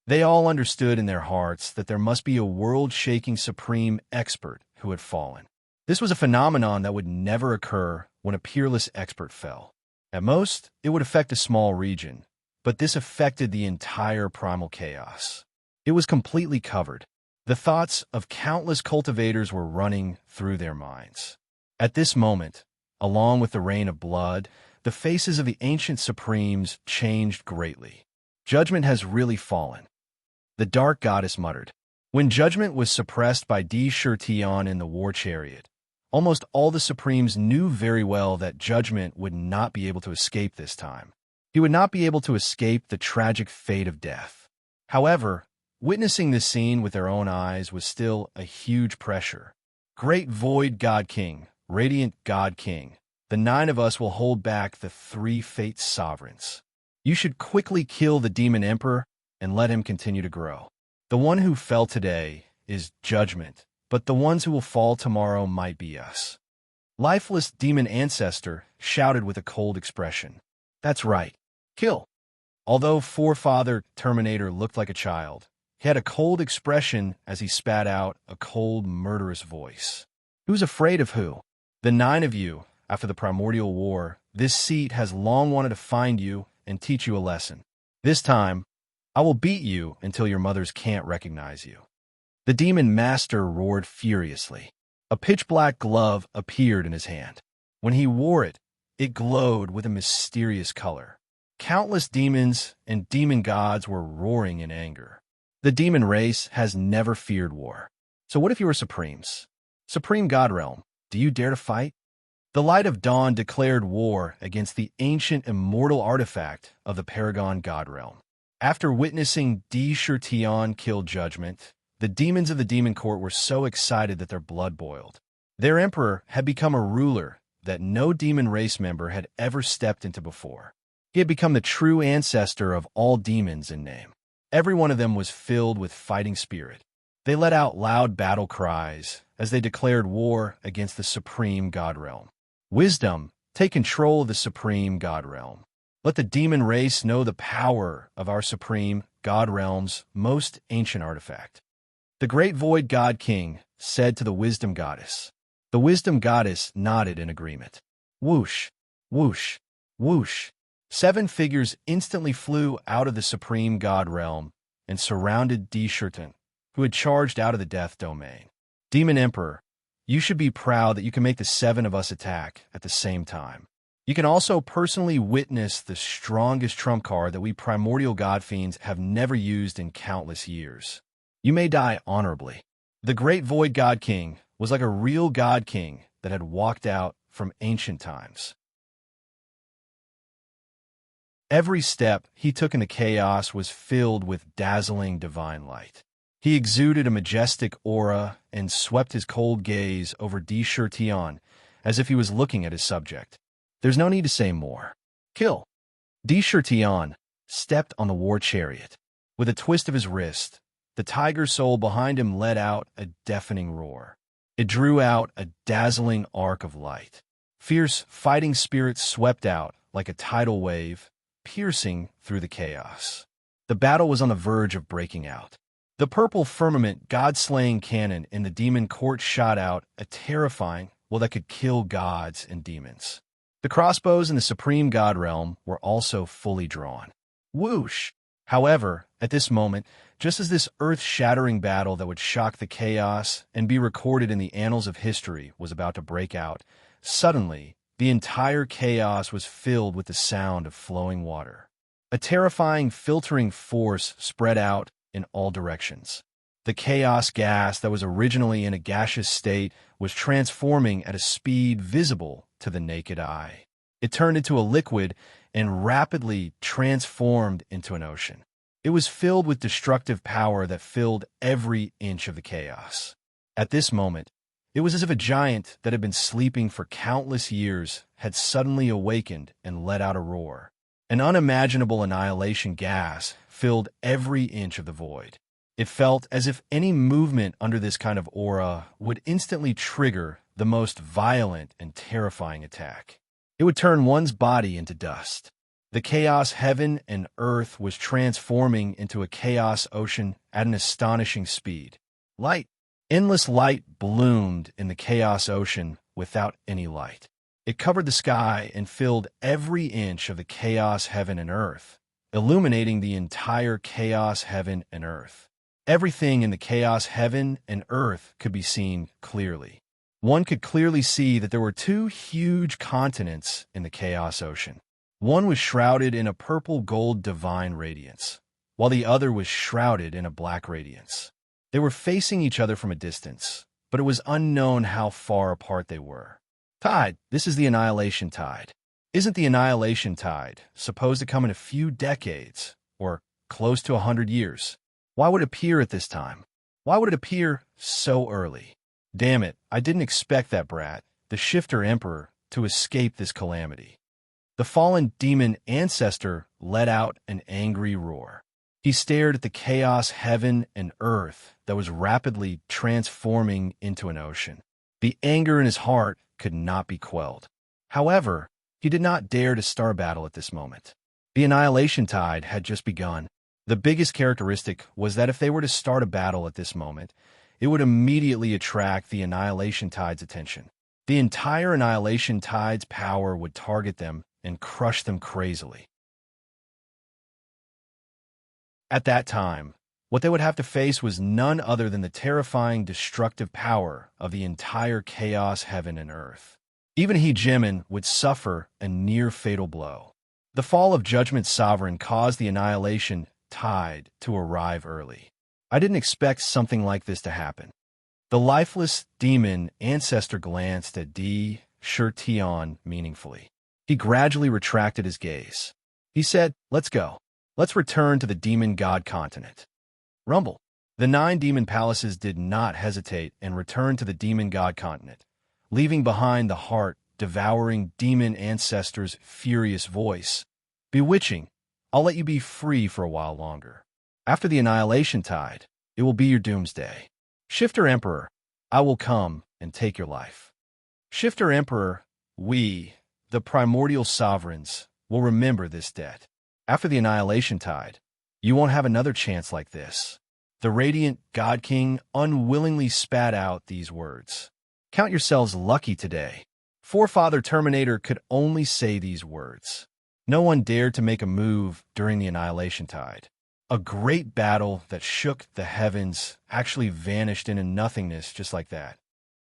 A: They all understood in their hearts that there must be a world-shaking supreme expert who had fallen. This was a phenomenon that would never occur when a peerless expert fell. At most, it would affect a small region, but this affected the entire primal chaos. It was completely covered. The thoughts of countless cultivators were running through their minds. At this moment, along with the rain of blood, the faces of the ancient supremes changed greatly. Judgment has really fallen. The dark goddess muttered. When judgment was suppressed by Di Shurtian in the war chariot, almost all the supremes knew very well that judgment would not be able to escape this time. He would not be able to escape the tragic fate of death. However, witnessing this scene with their own eyes was still a huge pressure. Great Void God King, Radiant God King, the 9 of us will hold back the 3 fate sovereigns. You should quickly kill the demon emperor and let him continue to grow. The one who fell today is judgment, but the ones who will fall tomorrow might be us. Lifeless demon ancestor shouted with a cold expression. That's right. Kill. Although forefather Terminator looked like a child, he had a cold expression as he spat out a cold, murderous voice. Who's afraid of who? The 9 of you, after the primordial war, this seat has long wanted to find you and teach you a lesson. This time, I will beat you until your mothers can't recognize you. The demon master roared furiously. A pitch-black glove appeared in his hand. When he wore it, it glowed with a mysterious color. Countless demons and demon gods were roaring in anger. The demon race has never feared war. So what if you were Supremes? Supreme God Realm, do you dare to fight? The light of dawn declared war against the ancient immortal artifact of the Paragon God Realm. After witnessing Tion kill Judgment, the demons of the demon court were so excited that their blood boiled. Their emperor had become a ruler that no demon race member had ever stepped into before. He had become the true ancestor of all demons in name. Every one of them was filled with fighting spirit. They let out loud battle cries as they declared war against the Supreme God Realm. Wisdom, take control of the Supreme God Realm. Let the demon race know the power of our Supreme God Realm's most ancient artifact. The great Void God King said to the Wisdom Goddess. The Wisdom Goddess nodded in agreement. Whoosh, whoosh, whoosh. 7 figures instantly flew out of the Supreme God Realm and surrounded Tion, who had charged out of the Death Domain. Demon Emperor, you should be proud that you can make the 7 of us attack at the same time. You can also personally witness the strongest trump card that we primordial god fiends have never used in countless years. You may die honorably. The great Void God King was like a real God King that had walked out from ancient times. Every step he took in the chaos was filled with dazzling divine light. He exuded a majestic aura and swept his cold gaze over Tion as if he was looking at his subject. There's no need to say more. Kill. Tion stepped on the war chariot. With a twist of his wrist, the tiger soul behind him let out a deafening roar. It drew out a dazzling arc of light. Fierce fighting spirits swept out like a tidal wave, piercing through the chaos. The battle was on the verge of breaking out. The purple firmament god-slaying cannon in the demon court shot out a terrifying, that could kill gods and demons. The crossbows in the Supreme God Realm were also fully drawn. Whoosh! However, at this moment, just as this earth-shattering battle that would shock the chaos and be recorded in the annals of history was about to break out, suddenly, the entire chaos was filled with the sound of flowing water. A terrifying filtering force spread out in all directions. The chaos gas that was originally in a gaseous state was transforming at a speed visible to the naked eye. It turned into a liquid and rapidly transformed into an ocean. It was filled with destructive power that filled every inch of the chaos. At this moment, it was as if a giant that had been sleeping for countless years had suddenly awakened and let out a roar. An unimaginable annihilation gas filled every inch of the void. It felt as if any movement under this kind of aura would instantly trigger the most violent and terrifying attack. It would turn one's body into dust. The chaos heaven and earth was transforming into a chaos ocean at an astonishing speed. Light. Endless light bloomed in the chaos ocean without any light. It covered the sky and filled every inch of the chaos heaven and earth, illuminating the entire chaos heaven and earth. Everything in the chaos heaven and earth could be seen clearly. One could clearly see that there were 2 huge continents in the chaos ocean. One was shrouded in a purple-gold divine radiance, while the other was shrouded in a black radiance. They were facing each other from a distance, but it was unknown how far apart they were. Tide, this is the annihilation tide. Isn't the annihilation tide supposed to come in a few decades, or close to 100 years? Why would it appear at this time? Why would it appear so early? Damn it, I didn't expect that brat, the Shifter Emperor, to escape this calamity. The fallen demon Ancestor let out an angry roar. He stared at the chaos heaven and earth that was rapidly transforming into an ocean. The anger in his heart could not be quelled. However, he did not dare to start a battle at this moment. The annihilation tide had just begun. The biggest characteristic was that if they were to start a battle at this moment, it would immediately attract the annihilation tide's attention. The entire annihilation tide's power would target them and crush them crazily. At that time, what they would have to face was none other than the terrifying destructive power of the entire chaos heaven and earth. Even he, Jimin, would suffer a near-fatal blow. The fall of Judgment Sovereign caused the annihilation tide to arrive early. I didn't expect something like this to happen. The lifeless demon Ancestor glanced at D. Shirtion meaningfully. He gradually retracted his gaze. He said, "Let's go. Let's return to the demon god continent." Rumble. The 9 demon palaces did not hesitate and returned to the demon god continent, leaving behind the heart-devouring demon Ancestor's furious voice. "Bewitching, I'll let you be free for a while longer. After the annihilation tide, it will be your doomsday. Shifter Emperor, I will come and take your life. Shifter Emperor, we, the primordial sovereigns, will remember this debt. After the annihilation tide, you won't have another chance like this." The radiant God King unwillingly spat out these words. Count yourselves lucky today. Forefather Terminator could only say these words. No one dared to make a move during the annihilation tide. A great battle that shook the heavens actually vanished into nothingness just like that.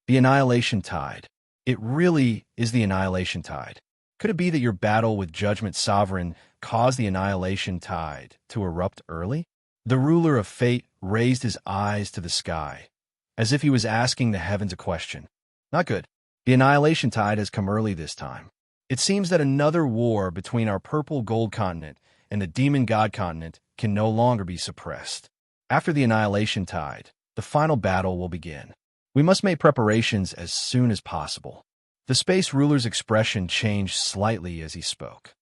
A: The annihilation tide. It really is the annihilation tide. Could it be that your battle with Judgment Sovereign caused the annihilation tide to erupt early? The ruler of fate raised his eyes to the sky, as if he was asking the heavens a question. Not good. The annihilation tide has come early this time. It seems that another war between our purple gold continent and the demon god continent can no longer be suppressed. After the annihilation tide, the final battle will begin. We must make preparations as soon as possible. The space ruler's expression changed slightly as he spoke.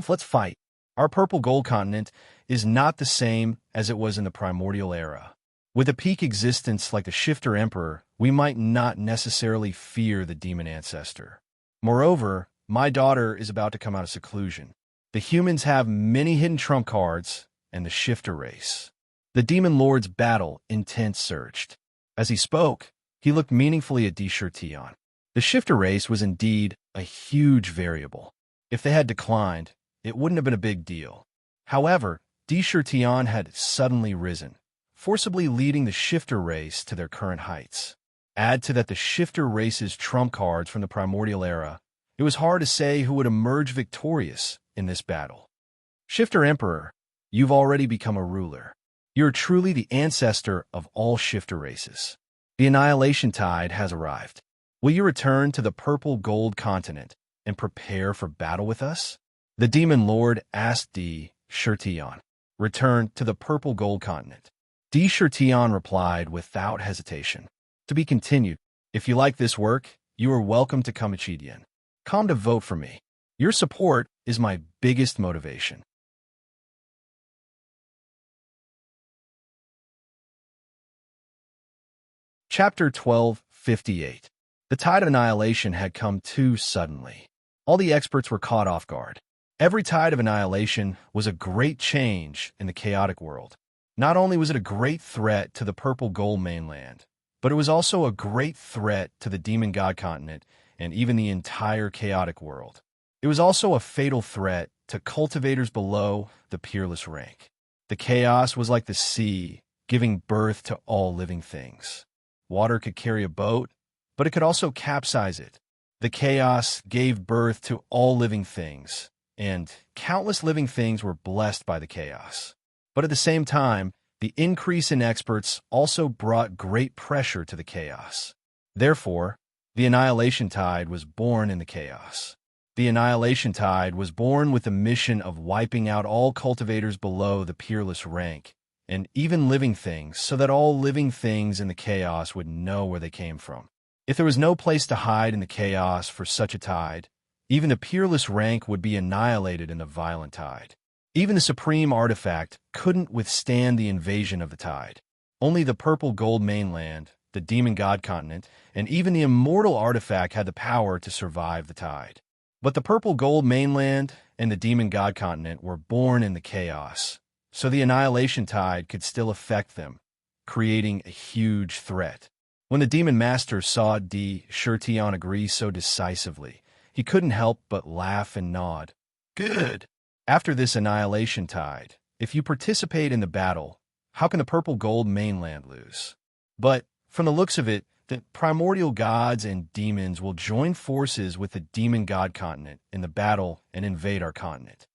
A: Let's fight. Our purple gold continent is not the same as it was in the primordial era. With a peak existence like the Shifter Emperor, we might not necessarily fear the demon Ancestor. Moreover, my daughter is about to come out of seclusion. The humans have many hidden trump cards, and the Shifter race. The demon lord's battle intent surged. As he spoke, he looked meaningfully at D. Shirtion. The Shifter race was indeed a huge variable. If they had declined, it wouldn't have been a big deal. However, D. Shirtion had suddenly risen, forcibly leading the Shifter race to their current heights. Add to that the Shifter race's trump cards from the primordial era, it was hard to say who would emerge victorious in this battle. Shifter Emperor, you've already become a ruler. You're truly the ancestor of all Shifter races. The annihilation tide has arrived. Will you return to the purple gold continent and prepare for battle with us? The demon lord asked D. Shirtion. Return to the purple gold continent. D. Shirtion replied without hesitation. To be continued. If you like this work, you are welcome to Komichidian. Come to vote for me. Your support is my biggest motivation. Chapter 1258. The tide of annihilation had come too suddenly. All the experts were caught off guard. Every tide of annihilation was a great change in the chaotic world. Not only was it a great threat to the purple gold mainland, but it was also a great threat to the demon god continent and even the entire chaotic world. It was also a fatal threat to cultivators below the peerless rank. The chaos was like the sea, giving birth to all living things. Water could carry a boat, but it could also capsize it. The chaos gave birth to all living things, and countless living things were blessed by the chaos. But at the same time, the increase in experts also brought great pressure to the chaos. Therefore, the annihilation tide was born in the chaos. The annihilation tide was born with the mission of wiping out all cultivators below the peerless rank, and even living things, so that all living things in the chaos would know where they came from. If there was no place to hide in the chaos for such a tide, even the peerless rank would be annihilated in the violent tide. Even the supreme artifact couldn't withstand the invasion of the tide. Only the purple gold mainland, the demon god continent, and even the immortal artifact had the power to survive the tide. But the purple gold mainland and the demon god continent were born in the chaos, so the annihilation tide could still affect them, creating a huge threat. When the demon master saw Tirtion agree so decisively, he couldn't help but laugh and nod. Good. After this annihilation tide, if you participate in the battle, how can the purple gold mainland lose? But, from the looks of it, the primordial gods and demons will join forces with the demon god continent in the battle and invade our continent.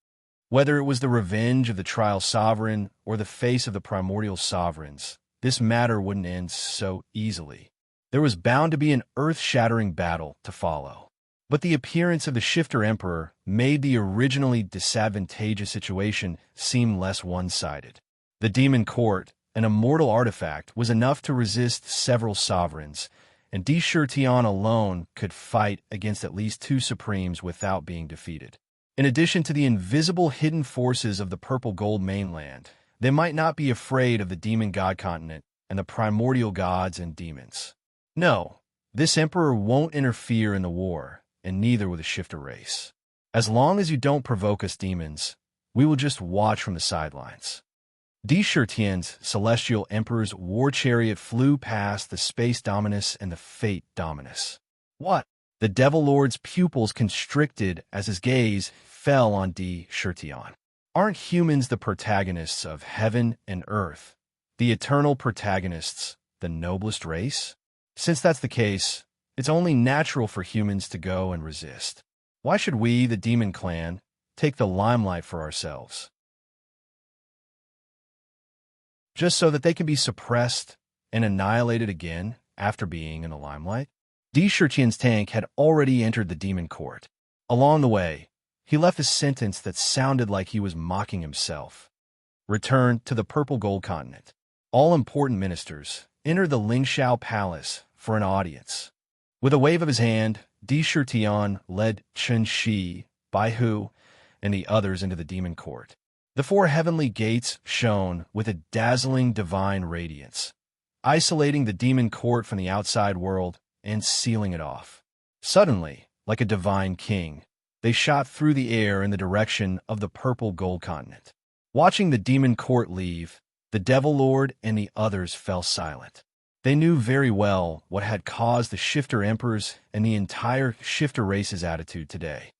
A: Whether it was the revenge of the trial sovereign or the face of the primordial sovereigns, this matter wouldn't end so easily. There was bound to be an earth-shattering battle to follow. But the appearance of the Shifter Emperor made the originally disadvantageous situation seem less one-sided. The Demon Court, an immortal artifact, was enough to resist several sovereigns, and Tirtion alone could fight against at least 2 supremes without being defeated. In addition to the invisible hidden forces of the purple gold mainland, they might not be afraid of the demon god continent and the primordial gods and demons. No, this emperor won't interfere in the war, and neither will the Shifter race. As long as you don't provoke us demons, we will just watch from the sidelines. Tirtion's celestial emperor's war chariot flew past the Space Dominus and the Fate Dominus. What? The Devil Lord's pupils constricted as his gaze fell on Tirtion. Aren't humans the protagonists of heaven and earth, the eternal protagonists, the noblest race? Since that's the case, it's only natural for humans to go and resist. Why should we, the Demon Clan, take the limelight for ourselves? Just so that they can be suppressed and annihilated again after being in the limelight? Tirtion's tank had already entered the Demon Court. Along the way, he left a sentence that sounded like he was mocking himself. Return to the Purple Gold Continent. All important ministers enter the Lingxiao Palace for an audience. With a wave of his hand, Tirtion led Chen Shi, Bai Hu, and the others into the Demon Court. The 4 heavenly gates shone with a dazzling divine radiance, isolating the Demon Court from the outside world and sealing it off. Suddenly, like a divine king, they shot through the air in the direction of the Purple Gold Continent. Watching the Demon Court leave, the Devil Lord and the others fell silent. They knew very well what had caused the Shifter Emperors and the entire Shifter race's attitude today.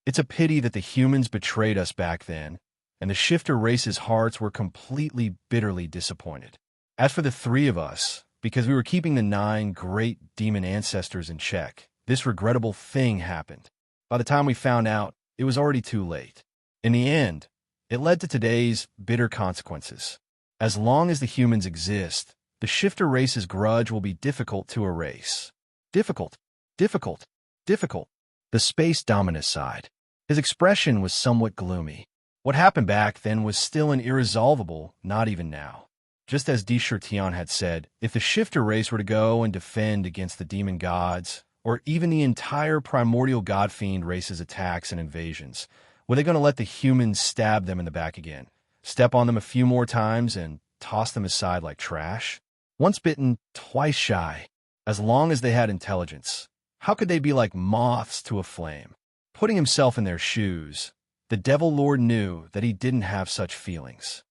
A: It's a pity that the humans betrayed us back then, and the Shifter race's hearts were completely bitterly disappointed. As for the 3 of us, because we were keeping the 9 great demon ancestors in check, this regrettable thing happened. By the time we found out, it was already too late. In the end, it led to today's bitter consequences. As long as the humans exist, the Shifter race's grudge will be difficult to erase. Difficult, difficult, difficult. The Space Dominus sighed. His expression was somewhat gloomy. What happened back then was still an irresolvable, not even now. Just as Tirtion had said, if the Shifter race were to go and defend against the demon gods, or even the entire primordial godfiend race's attacks and invasions, were they going to let the humans stab them in the back again, step on them a few more times, and toss them aside like trash? Once bitten, twice shy. As long as they had intelligence, how could they be like moths to a flame? Putting himself in their shoes, the Devil Lord knew that he didn't have such feelings.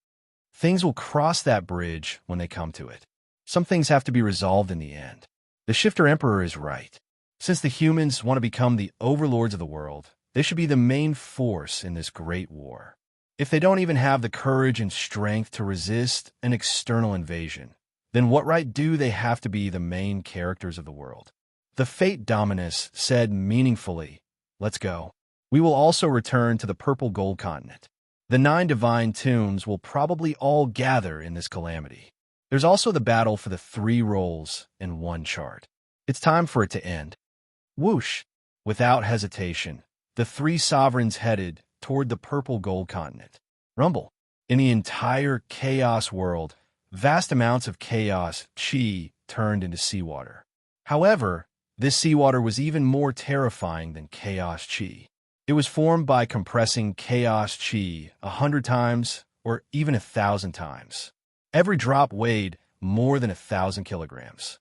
A: Things will cross that bridge when they come to it. Some things have to be resolved in the end. The Shifter Emperor is right. Since the humans want to become the overlords of the world, they should be the main force in this great war. If they don't even have the courage and strength to resist an external invasion, then what right do they have to be the main characters of the world? The Fate Dominus said meaningfully, "Let's go. We will also return to the Purple Gold Continent. The 9 divine tombs will probably all gather in this calamity. There's also the battle for the 3 roles in 1 chart. It's time for it to end." Whoosh! Without hesitation, the 3 sovereigns headed toward the Purple Gold Continent. Rumble. In the entire chaos world, vast amounts of chaos chi turned into seawater. However, this seawater was even more terrifying than chaos chi. It was formed by compressing chaos chi 100 times or even 1,000 times. Every drop weighed more than 1,000 kilograms.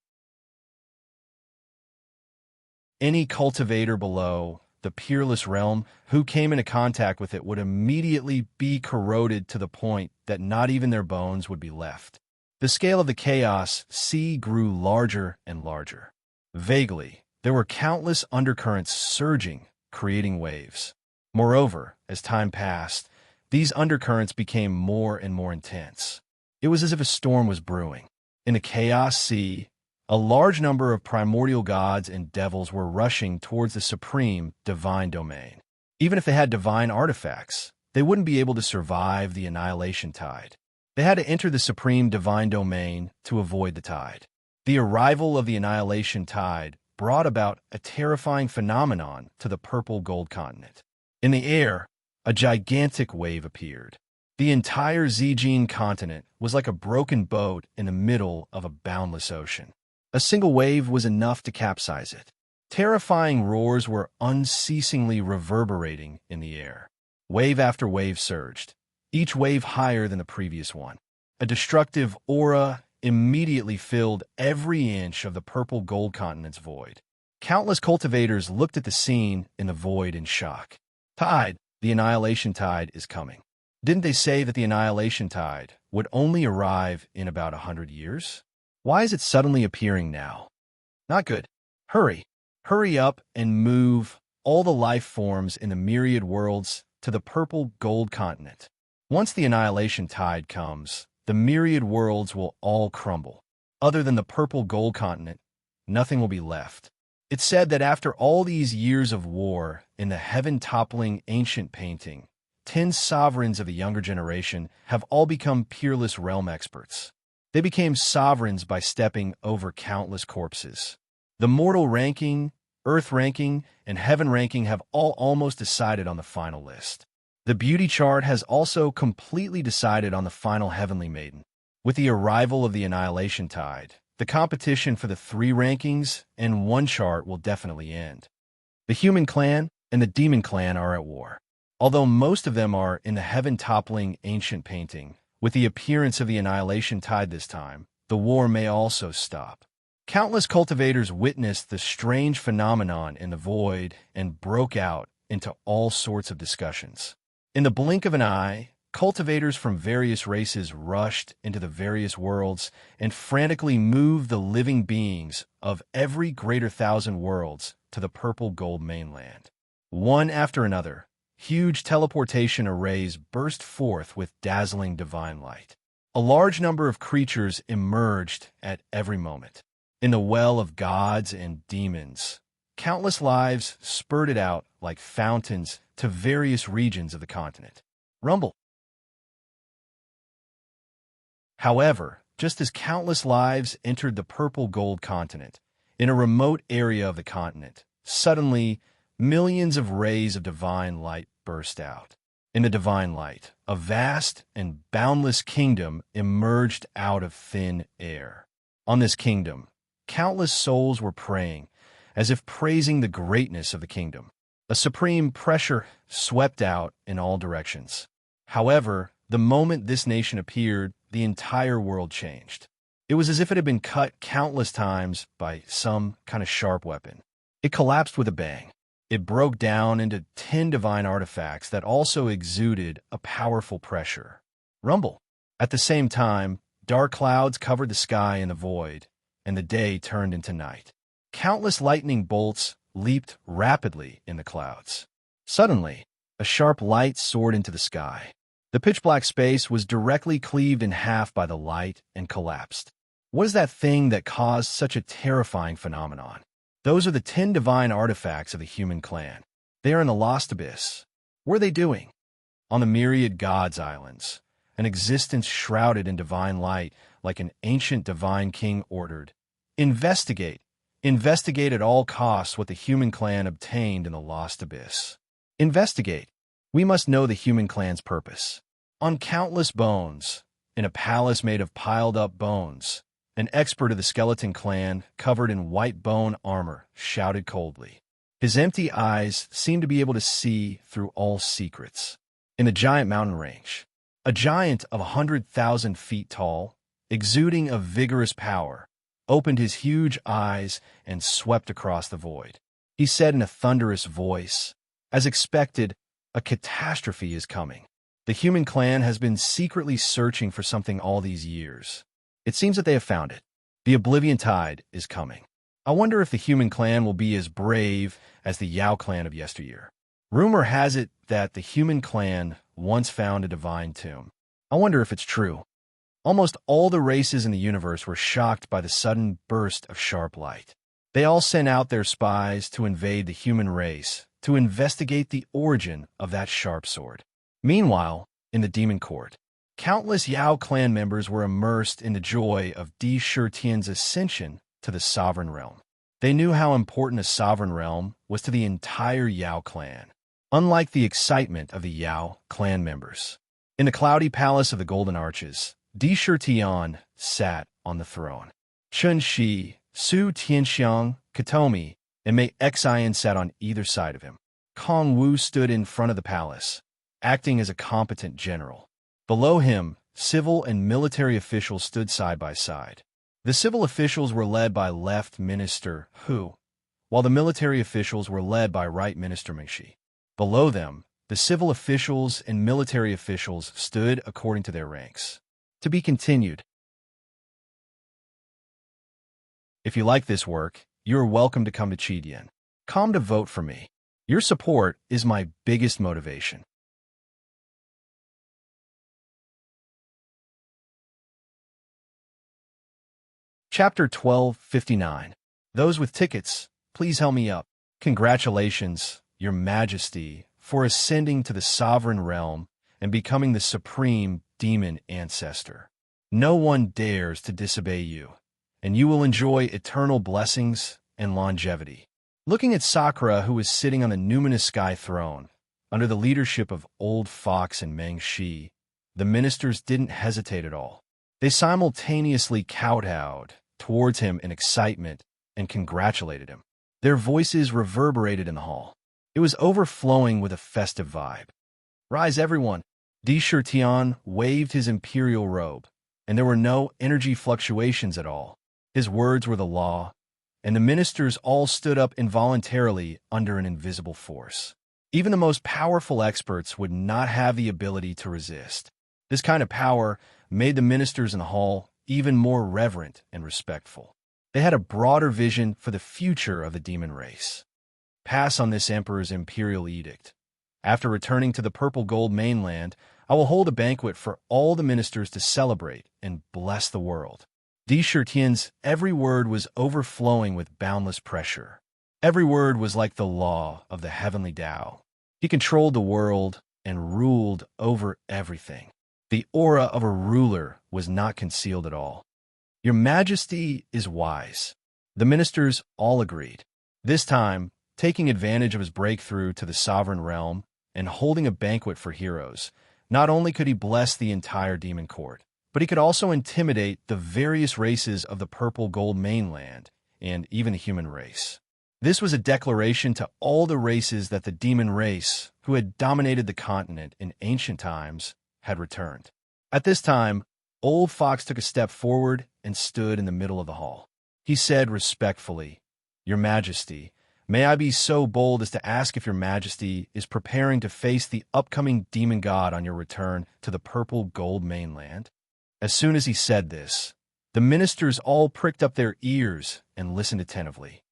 A: Any cultivator below the peerless realm who came into contact with it would immediately be corroded to the point that not even their bones would be left. The scale of the chaos sea grew larger and larger. Vaguely, there were countless undercurrents surging, creating waves. Moreover, as time passed, these undercurrents became more and more intense. It was as if a storm was brewing. In the chaos sea, a large number of primordial gods and devils were rushing towards the supreme divine domain. Even if they had divine artifacts, they wouldn't be able to survive the annihilation tide. They had to enter the supreme divine domain to avoid the tide. The arrival of the annihilation tide brought about a terrifying phenomenon to the purple gold continent. In the air, a gigantic wave appeared. The entire Zijin continent was like a broken boat in the middle of a boundless ocean. A single wave was enough to capsize it. Terrifying roars were unceasingly reverberating in the air. Wave after wave surged, each wave higher than the previous one. A destructive aura immediately filled every inch of the purple gold continent's void. Countless cultivators looked at the scene in the void in shock. Tide, the annihilation tide is coming. Didn't they say that the annihilation tide would only arrive in about 100 years? Why is it suddenly appearing now? Not good. Hurry. Hurry up and move all the life forms in the myriad worlds to the purple gold continent. Once the annihilation tide comes, the myriad worlds will all crumble. Other than the purple gold continent, nothing will be left. It's said that after all these years of war in the heaven-toppling ancient painting, 10 sovereigns of the younger generation have all become peerless realm experts. They became sovereigns by stepping over countless corpses. The mortal ranking, earth ranking, and heaven ranking have all almost decided on the final list. The beauty chart has also completely decided on the final heavenly maiden. With the arrival of the annihilation tide, the competition for the 3 rankings and 1 chart will definitely end. The human clan and the demon clan are at war. Although most of them are in the heaven-toppling ancient painting, with the appearance of the annihilation tide this time, the war may also stop. Countless cultivators witnessed the strange phenomenon in the void and broke out into all sorts of discussions. In the blink of an eye, cultivators from various races rushed into the various worlds and frantically moved the living beings of every greater 1,000 worlds to the purple gold mainland. One after another, huge teleportation arrays burst forth with dazzling divine light. A large number of creatures emerged at every moment. In the well of gods and demons, countless lives spurted out like fountains to various regions of the continent. Rumble. However, just as countless lives entered the purple gold continent, in a remote area of the continent, suddenly millions of rays of divine light burst out. In the divine light, a vast and boundless kingdom emerged out of thin air. On this kingdom, countless souls were praying, as if praising the greatness of the kingdom. A supreme pressure swept out in all directions. However, the moment this nation appeared, the entire world changed. It was as if it had been cut countless times by some kind of sharp weapon. It collapsed with a bang. It broke down into 10 divine artifacts that also exuded a powerful pressure. Rumble. At the same time, dark clouds covered the sky in the void, and the day turned into night. Countless lightning bolts leaped rapidly in the clouds. Suddenly, a sharp light soared into the sky. The pitch-black space was directly cleaved in half by the light and collapsed. What is that thing that caused such a terrifying phenomenon? Those are the 10 divine artifacts of the human clan. They are in the lost abyss. What are they doing? On the myriad gods' islands, an existence shrouded in divine light, like an ancient divine king ordered. Investigate. Investigate at all costs what the human clan obtained in the lost abyss. Investigate. We must know the human clan's purpose. On countless bones, in a palace made of piled-up bones, an expert of the skeleton clan, covered in white bone armor, shouted coldly. His empty eyes seemed to be able to see through all secrets. In the giant mountain range, a giant of 100,000 feet tall, exuding a vigorous power, opened his huge eyes and swept across the void. He said in a thunderous voice, "As expected, a catastrophe is coming. The human clan has been secretly searching for something all these years. It seems that they have found it. The Oblivion Tide is coming. I wonder if the human clan will be as brave as the Yao clan of yesteryear. Rumor has it that the human clan once found a divine tomb. I wonder if it's true." Almost all the races in the universe were shocked by the sudden burst of sharp light. They all sent out their spies to invade the human race, to investigate the origin of that sharp sword. Meanwhile, in the demon court, countless Yao clan members were immersed in the joy of Di Shitian's ascension to the sovereign realm. They knew how important a sovereign realm was to the entire Yao clan, unlike the excitement of the Yao clan members. In the cloudy palace of the Golden Arches, Di Shitian sat on the throne. Chun Shi, Su Tianxiang, Katomi, and Mei Xian sat on either side of him. Kong Wu stood in front of the palace, acting as a competent general. Below him, civil and military officials stood side by side. The civil officials were led by Left Minister Hu, while the military officials were led by Right Minister Mingxi. Below them, the civil officials and military officials stood according to their ranks. To be continued. If you like this work, you are welcome to come to Qidian. Come to vote for me. Your support is my biggest motivation. Chapter 1259. Those with tickets, please help me up. Congratulations, Your Majesty, for ascending to the sovereign realm and becoming the supreme demon ancestor. No one dares to disobey you, and you will enjoy eternal blessings and longevity. Looking at Sakura, who was sitting on the numinous sky throne, under the leadership of Old Fox and Meng Shi, the ministers didn't hesitate at all. They simultaneously kowtowed towards him in excitement and congratulated him. Their voices reverberated in the hall. It was overflowing with a festive vibe. "Rise, everyone!" Di Shitian waved his imperial robe, and there were no energy fluctuations at all. His words were the law, and the ministers all stood up involuntarily under an invisible force. Even the most powerful experts would not have the ability to resist. This kind of power made the ministers in the hall even more reverent and respectful. They had a broader vision for the future of the demon race. Pass on this emperor's imperial edict. After returning to the purple gold mainland, I will hold a banquet for all the ministers to celebrate and bless the world. Di Shitian's every word was overflowing with boundless pressure. Every word was like the law of the heavenly Tao. He controlled the world and ruled over everything. The aura of a ruler was not concealed at all. "Your Majesty is wise." The ministers all agreed. This time, taking advantage of his breakthrough to the sovereign realm and holding a banquet for heroes, not only could he bless the entire demon court, but he could also intimidate the various races of the purple gold mainland and even the human race. This was a declaration to all the races that the demon race, who had dominated the continent in ancient times, had returned. At this time, Old Fox took a step forward and stood in the middle of the hall. He said respectfully, "Your Majesty, may I be so bold as to ask if Your Majesty is preparing to face the upcoming demon god on your return to the purple gold mainland?" As soon as he said this, the ministers all pricked up their ears and listened attentively.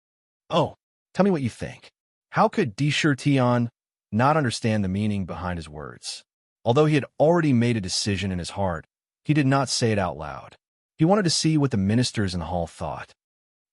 A: "Oh, tell me what you think." How could Di Shitian not understand the meaning behind his words? Although he had already made a decision in his heart, he did not say it out loud. He wanted to see what the ministers in the hall thought.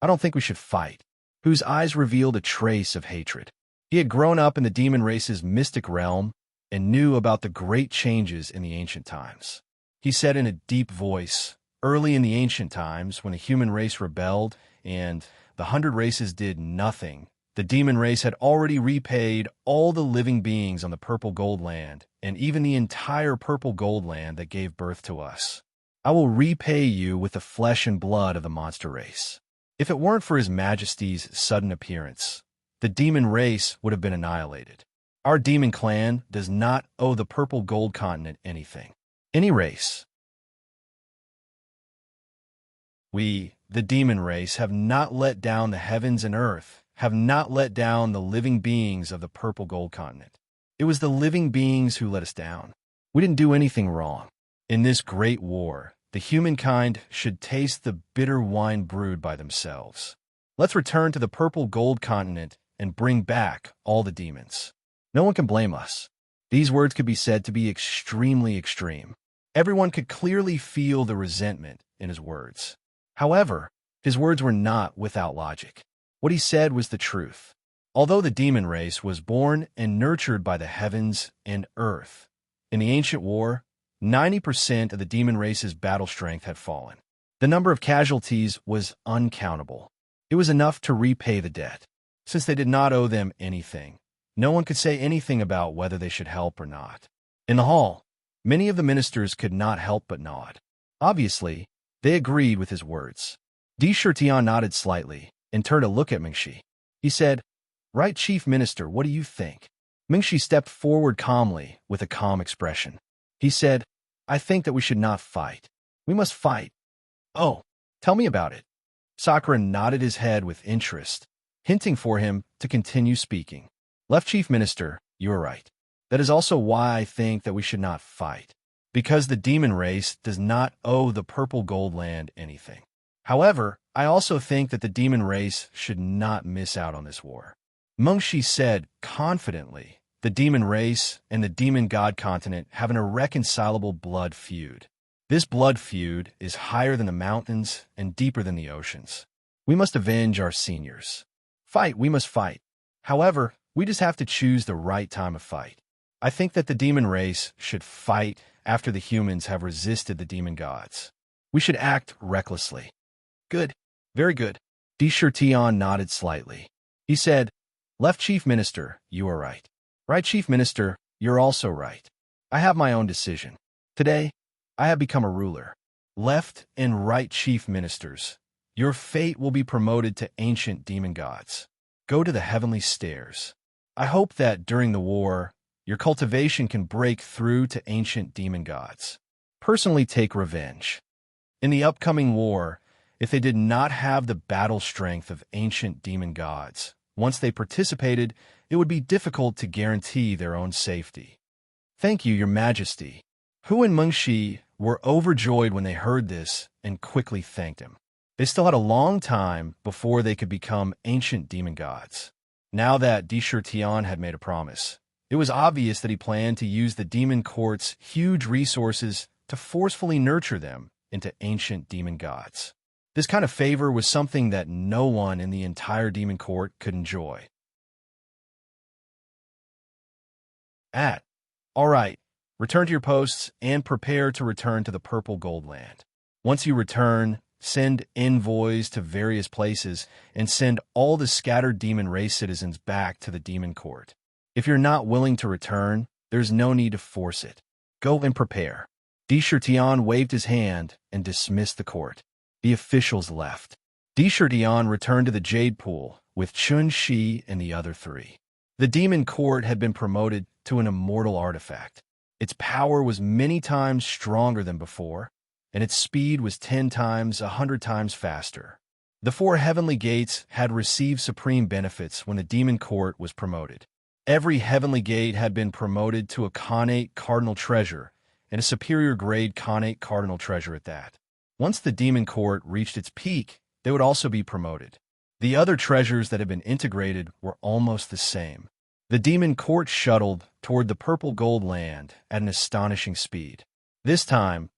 A: "I don't think we should fight," whose eyes revealed a trace of hatred. He had grown up in the demon race's mystic realm and knew about the great changes in the ancient times. He said in a deep voice, "Early in the ancient times, when the human race rebelled and the 100 races did nothing, the demon race had already repaid all the living beings on the purple gold land and even the entire purple gold land that gave birth to us. I will repay you with the flesh and blood of the monster race." If it weren't for His Majesty's sudden appearance, the demon race would have been annihilated. Our demon clan does not owe the purple gold continent anything. Any race. We, the demon race, have not let down the heavens and earth, have not let down the living beings of the purple gold continent. It was the living beings who let us down. We didn't do anything wrong. In this great war, the humankind should taste the bitter wine brewed by themselves. Let's return to the purple gold continent and bring back all the demons. No one can blame us. These words could be said to be extremely extreme. Everyone could clearly feel the resentment in his words. However, his words were not without logic. What he said was the truth. Although the demon race was born and nurtured by the heavens and earth, in the ancient war, 90% of the demon race's battle strength had fallen. The number of casualties was uncountable. It was enough to repay the debt. Since they did not owe them anything, no one could say anything about whether they should help or not. In the hall, many of the ministers could not help but nod. Obviously, they agreed with his words. Di Shirtian nodded slightly and turned to look at Mingxi. He said, "Right, Chief Minister, what do you think?" Mingxi stepped forward calmly with a calm expression. He said, "I think that we should not fight. We must fight." "Oh, tell me about it." Sakura nodded his head with interest, hinting for him to continue speaking. "Left Chief Minister, you are right. That is also why I think that we should not fight. Because the demon race does not owe the purple gold land anything. However, I also think that the demon race should not miss out on this war." Mengshi said confidently, "The demon race and the demon god continent have an irreconcilable blood feud. This blood feud is higher than the mountains and deeper than the oceans. We must avenge our seniors. Fight, we must fight. However, we just have to choose the right time to fight. I think that the demon race should fight after the humans have resisted the demon gods. We should act recklessly." "Good. Very good." Di Shirtian nodded slightly. He said, "Left Chief Minister, you are right. Right Chief Minister, you're also right. I have my own decision. Today, I have become a ruler. Left and right Chief Ministers, your fate will be promoted to ancient demon gods. Go to the heavenly stairs. I hope that during the war, your cultivation can break through to ancient demon gods. Personally take revenge. In the upcoming war, if they did not have the battle strength of ancient demon gods, once they participated, it would be difficult to guarantee their own safety. Thank you, Your Majesty." Hu and Mengshi were overjoyed when they heard this and quickly thanked him. They still had a long time before they could become ancient demon gods. Now that Di Shirtian had made a promise, it was obvious that he planned to use the demon court's huge resources to forcefully nurture them into ancient demon gods. This kind of favor was something that no one in the entire demon court could enjoy. All right, return to your posts and prepare to return to the purple gold land. Once you return, send envoys to various places and send all the scattered demon race citizens back to the demon court. If you're not willing to return, there's no need to force it. Go and prepare. Di Shirtian waved his hand and dismissed the court. The officials left. Di Shirtian returned to the Jade Pool with Chun Shi and the other three. The demon court had been promoted to an immortal artifact. Its power was many times stronger than before, and its speed was 10 times, 100 times faster. The 4 heavenly gates had received supreme benefits when the demon court was promoted. Every heavenly gate had been promoted to a Khanate cardinal treasure, and a superior grade Khanate cardinal treasure at that. Once the demon court reached its peak, they would also be promoted. The other treasures that had been integrated were almost the same. The demon court shuttled toward the purple gold land at an astonishing speed. This time,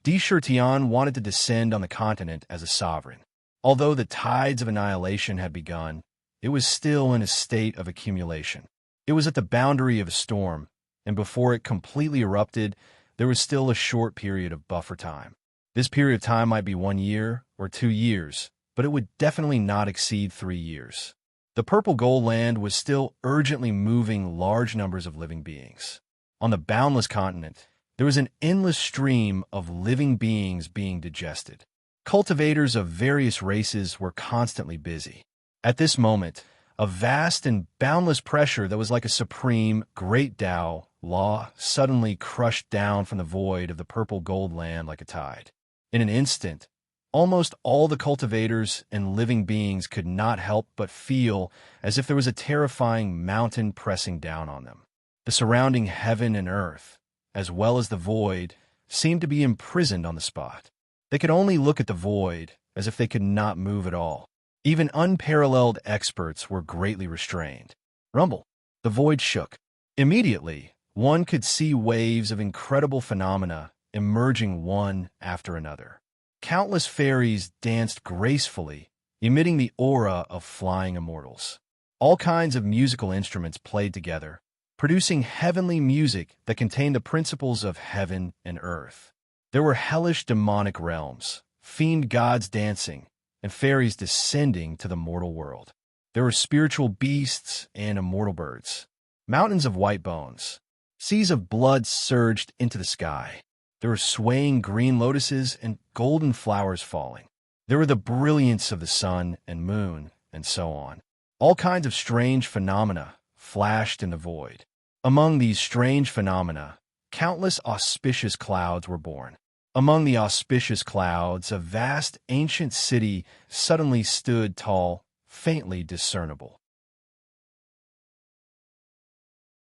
A: Di Shirtian wanted to descend on the continent as a sovereign. Although the tides of annihilation had begun, it was still in a state of accumulation. It was at the boundary of a storm, and before it completely erupted, there was still a short period of buffer time. This period of time might be 1 year or 2 years, but it would definitely not exceed 3 years. The purple gold land was still urgently moving large numbers of living beings. On the boundless continent, there was an endless stream of living beings being digested. Cultivators of various races were constantly busy. At this moment, A vast and boundless pressure that was like a supreme, great Tao law suddenly crushed down from the void of the purple gold land like a tide. In an instant, almost all the cultivators and living beings could not help but feel as if there was a terrifying mountain pressing down on them. The surrounding heaven and earth, as well as the void, seemed to be imprisoned on the spot. They could only look at the void as if they could not move at all. Even unparalleled experts were greatly restrained. Rumble. The void shook. Immediately, one could see waves of incredible phenomena emerging one after another. Countless fairies danced gracefully, emitting the aura of flying immortals. All kinds of musical instruments played together, producing heavenly music that contained the principles of heaven and earth. There were hellish demonic realms, fiend gods dancing, and fairies descending to the mortal world. There were spiritual beasts and immortal birds. Mountains of white bones. Seas of blood surged into the sky. There were swaying green lotuses and golden flowers falling. There were the brilliance of the sun and moon, and so on. All kinds of strange phenomena flashed in the void. Among these strange phenomena, countless auspicious clouds were born. Among the auspicious clouds, a vast ancient city suddenly stood tall, faintly discernible.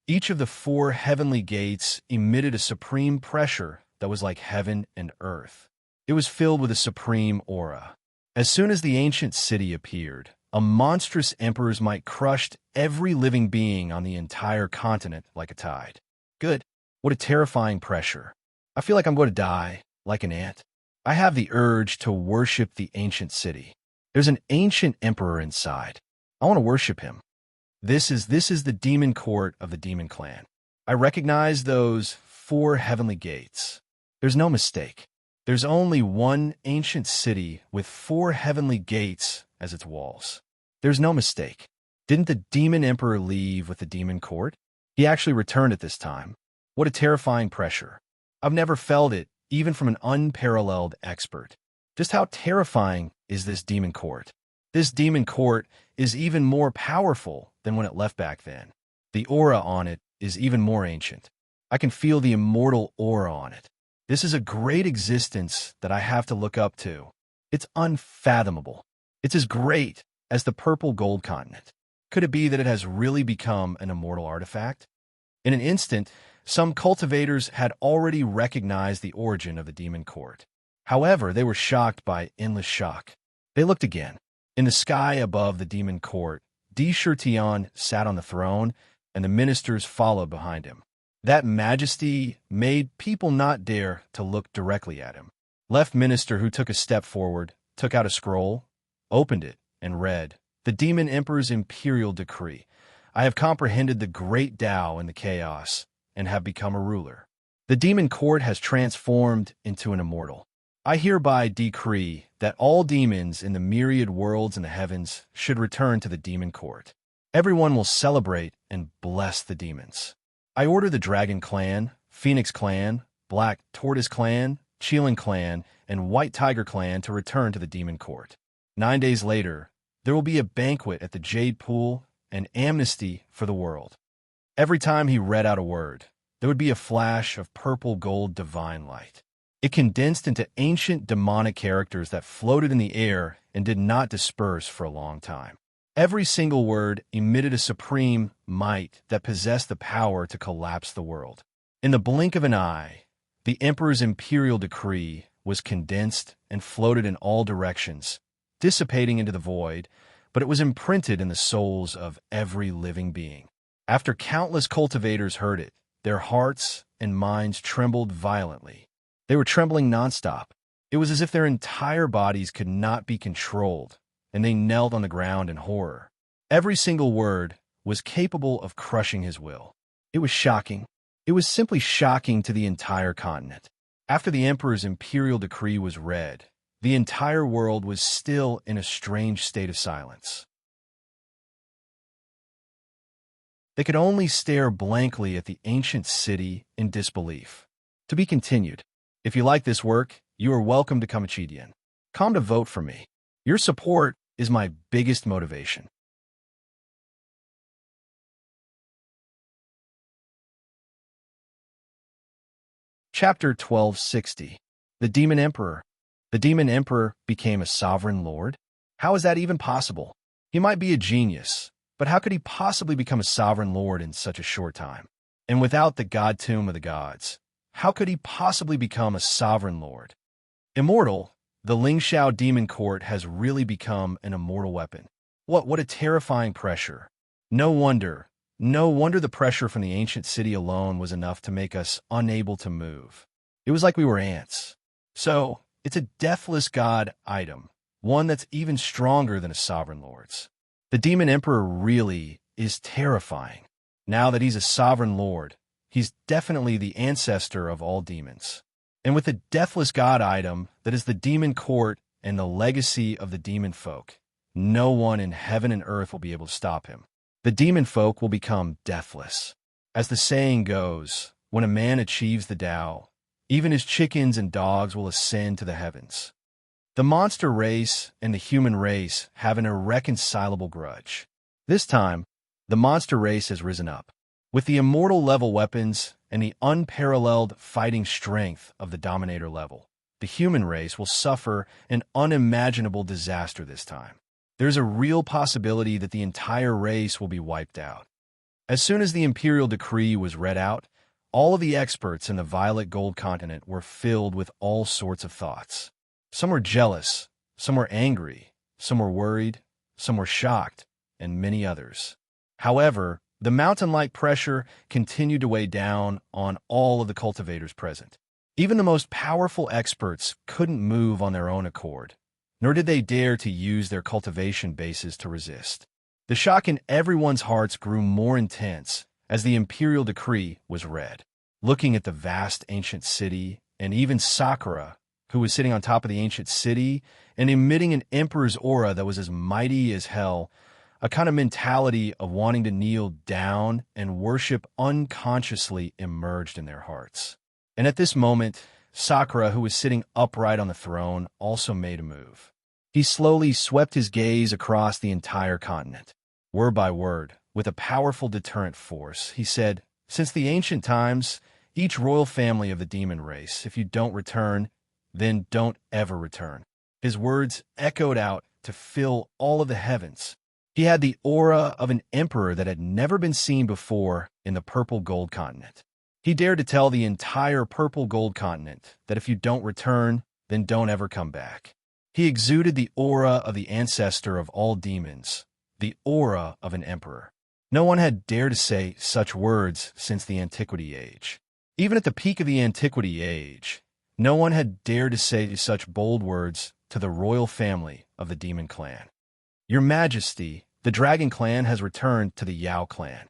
A: Each of the 4 heavenly gates emitted a supreme pressure that was like heaven and earth. It was filled with a supreme aura. As soon as the ancient city appeared, a monstrous emperor's might crushed every living being on the entire continent like a tide. Good. What a terrifying pressure. I feel like I'm going to die. Like an ant. I have the urge to worship the ancient city. There's an ancient emperor inside. I want to worship him. This is the demon court of the demon clan. I recognize those 4 heavenly gates. There's no mistake. There's only one ancient city with 4 heavenly gates as its walls. There's no mistake. Didn't the demon emperor leave with the demon court? He actually returned at this time. What a terrifying pressure. I've never felt it, even from an unparalleled expert. Just how terrifying is this demon court? This demon court is even more powerful than when it left back then. The aura on it is even more ancient. I can feel the immortal aura on it. This is a great existence that I have to look up to. It's unfathomable. It's as great as the purple gold continent. Could it be that it has really become an immortal artifact? In an instant, some cultivators had already recognized the origin of the demon court. However, they were shocked by endless shock. They looked again. In the sky above the demon court, Di Shurtian sat on the throne, and the ministers followed behind him. That majesty made people not dare to look directly at him. Left minister, who took a step forward, took out a scroll, opened it, and read, "The demon emperor's imperial decree. I have comprehended the great Tao in the chaos, and have become a ruler. The demon court has transformed into an immortal. I hereby decree that all demons in the myriad worlds in the heavens should return to the demon court. Everyone will celebrate and bless the demons. I order the Dragon Clan, Phoenix Clan, Black Tortoise Clan, Cheelan Clan, and White Tiger Clan to return to the demon court. 9 days later, there will be a banquet at the Jade Pool and amnesty for the world." Every time he read out a word, there would be a flash of purple gold divine light. It condensed into ancient demonic characters that floated in the air and did not disperse for a long time. Every single word emitted a supreme might that possessed the power to collapse the world. In the blink of an eye, the emperor's imperial decree was condensed and floated in all directions, dissipating into the void, but it was imprinted in the souls of every living being. After countless cultivators heard it, their hearts and minds trembled violently. They were trembling nonstop. It was as if their entire bodies could not be controlled, and they knelt on the ground in horror. Every single word was capable of crushing his will. It was shocking. It was simply shocking to the entire continent. After the emperor's imperial decree was read, the entire world was still in a strange state of silence. They could only stare blankly at the ancient city in disbelief. To be continued. If you like this work, you are welcome to Kamachidian. Come to vote for me. Your support is my biggest motivation. Chapter 1260. The Demon Emperor. The Demon Emperor became a sovereign lord? How is that even possible? He might be a genius, but how could he possibly become a sovereign lord in such a short time? And without the god tomb of the gods, how could he possibly become a sovereign lord? Immortal, the Lingxiao demon court has really become an immortal weapon. What a terrifying pressure. No wonder the pressure from the ancient city alone was enough to make us unable to move. It was like we were ants. So, it's a deathless god item, one that's even stronger than a sovereign lord's. The Demon Emperor really is terrifying. Now that he's a sovereign lord, he's definitely the ancestor of all demons. And with a deathless god item that is the demon court and the legacy of the demon folk, no one in heaven and earth will be able to stop him. The demon folk will become deathless. As the saying goes, when a man achieves the Tao, even his chickens and dogs will ascend to the heavens. The monster race and the human race have an irreconcilable grudge. This time, the monster race has risen up. With the immortal level weapons and the unparalleled fighting strength of the Dominator level, the human race will suffer an unimaginable disaster this time. There's a real possibility that the entire race will be wiped out. As soon as the imperial decree was read out, all of the experts in the Violet Gold continent were filled with all sorts of thoughts. Some were jealous, some were angry, some were worried, some were shocked, and many others. However, the mountain-like pressure continued to weigh down on all of the cultivators present. Even the most powerful experts couldn't move on their own accord, nor did they dare to use their cultivation bases to resist. The shock in everyone's hearts grew more intense as the imperial decree was read. Looking at the vast ancient city, and even Sakura, who was sitting on top of the ancient city and emitting an emperor's aura that was as mighty as hell, a kind of mentality of wanting to kneel down and worship unconsciously emerged in their hearts. And at this moment, Sakura, who was sitting upright on the throne, also made a move. He slowly swept his gaze across the entire continent. Word by word, with a powerful deterrent force, he said, "Since the ancient times, each royal family of the demon race, if you don't return, then don't ever return." His words echoed out to fill all of the heavens. He had the aura of an emperor that had never been seen before in the purple gold continent. He dared to tell the entire purple gold continent that if you don't return, then don't ever come back. He exuded the aura of the ancestor of all demons, the aura of an emperor. No one had dared to say such words since the Antiquity Age. Even at the peak of the Antiquity Age, no one had dared to say such bold words to the royal family of the Demon Clan. "Your Majesty, the Dragon Clan has returned to the Yao Clan."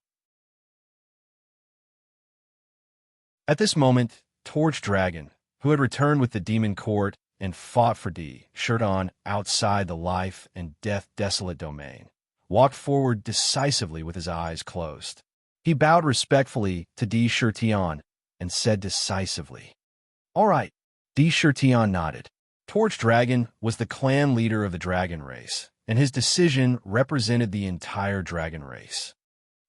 A: At this moment, Torch Dragon, who had returned with the demon court and fought for D, shirt on outside the life and death desolate domain, walked forward decisively with his eyes closed. He bowed respectfully to D. Shirtion and said decisively, "All right." D. Shirtion nodded. Torch Dragon was the clan leader of the dragon race, and his decision represented the entire dragon race.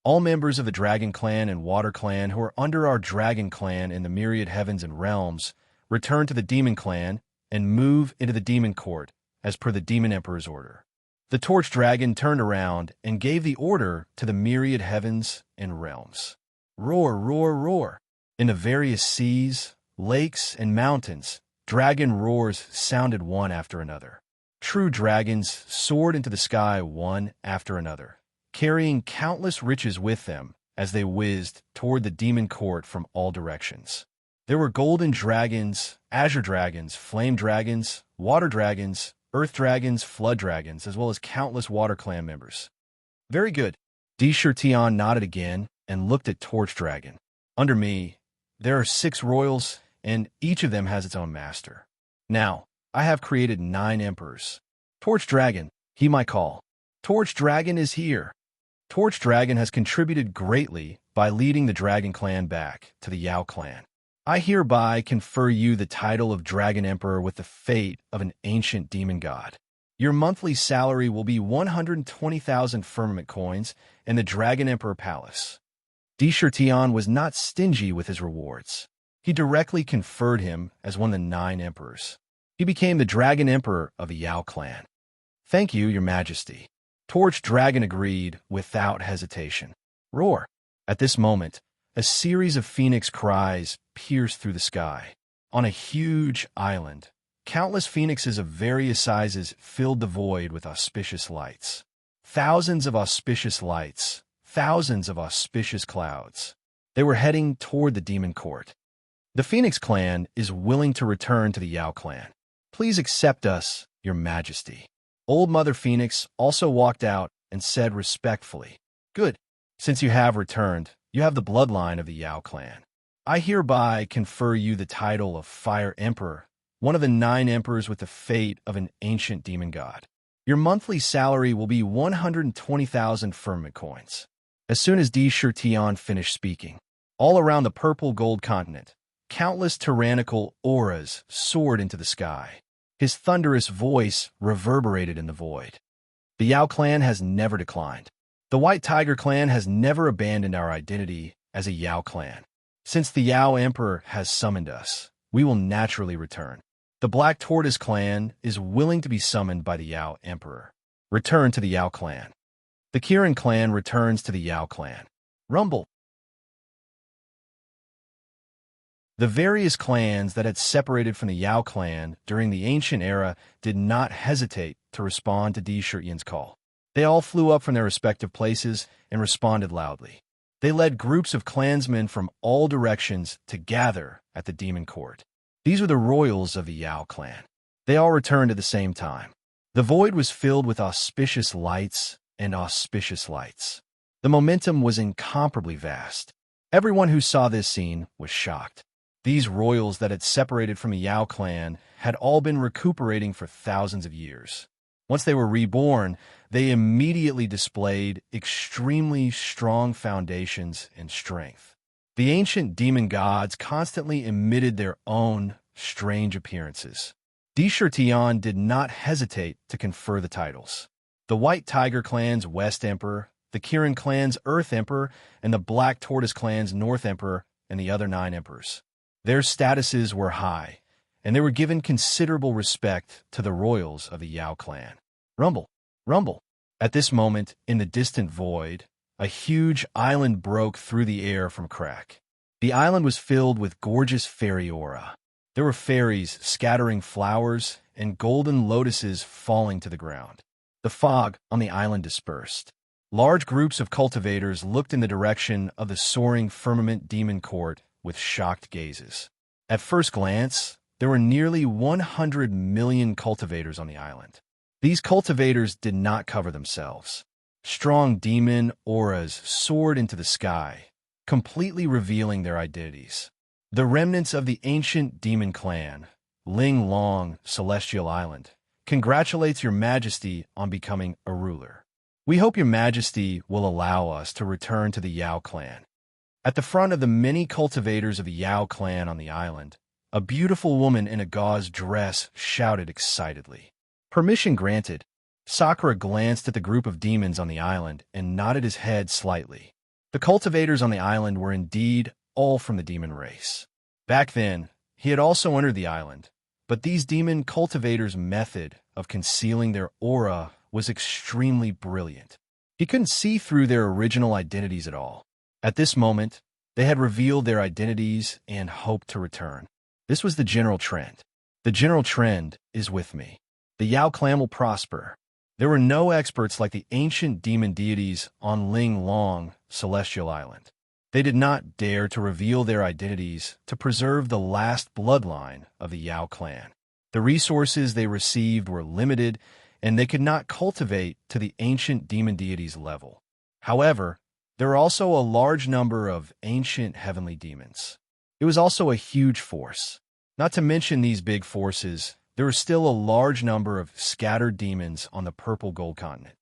A: All members of the Dragon Clan and Water Clan who are under our Dragon Clan in the myriad heavens and realms return to the Demon Clan and move into the Demon Court as per the Demon Emperor's order. The Torch Dragon turned around and gave the order to the myriad heavens and realms. Roar, roar, roar. In the various seas, lakes, and mountains, dragon roars sounded one after another. True dragons soared into the sky one after another, carrying countless riches with them as they whizzed toward the demon court from all directions. There were golden dragons, azure dragons, flame dragons, water dragons, earth dragons, flood dragons, as well as countless water clan members. Very good. D. Shirtion nodded again and looked at Torch Dragon. Under me, there are 6 royals, and each of them has its own master. Now, I have created 9 emperors. Torch Dragon, he my call. Torch Dragon is here. Torch Dragon has contributed greatly by leading the Dragon Clan back to the Yao Clan. I hereby confer you the title of Dragon Emperor with the fate of an ancient demon god. Your monthly salary will be 120,000 firmament coins in the Dragon Emperor Palace. D. Shirtion was not stingy with his rewards. He directly conferred him as one of the 9 emperors. He became the Dragon Emperor of the Yao clan. "Thank you, your majesty." Torch Dragon agreed without hesitation. Roar. At this moment, a series of phoenix cries pierced through the sky. On a huge island, countless phoenixes of various sizes filled the void with auspicious lights. Thousands of auspicious lights, thousands of auspicious clouds. They were heading toward the demon court. "The Phoenix clan is willing to return to the Yao clan. Please accept us, your majesty." Old Mother Phoenix also walked out and said respectfully, "Good. Since you have returned, you have the bloodline of the Yao clan. I hereby confer you the title of Fire Emperor, one of the 9 emperors with the fate of an ancient demon god. Your monthly salary will be 120,000 firmament coins." As soon as Di Shirtion finished speaking, all around the purple gold continent, countless tyrannical auras soared into the sky. His thunderous voice reverberated in the void. "The Yao clan has never declined. The White Tiger clan has never abandoned our identity as a Yao clan. Since the Yao Emperor has summoned us, we will naturally return. The Black Tortoise clan is willing to be summoned by the Yao Emperor. Return to the Yao clan. The Kirin clan returns to the Yao clan. Rumble." The various clans that had separated from the Yao clan during the ancient era did not hesitate to respond to Di Shirtion's call. They all flew up from their respective places and responded loudly. They led groups of clansmen from all directions to gather at the demon court. These were the royals of the Yao clan. They all returned at the same time. The void was filled with auspicious lights and auspicious lights. The momentum was incomparably vast. Everyone who saw this scene was shocked. These royals that had separated from the Yao clan had all been recuperating for thousands of years. Once they were reborn, they immediately displayed extremely strong foundations and strength. The ancient demon gods constantly emitted their own strange appearances. Di Shirtion did not hesitate to confer the titles. The White Tiger clan's West Emperor, the Kirin clan's Earth Emperor, and the Black Tortoise clan's North Emperor, and the other 9 emperors. Their statuses were high, and they were given considerable respect to the royals of the Yao clan. Rumble, rumble. At this moment, in the distant void, a huge island broke through the air from a crack. The island was filled with gorgeous fairy aura. There were fairies scattering flowers and golden lotuses falling to the ground. The fog on the island dispersed. Large groups of cultivators looked in the direction of the soaring firmament demon court with shocked gazes. At first glance, there were nearly 100 million cultivators on the island. These cultivators did not cover themselves. Strong demon auras soared into the sky, completely revealing their identities. The remnants of the ancient demon clan, Ling Long, Celestial Island, congratulates your majesty on becoming a ruler. We hope your majesty will allow us to return to the Yao clan. At the front of the many cultivators of the Yao clan on the island, a beautiful woman in a gauze dress shouted excitedly. "Permission granted." Sakura glanced at the group of demons on the island and nodded his head slightly. The cultivators on the island were indeed all from the demon race. Back then, he had also entered the island, but these demon cultivators' method of concealing their aura was extremely brilliant. He couldn't see through their original identities at all. At this moment, they had revealed their identities and hoped to return. This was the general trend. The general trend is with me. The Yao clan will prosper. There were no experts like the ancient demon deities on Ling Long, Celestial Island. They did not dare to reveal their identities to preserve the last bloodline of the Yao clan. The resources they received were limited, and they could not cultivate to the ancient demon deities' level. However, there were also a large number of ancient heavenly demons. It was also a huge force. Not to mention these big forces, there were still a large number of scattered demons on the purple gold continent.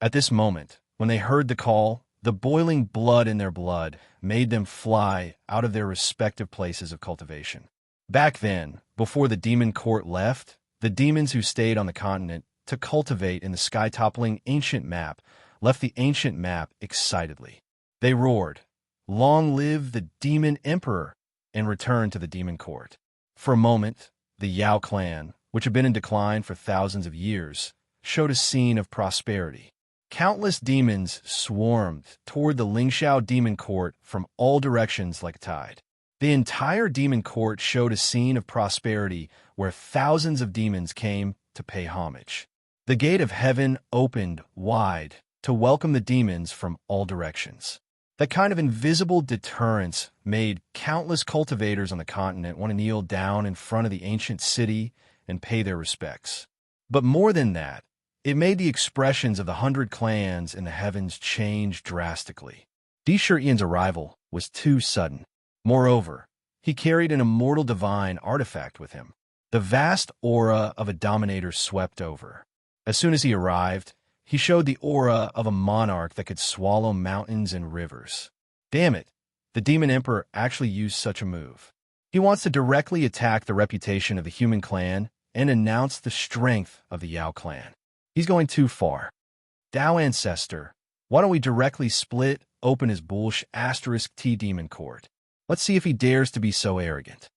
A: At this moment, when they heard the call, the boiling blood in their blood made them fly out of their respective places of cultivation. Back then, before the demon court left, the demons who stayed on the continent to cultivate in the sky-toppling ancient map left the ancient map excitedly. They roared, "Long live the Demon Emperor," and returned to the demon court. For a moment, the Yao clan, which had been in decline for thousands of years, showed a scene of prosperity. Countless demons swarmed toward the Lingxiao demon court from all directions like a tide. The entire demon court showed a scene of prosperity where thousands of demons came to pay homage. The gate of heaven opened wide to welcome the demons from all directions. That kind of invisible deterrence made countless cultivators on the continent want to kneel down in front of the ancient city and pay their respects. But more than that, it made the expressions of the 100 clans in the heavens change drastically. Di Shiyan's arrival was too sudden. Moreover, he carried an immortal divine artifact with him. The vast aura of a dominator swept over. As soon as he arrived, he showed the aura of a monarch that could swallow mountains and rivers. Damn it, the Demon Emperor actually used such a move. He wants to directly attack the reputation of the human clan and announce the strength of the Yao clan. He's going too far. Dao Ancestor, why don't we directly split open his bullsh *T demon court? Let's see if he dares to be so arrogant.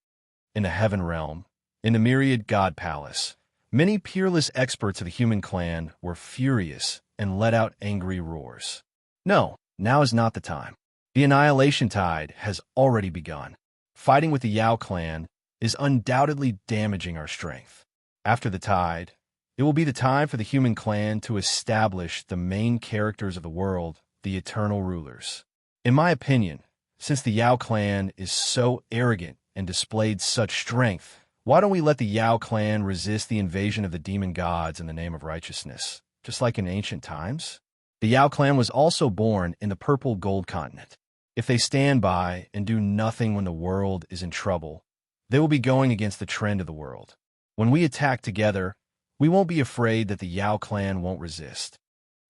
A: In the heaven realm, in the myriad god palace, many peerless experts of the human clan were furious and let out angry roars. No, now is not the time. The annihilation tide has already begun. Fighting with the Yao clan is undoubtedly damaging our strength. After the tide, it will be the time for the human clan to establish the main characters of the world, the eternal rulers. In my opinion, since the Yao clan is so arrogant and displayed such strength, why don't we let the Yao clan resist the invasion of the demon gods in the name of righteousness, just like in ancient times? The Yao clan was also born in the purple gold continent. If they stand by and do nothing when the world is in trouble, they will be going against the trend of the world. When we attack together, we won't be afraid that the Yao clan won't resist.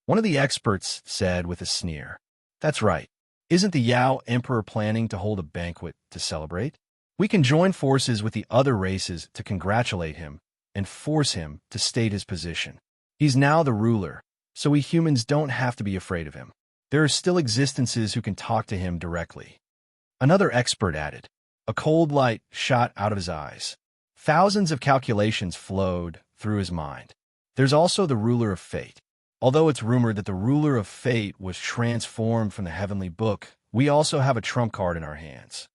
A: One of the experts said with a sneer, "That's right. Isn't the Yao Emperor planning to hold a banquet to celebrate? We can join forces with the other races to congratulate him and force him to state his position. He's now the ruler, so we humans don't have to be afraid of him. There are still existences who can talk to him directly." Another expert added. A cold light shot out of his eyes. Thousands of calculations flowed through his mind. There's also the ruler of fate. Although it's rumored that the ruler of fate was transformed from the heavenly book, we also have a trump card in our hands.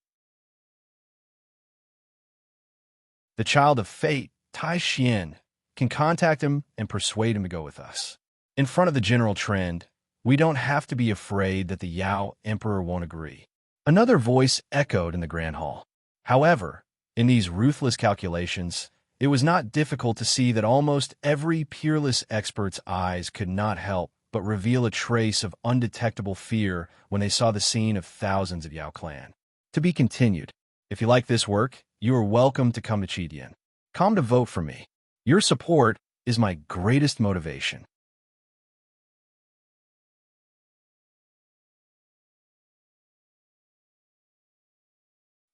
A: The child of fate, Tai Xian, can contact him and persuade him to go with us. In front of the general trend, we don't have to be afraid that the Yao Emperor won't agree. Another voice echoed in the Grand Hall. However, in these ruthless calculations, it was not difficult to see that almost every peerless expert's eyes could not help but reveal a trace of undetectable fear when they saw the scene of thousands of Yao clan. To be continued. If you like this work, you are welcome to come to Chidian. Come to vote for me. Your support is my greatest motivation.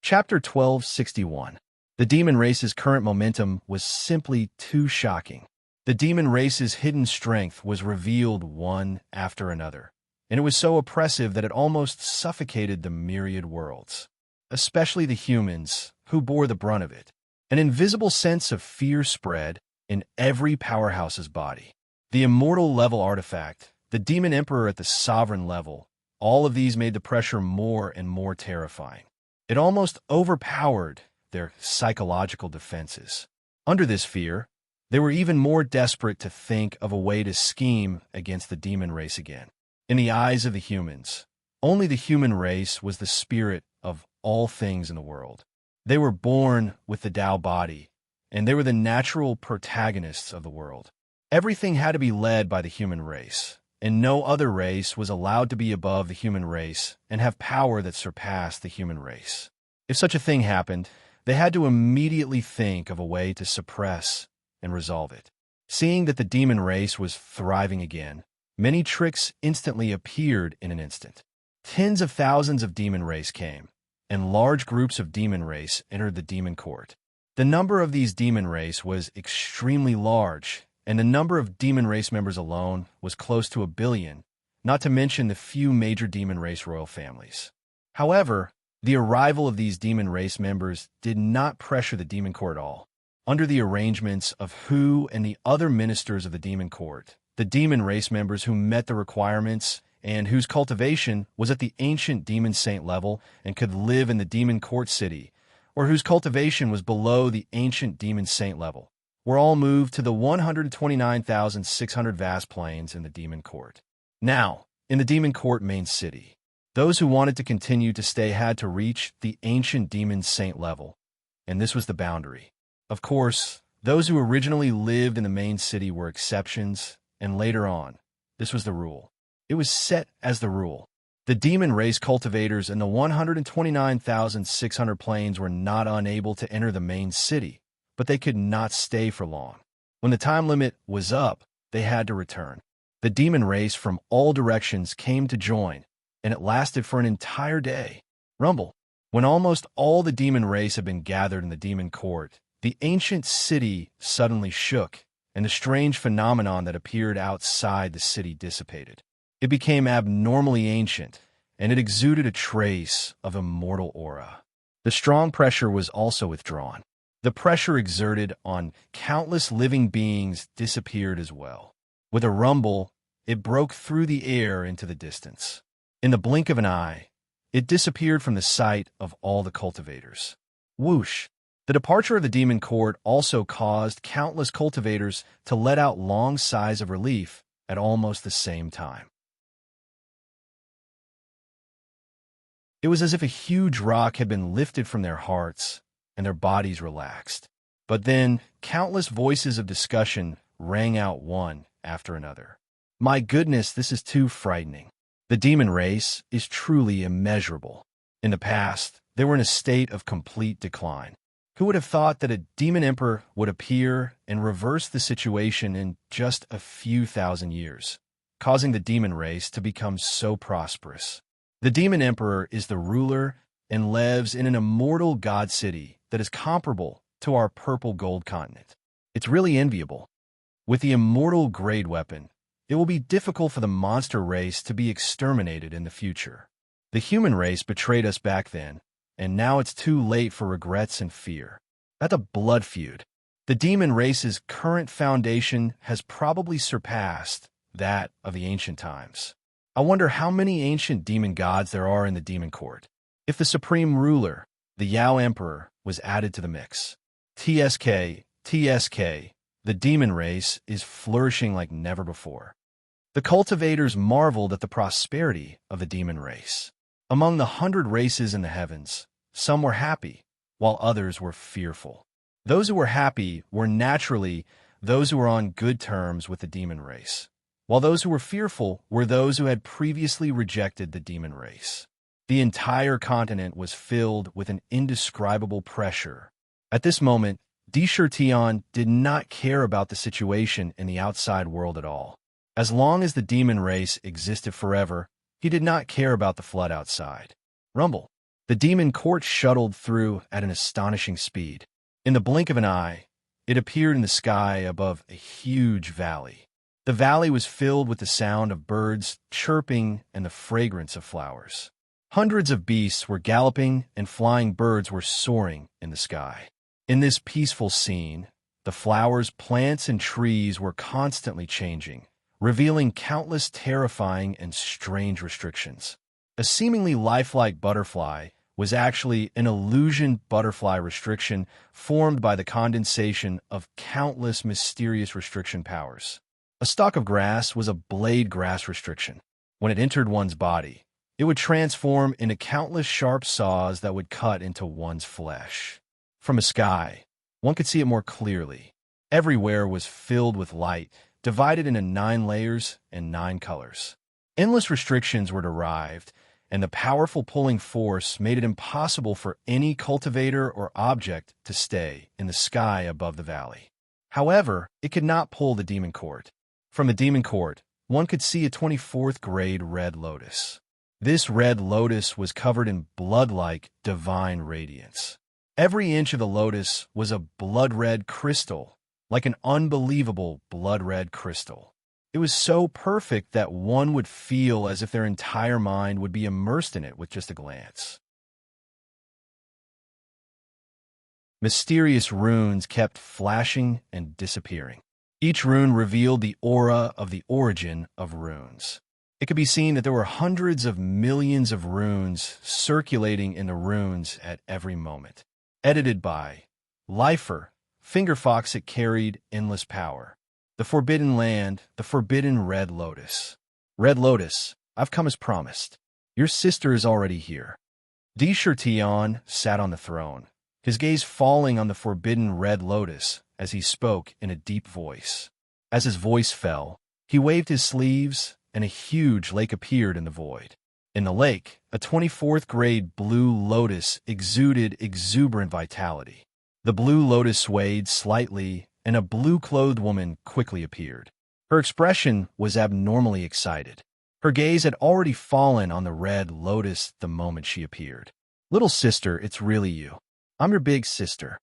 A: Chapter 1261. The demon race's current momentum was simply too shocking. The demon race's hidden strength was revealed one after another, and it was so oppressive that it almost suffocated the myriad worlds, especially the humans, who bore the brunt of it. An invisible sense of fear spread in every powerhouse's body. The immortal level artifact, the Demon Emperor at the sovereign level, all of these made the pressure more and more terrifying. It almost overpowered their psychological defenses. Under this fear, they were even more desperate to think of a way to scheme against the demon race again. In the eyes of the humans, only the human race was the spirit of all things in the world. They were born with the Tao body, and they were the natural protagonists of the world. Everything had to be led by the human race, and no other race was allowed to be above the human race and have power that surpassed the human race. If such a thing happened, they had to immediately think of a way to suppress and resolve it. Seeing that the demon race was thriving again, many tricks instantly appeared in an instant. Tens of thousands of demon race came, and large groups of demon race entered the demon court. The number of these demon race was extremely large, and the number of demon race members alone was close to 1 billion, not to mention the few major demon race royal families. However, the arrival of these demon race members did not pressure the demon court at all. Under the arrangements of Hu and the other ministers of the demon court, the demon race members who met the requirements and whose cultivation was at the ancient demon saint level and could live in the demon court city, or whose cultivation was below the ancient demon saint level, were all moved to the 129,600 vast plains in the demon court. Now, in the demon court main city, those who wanted to continue to stay had to reach the ancient demon saint level, and this was the boundary. Of course, those who originally lived in the main city were exceptions, and later on, this was the rule. It was set as the rule. The demon race cultivators in the 129,600 plains were not unable to enter the main city, but they could not stay for long. When the time limit was up, they had to return. The demon race from all directions came to join, and it lasted for an entire day. Rumble. When almost all the demon race had been gathered in the demon court, the ancient city suddenly shook, and the strange phenomenon that appeared outside the city dissipated. It became abnormally ancient, and it exuded a trace of immortal aura. The strong pressure was also withdrawn. The pressure exerted on countless living beings disappeared as well. With a rumble, it broke through the air into the distance. In the blink of an eye, it disappeared from the sight of all the cultivators. Whoosh! The departure of the demon court also caused countless cultivators to let out long sighs of relief at almost the same time. It was as if a huge rock had been lifted from their hearts and their bodies relaxed. But then, countless voices of discussion rang out one after another. My goodness, this is too frightening. The demon race is truly immeasurable. In the past, they were in a state of complete decline. Who would have thought that a demon emperor would appear and reverse the situation in just a few thousand years, causing the demon race to become so prosperous? The demon emperor is the ruler and lives in an immortal god city that is comparable to our purple gold continent. It's really enviable. With the immortal grade weapon, it will be difficult for the monster race to be exterminated in the future. The human race betrayed us back then, and now it's too late for regrets and fear. That's a blood feud. The demon race's current foundation has probably surpassed that of the ancient times. I wonder how many ancient demon gods there are in the demon court. If the supreme ruler, the Yao Emperor, was added to the mix. TSK, the demon race is flourishing like never before. The cultivators marveled at the prosperity of the demon race. Among the 100 races in the heavens, some were happy, while others were fearful. Those who were happy were naturally those who were on good terms with the demon race, while those who were fearful were those who had previously rejected the demon race. The entire continent was filled with an indescribable pressure. At this moment, Tion did not care about the situation in the outside world at all. As long as the demon race existed forever, he did not care about the flood outside. Rumble. The demon court shuttled through at an astonishing speed. In the blink of an eye, it appeared in the sky above a huge valley. The valley was filled with the sound of birds chirping and the fragrance of flowers. Hundreds of beasts were galloping and flying birds were soaring in the sky. In this peaceful scene, the flowers, plants, and trees were constantly changing, revealing countless terrifying and strange restrictions. A seemingly lifelike butterfly was actually an illusion butterfly restriction formed by the condensation of countless mysterious restriction powers. A stalk of grass was a blade grass restriction. When it entered one's body, it would transform into countless sharp saws that would cut into one's flesh. From a sky, one could see it more clearly. Everywhere was filled with light, divided into 9 layers and 9 colors. Endless restrictions were derived, and the powerful pulling force made it impossible for any cultivator or object to stay in the sky above the valley. However, it could not pull the demon court. From the demon court, one could see a 24th grade red lotus. This red lotus was covered in blood-like divine radiance. Every inch of the lotus was a blood-red crystal, like an unbelievable blood-red crystal. It was so perfect that one would feel as if their entire mind would be immersed in it with just a glance. Mysterious runes kept flashing and disappearing. Each rune revealed the aura of the origin of runes. It could be seen that there were hundreds of millions of runes circulating in the runes at every moment. Edited by Lifer, Fingerfox. It carried endless power. The Forbidden Land, the Forbidden Red Lotus. Red Lotus, I've come as promised. Your sister is already here. Tion sat on the throne, his gaze falling on the forbidden red lotus as he spoke in a deep voice. As his voice fell, he waved his sleeves, and a huge lake appeared in the void. In the lake, a 24th grade blue lotus exuded exuberant vitality. The blue lotus swayed slightly, and a blue-clothed woman quickly appeared. Her expression was abnormally excited. Her gaze had already fallen on the red lotus the moment she appeared. Little sister, it's really you. I'm your big sister.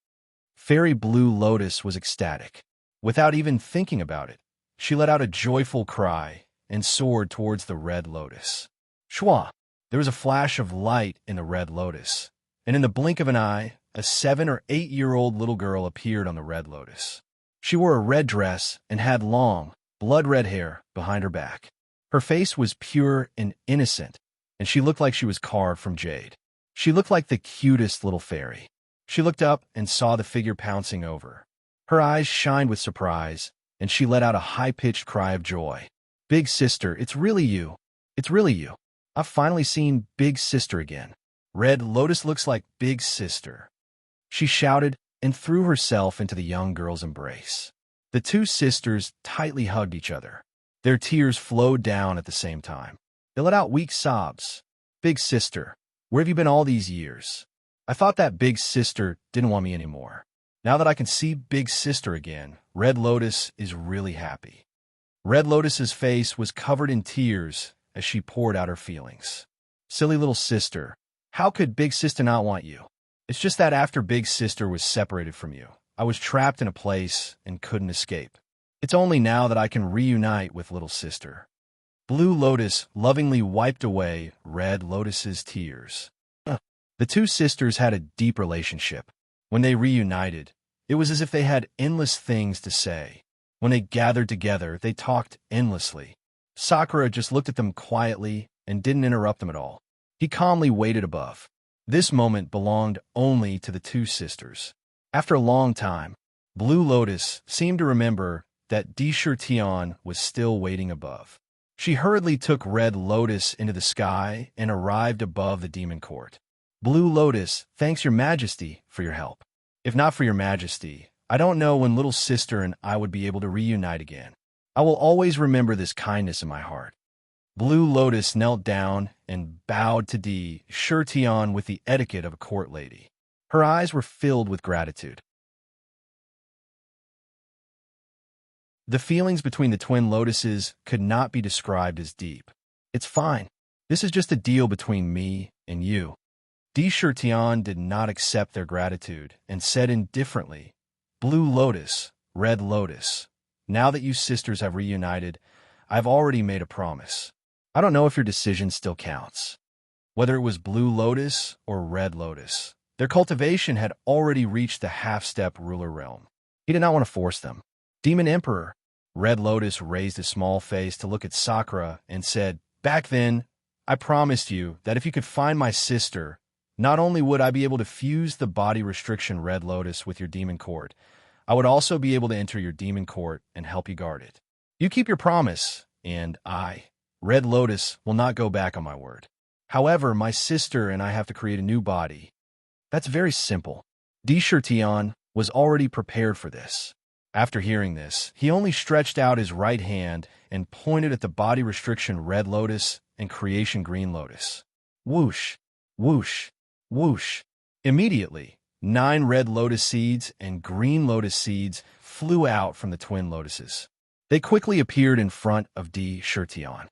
A: Fairy Blue Lotus was ecstatic. Without even thinking about it, she let out a joyful cry and soared towards the red lotus. Shwa! There was a flash of light in the red lotus, and in the blink of an eye, a 7 or 8-year-old little girl appeared on the red lotus. She wore a red dress and had long, blood-red hair behind her back. Her face was pure and innocent, and she looked like she was carved from jade. She looked like the cutest little fairy. She looked up and saw the figure pouncing over. Her eyes shined with surprise, and she let out a high-pitched cry of joy. Big sister, it's really you. It's really you. I've finally seen Big Sister again. Red Lotus looks like Big Sister. She shouted and threw herself into the young girl's embrace. The two sisters tightly hugged each other. Their tears flowed down at the same time. They let out weak sobs. Big sister, where have you been all these years? I thought that Big Sister didn't want me anymore. Now that I can see Big Sister again, Red Lotus is really happy. Red Lotus's face was covered in tears as she poured out her feelings. Silly little sister, how could Big Sister not want you? It's just that after Big Sister was separated from you, I was trapped in a place and couldn't escape. It's only now that I can reunite with little sister. Blue Lotus lovingly wiped away Red Lotus's tears. The two sisters had a deep relationship. When they reunited, it was as if they had endless things to say. When they gathered together, they talked endlessly. Sakura just looked at them quietly and didn't interrupt them at all. He calmly waited above. This moment belonged only to the two sisters. After a long time, Blue Lotus seemed to remember that Tion was still waiting above. She hurriedly took Red Lotus into the sky and arrived above the demon court. Blue Lotus, thanks your majesty for your help. If not for your majesty, I don't know when little sister and I would be able to reunite again. I will always remember this kindness in my heart. Blue Lotus knelt down and bowed to Tion with the etiquette of a court lady. Her eyes were filled with gratitude. The feelings between the twin lotuses could not be described as deep. It's fine. This is just a deal between me and you. Tion did not accept their gratitude and said indifferently, Blue Lotus, Red Lotus, now that you sisters have reunited, I've already made a promise. I don't know if your decision still counts. Whether it was Blue Lotus or Red Lotus, their cultivation had already reached the half-step ruler realm. He did not want to force them. Demon Emperor, Red Lotus raised a small face to look at Sakura and said, back then, I promised you that if you could find my sister, not only would I be able to fuse the body restriction Red Lotus with your demon court, I would also be able to enter your demon court and help you guard it. You keep your promise, and I, Red Lotus, will not go back on my word. However, my sister and I have to create a new body. That's very simple. Tion was already prepared for this. After hearing this, he only stretched out his right hand and pointed at the body restriction Red Lotus and creation Green Lotus. Whoosh, whoosh, whoosh. Immediately, 9 red lotus seeds and green lotus seeds flew out from the twin lotuses. They quickly appeared in front of Tion.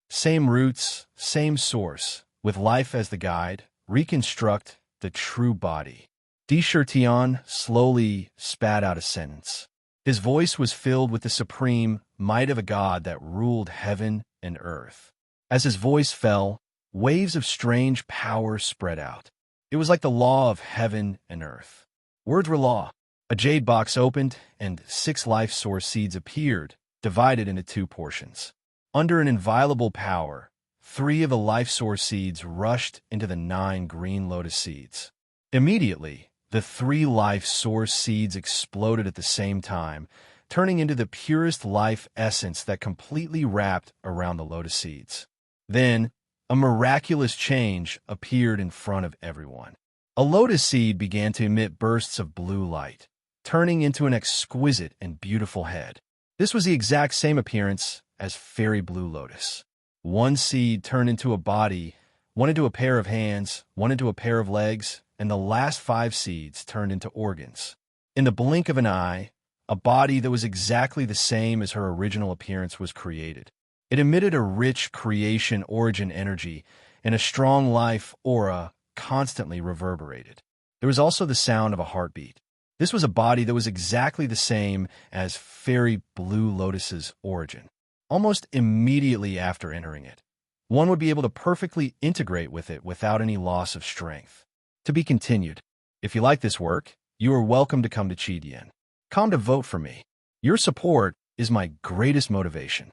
A: Same roots, same source, with life as the guide, reconstruct the true body. Tion slowly spat out a sentence. His voice was filled with the supreme might of a god that ruled heaven and earth. As his voice fell, waves of strange power spread out. It was like the law of heaven and earth. Words were law. A jade box opened, and 6 life source seeds appeared, divided into 2 portions. Under an inviolable power, 3 of the life source seeds rushed into the 9 green lotus seeds. Immediately, the 3 life source seeds exploded at the same time, turning into the purest life essence that completely wrapped around the lotus seeds. Then, a miraculous change appeared in front of everyone. A lotus seed began to emit bursts of blue light, turning into an exquisite and beautiful head. This was the exact same appearance as fairy blue lotus. 1 seed turned into a body, 1 into a pair of hands, 1 into a pair of legs, and the last 5 seeds turned into organs. In the blink of an eye, a body that was exactly the same as her original appearance was created. It emitted a rich creation origin energy, and a strong life aura constantly reverberated. There was also the sound of a heartbeat. This was a body that was exactly the same as fairy blue lotus's origin. Almost immediately after entering it, one would be able to perfectly integrate with it without any loss of strength. To be continued. If you like this work, you are welcome to come to Chidian. Come to vote for me. Your support is my greatest motivation.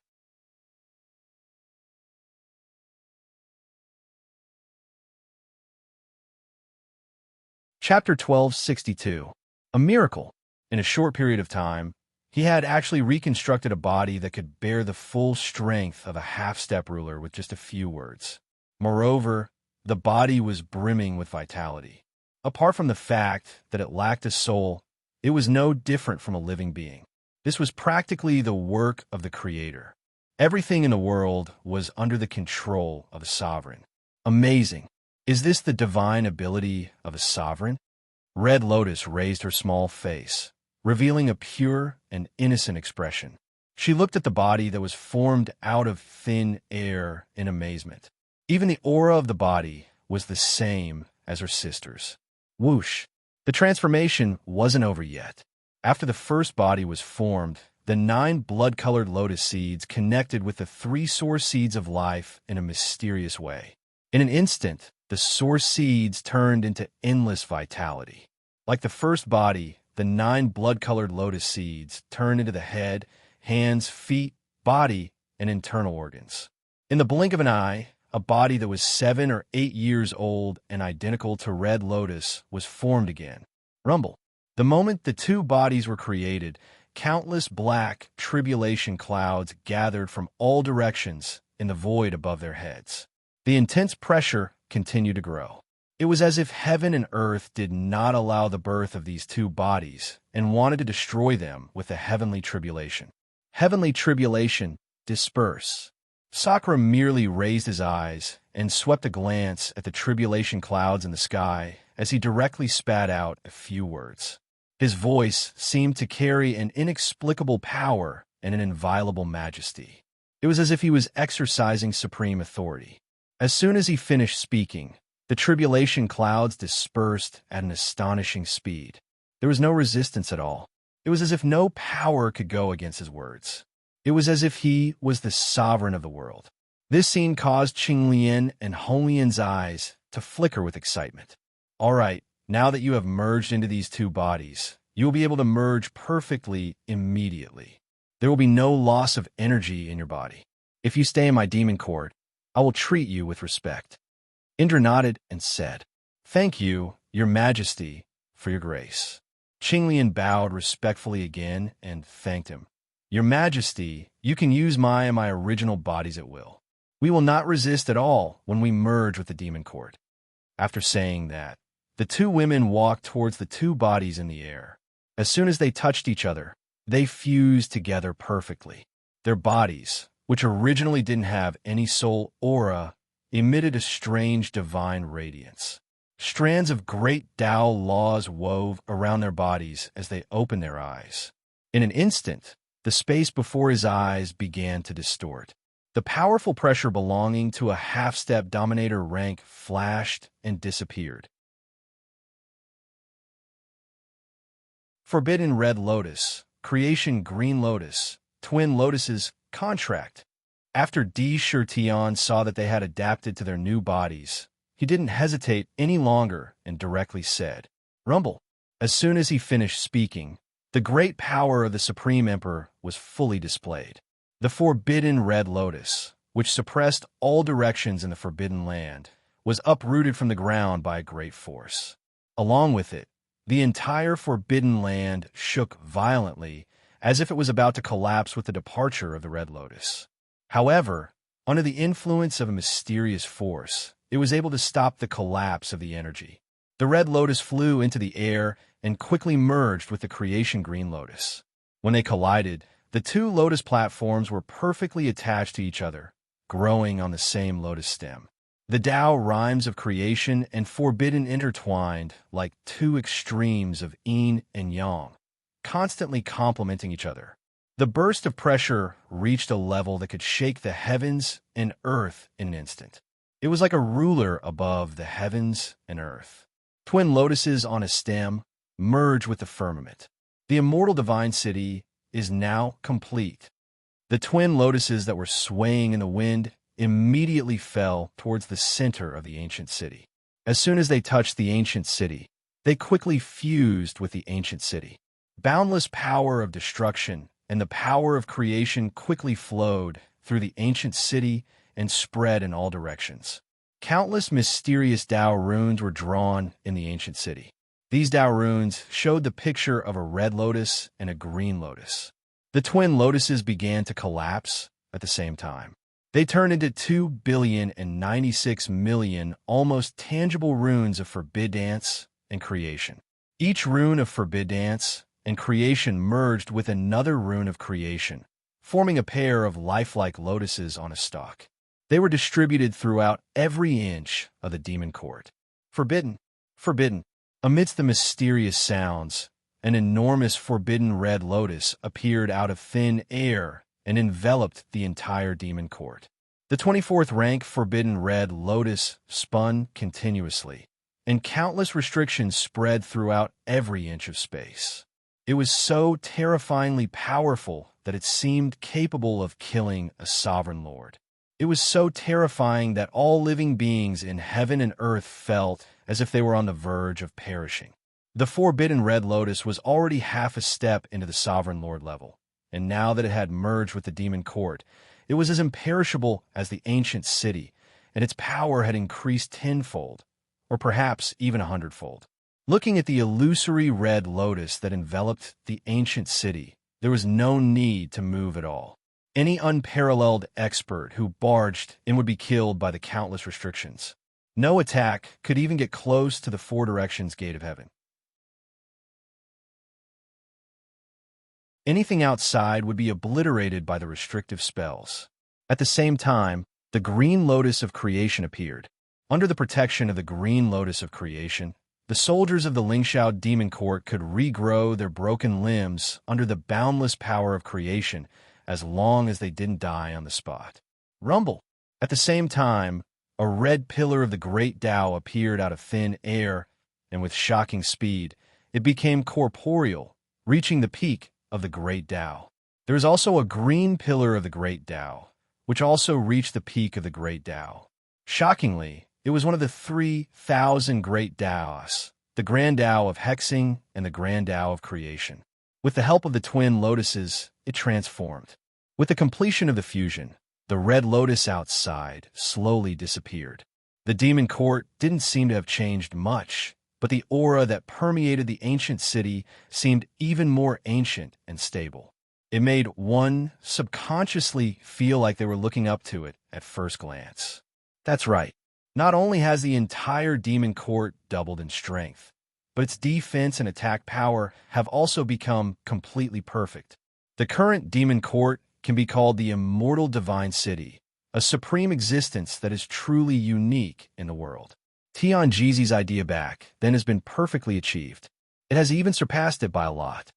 A: Chapter 1262. A miracle. In a short period of time, he had actually reconstructed a body that could bear the full strength of a half-step ruler with just a few words. Moreover, the body was brimming with vitality. Apart from the fact that it lacked a soul, it was no different from a living being. This was practically the work of the Creator. Everything in the world was under the control of a sovereign. Amazing. Is this the divine ability of a sovereign? Red Lotus raised her small face, revealing a pure and innocent expression. She looked at the body that was formed out of thin air in amazement. Even the aura of the body was the same as her sister's. Whoosh! The transformation wasn't over yet. After the first body was formed, the 9 blood-colored lotus seeds connected with the 3 source seeds of life in a mysterious way. In an instant, the source seeds turned into endless vitality. Like the first body, the 9 blood-colored lotus seeds turned into the head, hands, feet, body, and internal organs. In the blink of an eye, a body that was 7 or 8 years old and identical to Red Lotus was formed again. Rumble. The moment the 2 bodies were created, countless black tribulation clouds gathered from all directions in the void above their heads. The intense pressure continued to grow. It was as if heaven and earth did not allow the birth of these 2 bodies and wanted to destroy them with a heavenly tribulation. Heavenly tribulation, disperse. Sakura merely raised his eyes and swept a glance at the tribulation clouds in the sky as he directly spat out a few words. His voice seemed to carry an inexplicable power and an inviolable majesty. It was as if he was exercising supreme authority. As soon as he finished speaking, the tribulation clouds dispersed at an astonishing speed. There was no resistance at all. It was as if no power could go against his words. It was as if he was the sovereign of the world. This scene caused Qinglian and Honglian's eyes to flicker with excitement. All right, now that you have merged into these 2 bodies, you will be able to merge perfectly immediately. There will be no loss of energy in your body. If you stay in my demon court, I will treat you with respect. Indra nodded and said, "Thank you, your majesty, for your grace." Qinglian bowed respectfully again and thanked him. "Your majesty, you can use my and my original bodies at will. We will not resist at all when we merge with the demon court." After saying that, the 2 women walked towards the 2 bodies in the air. As soon as they touched each other, they fused together perfectly. Their bodies, which originally didn't have any soul aura, emitted a strange divine radiance. Strands of great Tao laws wove around their bodies as they opened their eyes. In an instant, the space before his eyes began to distort. The powerful pressure belonging to a half-step dominator rank flashed and disappeared. Forbidden Red Lotus, creation green lotus, twin lotuses, contract. After Di saw that they had adapted to their new bodies, he didn't hesitate any longer and directly said, "Rumble." As soon as he finished speaking, the great power of the Supreme Emperor was fully displayed. The forbidden red lotus, which suppressed all directions in the Forbidden Land, was uprooted from the ground by a great force. Along with it, the entire Forbidden Land shook violently, as if it was about to collapse with the departure of the red lotus. However, under the influence of a mysterious force, it was able to stop the collapse of the energy. The red lotus flew into the air and quickly merged with the creation green lotus. When they collided, the two lotus platforms were perfectly attached to each other, growing on the same lotus stem. The Tao rhymes of creation and forbidden intertwined like two extremes of yin and yang, constantly complementing each other. The burst of pressure reached a level that could shake the heavens and earth in an instant. It was like a ruler above the heavens and earth. Twin lotuses on a stem merge with the firmament. The immortal divine city is now complete. The twin lotuses that were swaying in the wind immediately fell towards the center of the ancient city. As soon as they touched the ancient city, they quickly fused with the ancient city. Boundless power of destruction and the power of creation quickly flowed through the ancient city and spread in all directions. Countless mysterious Tao runes were drawn in the ancient city. These Tao runes showed the picture of a red lotus and a green lotus. The twin lotuses began to collapse at the same time. They turned into 2,096,000,000 almost tangible runes of forbiddance and creation. Each rune of forbiddance and creation merged with another rune of creation, forming a pair of lifelike lotuses on a stalk. They were distributed throughout every inch of the demon court. Forbidden, forbidden. Amidst the mysterious sounds, an enormous forbidden red lotus appeared out of thin air and enveloped the entire demon court. The 24th rank forbidden red lotus spun continuously, and countless restrictions spread throughout every inch of space. It was so terrifyingly powerful that it seemed capable of killing a sovereign lord. It was so terrifying that all living beings in heaven and earth felt as if they were on the verge of perishing. The forbidden red lotus was already half a step into the sovereign lord level, and now that it had merged with the demon court, it was as imperishable as the ancient city, and its power had increased tenfold, or perhaps even 100-fold. Looking at the illusory red lotus that enveloped the ancient city, there was no need to move at all. Any unparalleled expert who barged in would be killed by the countless restrictions. No attack could even get close to the four directions gate of heaven. Anything outside would be obliterated by the restrictive spells. At the same time, the green lotus of creation appeared. Under the protection of the green lotus of creation, the soldiers of the Lingxiao demon court could regrow their broken limbs under the boundless power of creation as long as they didn't die on the spot. Rumble! At the same time, a red pillar of the great Tao appeared out of thin air, and with shocking speed, it became corporeal, reaching the peak of the great Tao. There is also a green pillar of the great Tao, which also reached the peak of the great Tao. Shockingly, it was one of the 3,000 great Taos, the grand Tao of hexing and the grand Tao of creation. With the help of the twin lotuses, it transformed. With the completion of the fusion, the red lotus outside slowly disappeared. The demon court didn't seem to have changed much, but the aura that permeated the ancient city seemed even more ancient and stable. It made one subconsciously feel like they were looking up to it at first glance. That's right. Not only has the entire demon court doubled in strength, but its defense and attack power have also become completely perfect. The current demon court can be called the immortal divine city, a supreme existence that is truly unique in the world. Tianji's idea back then has been perfectly achieved. It has even surpassed it by a lot.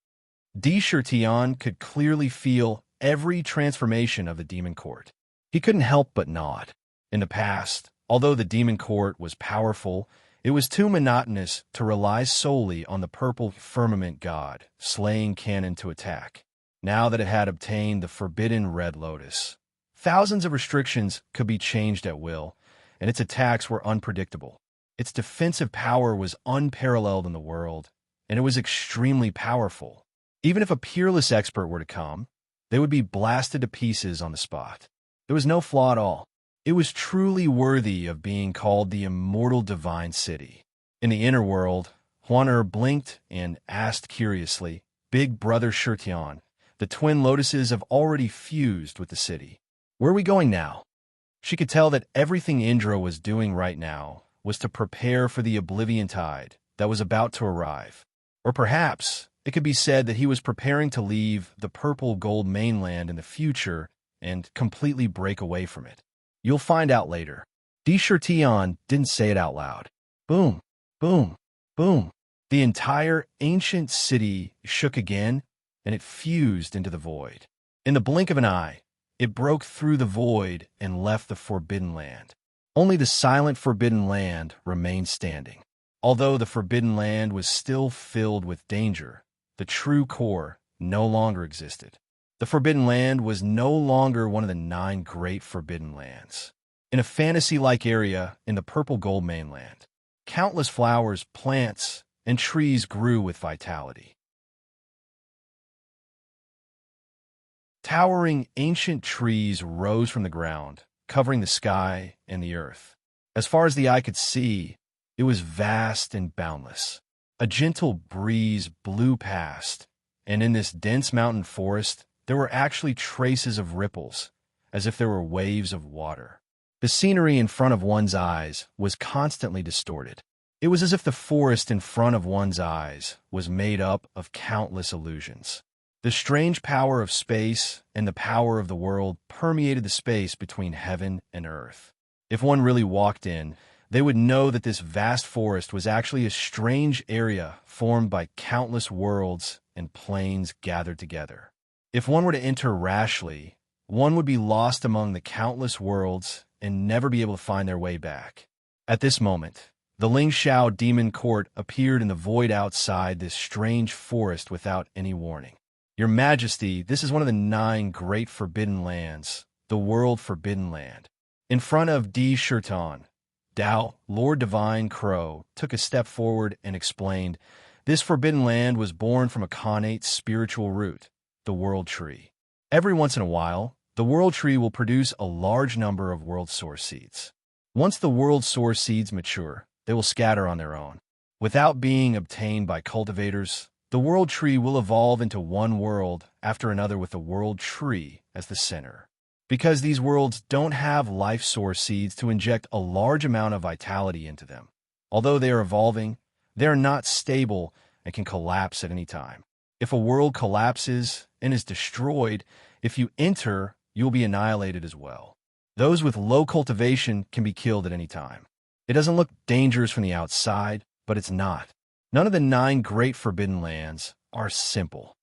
A: Tian could clearly feel every transformation of the demon court. He couldn't help but nod. In the past, although the demon court was powerful, It was too monotonous to rely solely on the purple firmament god, slaying cannon to attack. Now that it had obtained the forbidden red lotus, thousands of restrictions could be changed at will, and its attacks were unpredictable. Its defensive power was unparalleled in the world, and it was extremely powerful. Even if a peerless expert were to come, they would be blasted to pieces on the spot. There was no flaw at all. It was truly worthy of being called the immortal divine city. In the inner world, Huan-Er blinked and asked curiously, "Big brother Shirtian, the twin lotuses have already fused with the city. Where are we going now?" She could tell that everything Indra was doing right now was to prepare for the oblivion tide that was about to arrive. Or perhaps it could be said that he was preparing to leave the purple gold mainland in the future and completely break away from it. You'll find out later. Shirtian didn't say it out loud. Boom, boom, boom. The entire ancient city shook again, and it fused into the void. In the blink of an eye, it broke through the void and left the Forbidden Land. Only the silent Forbidden Land remained standing. Although the Forbidden Land was still filled with danger, the true core no longer existed. The Forbidden Land was no longer one of the 9 great Forbidden Lands. In a fantasy-like area in the purple gold mainland, countless flowers, plants, and trees grew with vitality. Towering ancient trees rose from the ground, covering the sky and the earth. As far as the eye could see, it was vast and boundless. A gentle breeze blew past, and in this dense mountain forest, there were actually traces of ripples, as if there were waves of water. The scenery in front of one's eyes was constantly distorted. It was as if the forest in front of one's eyes was made up of countless illusions. The strange power of space and the power of the world permeated the space between heaven and earth. If one really walked in, they would know that this vast forest was actually a strange area formed by countless worlds and planes gathered together. If one were to enter rashly, one would be lost among the countless worlds and never be able to find their way back. At this moment, the Lingxiao demon court appeared in the void outside this strange forest without any warning. "Your Majesty, this is one of the 9 great forbidden lands, the World Forbidden Land." In front of Shirtan, Dao, Lord Divine Crow, took a step forward and explained, "This forbidden land was born from a connate spiritual root, the World Tree. Every once in a while, the World Tree will produce a large number of World Source seeds. Once the World Source seeds mature, they will scatter on their own. Without being obtained by cultivators, the World Tree will evolve into one world after another with the World Tree as the center. Because these worlds don't have life source seeds to inject a large amount of vitality into them. Although they are evolving, they are not stable and can collapse at any time. If a world collapses and is destroyed, if you enter, you will be annihilated as well. Those with low cultivation can be killed at any time. It doesn't look dangerous from the outside, but it's not. None of the 9 great forbidden lands are simple.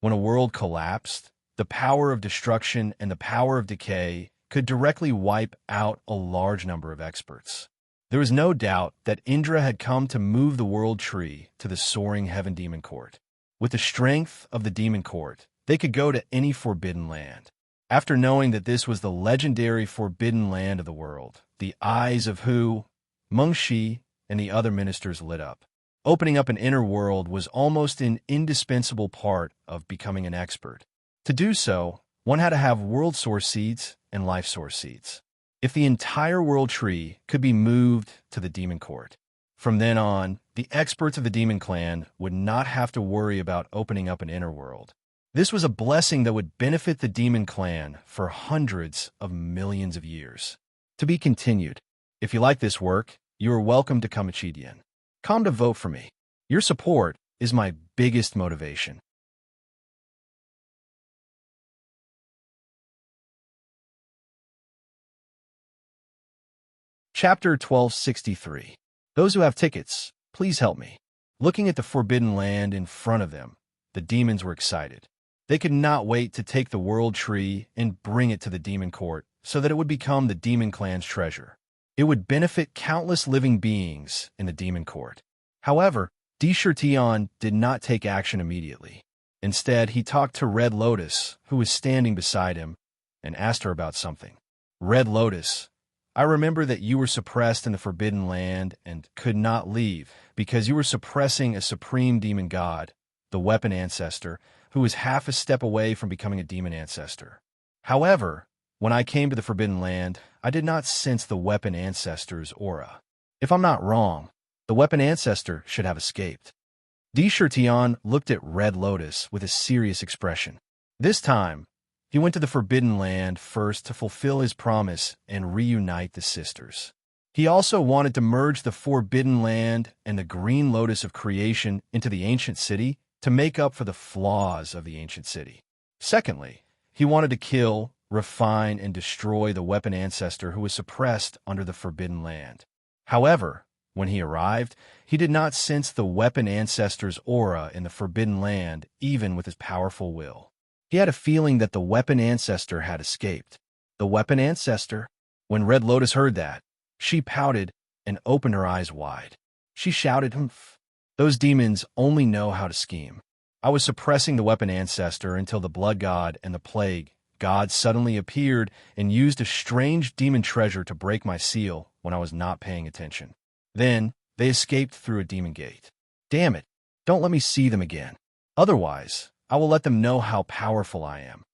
A: When a world collapsed, the power of destruction and the power of decay could directly wipe out a large number of experts. There was no doubt that Indra had come to move the World Tree to the soaring Heaven Demon Court. With the strength of the Demon Court, they could go to any forbidden land. After knowing that this was the legendary forbidden land of the world, the eyes of Hu, Mengshi, and the other ministers lit up. Opening up an inner world was almost an indispensable part of becoming an expert. To do so, one had to have world source seeds and life source seeds. If the entire world tree could be moved to the demon court, from then on, the experts of the demon clan would not have to worry about opening up an inner world. This was a blessing that would benefit the demon clan for hundreds of millions of years. To be continued. If you like this work, you are welcome to come Chidian. Come to vote for me. Your support is my biggest motivation. Chapter 1263. Those who have tickets, please help me. Looking at the forbidden land in front of them, the demons were excited. They could not wait to take the world tree and bring it to the demon court so that it would become the demon clan's treasure. It would benefit countless living beings in the demon court. However, Tion did not take action immediately. Instead, he talked to Red Lotus, who was standing beside him, and asked her about something. Red Lotus, I remember that you were suppressed in the Forbidden Land and could not leave because you were suppressing a supreme demon god, the weapon ancestor, who was half a step away from becoming a demon ancestor. However, when I came to the Forbidden Land, I did not sense the weapon ancestor's aura. If I'm not wrong, the weapon ancestor should have escaped. Tion looked at Red Lotus with a serious expression. This time, he went to the Forbidden Land first to fulfill his promise and reunite the sisters. He also wanted to merge the Forbidden Land and the Green Lotus of Creation into the ancient city to make up for the flaws of the ancient city. Secondly, he wanted to kill, refine, and destroy the weapon ancestor who was suppressed under the Forbidden Land. However, when he arrived, he did not sense the weapon ancestor's aura in the Forbidden Land even with his powerful will. He had a feeling that the weapon ancestor had escaped. The weapon ancestor? When Red Lotus heard that, she pouted and opened her eyes wide. She shouted, "Humph! Those demons only know how to scheme. I was suppressing the weapon ancestor until the blood god and the plague god suddenly appeared and used a strange demon treasure to break my seal when I was not paying attention. Then, they escaped through a demon gate. Damn it, don't let me see them again. Otherwise, I will let them know how powerful I am."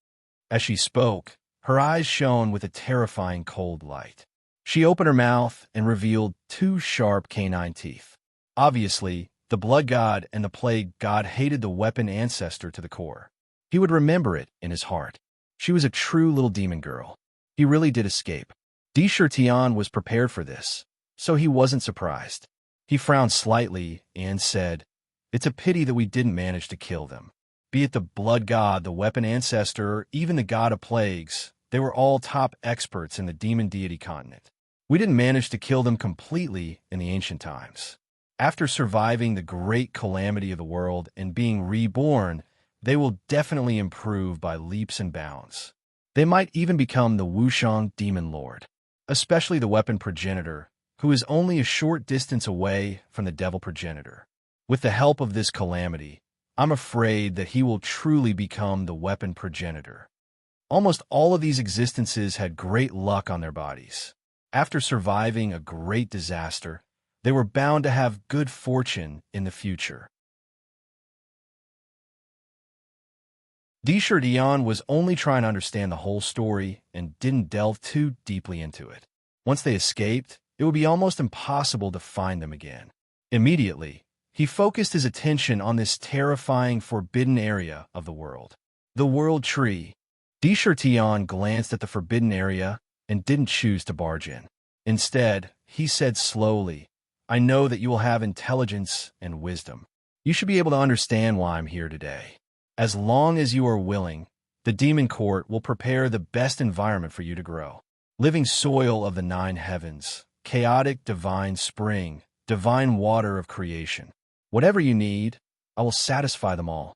A: As she spoke, her eyes shone with a terrifying cold light. She opened her mouth and revealed 2 sharp canine teeth. Obviously, the blood god and the plague god hated the weapon ancestor to the core. He would remember it in his heart. She was a true little demon girl. He really did escape. Tion was prepared for this, so he wasn't surprised. He frowned slightly and said, "It's a pity that we didn't manage to kill them. Be it the blood god, the weapon ancestor, or even the god of plagues, they were all top experts in the demon deity continent. We didn't manage to kill them completely in the ancient times. After surviving the great calamity of the world and being reborn, they will definitely improve by leaps and bounds. They might even become the Wushang demon lord, especially the weapon progenitor, who is only a short distance away from the devil progenitor. With the help of this calamity, I'm afraid that he will truly become the weapon progenitor." Almost all of these existences had great luck on their bodies. After surviving a great disaster, they were bound to have good fortune in the future. Tion was only trying to understand the whole story and didn't delve too deeply into it. Once they escaped, it would be almost impossible to find them again. Immediately, he focused his attention on this terrifying forbidden area of the world. The World Tree. Tion glanced at the forbidden area and didn't choose to barge in. Instead, he said slowly, "I know that you will have intelligence and wisdom. You should be able to understand why I'm here today. As long as you are willing, the Demon Court will prepare the best environment for you to grow. Living soil of the 9 heavens, chaotic divine spring, divine water of creation. Whatever you need, I will satisfy them all."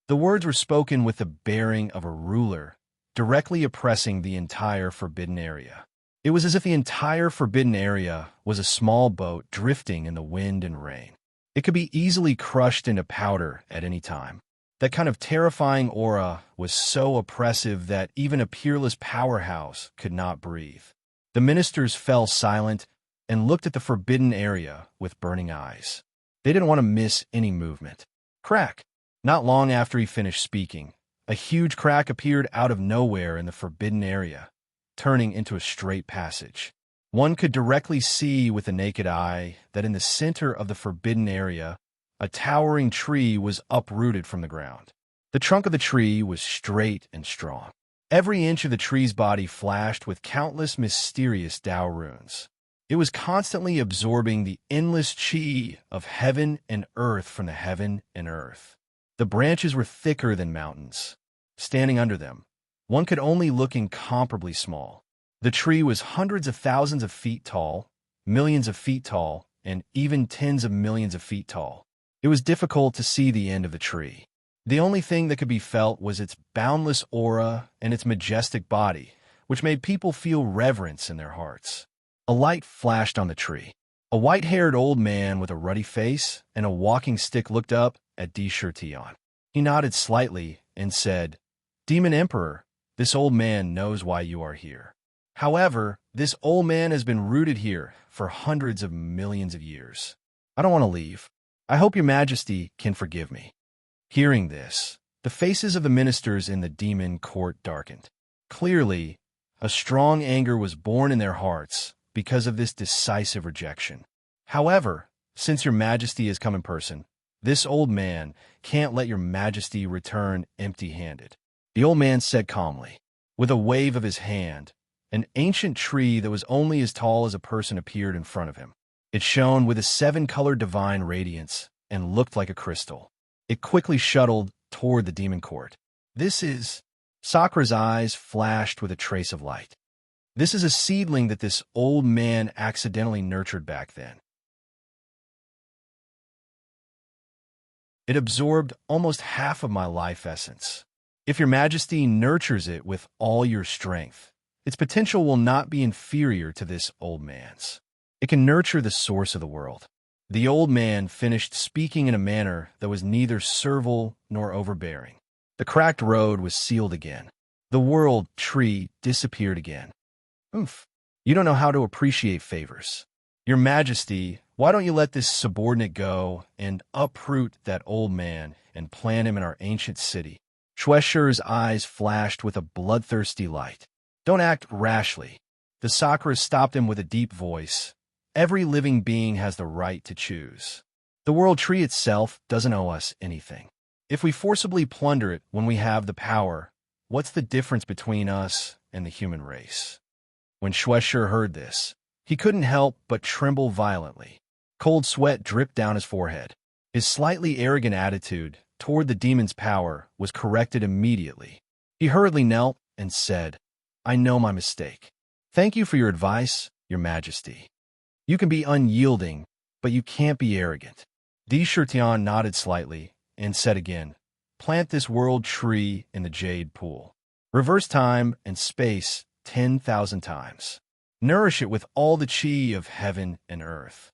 A: The words were spoken with the bearing of a ruler, directly oppressing the entire forbidden area. It was as if the entire forbidden area was a small boat drifting in the wind and rain. It could be easily crushed into powder at any time. That kind of terrifying aura was so oppressive that even a peerless powerhouse could not breathe. The ministers fell silent and looked at the forbidden area with burning eyes. They didn't want to miss any movement. Crack! Not long after he finished speaking, a huge crack appeared out of nowhere in the forbidden area, turning into a straight passage. One could directly see with the naked eye that in the center of the forbidden area, a towering tree was uprooted from the ground. The trunk of the tree was straight and strong. Every inch of the tree's body flashed with countless mysterious Tao runes. It was constantly absorbing the endless chi of heaven and earth from the heaven and earth. The branches were thicker than mountains. Standing under them, one could only look incomparably small. The tree was hundreds of thousands of feet tall, millions of feet tall, and even tens of millions of feet tall. It was difficult to see the end of the tree. The only thing that could be felt was its boundless aura and its majestic body, which made people feel reverence in their hearts. A light flashed on the tree. A white-haired old man with a ruddy face and a walking stick looked up at Tion. He nodded slightly and said, "Demon Emperor, this old man knows why you are here. However, this old man has been rooted here for hundreds of millions of years. I don't want to leave. I hope your majesty can forgive me." Hearing this, the faces of the ministers in the demon court darkened. Clearly, a strong anger was born in their hearts because of this decisive rejection. However, since your majesty has come in person, this old man can't let your majesty return empty-handed. The old man said calmly. With a wave of his hand, an ancient tree that was only as tall as a person appeared in front of him. It shone with a 7-colored divine radiance and looked like a crystal. It quickly shuttled toward the demon court. "This is..." Sakura's eyes flashed with a trace of light. "This is a seedling that this old man accidentally nurtured back then. It absorbed almost half of my life essence. If your majesty nurtures it with all your strength, its potential will not be inferior to this old man's. It can nurture the source of the world." The old man finished speaking in a manner that was neither servile nor overbearing. The cracked road was sealed again. The world tree disappeared again. "Oomph. You don't know how to appreciate favors. Your majesty, why don't you let this subordinate go and uproot that old man and plant him in our ancient city?" Shueisha's eyes flashed with a bloodthirsty light. "Don't act rashly." The Sakura stopped him with a deep voice. "Every living being has the right to choose. The world tree itself doesn't owe us anything. If we forcibly plunder it when we have the power, what's the difference between us and the human race?" When Shueisha heard this, he couldn't help but tremble violently. Cold sweat dripped down his forehead. His slightly arrogant attitude toward the demon's power was corrected immediately. He hurriedly knelt and said, "I know my mistake. Thank you for your advice, your majesty. You can be unyielding, but you can't be arrogant." Tion nodded slightly and said again, "Plant this world tree in the jade pool. Reverse time and space 10,000 times. Nourish it with all the chi of heaven and earth."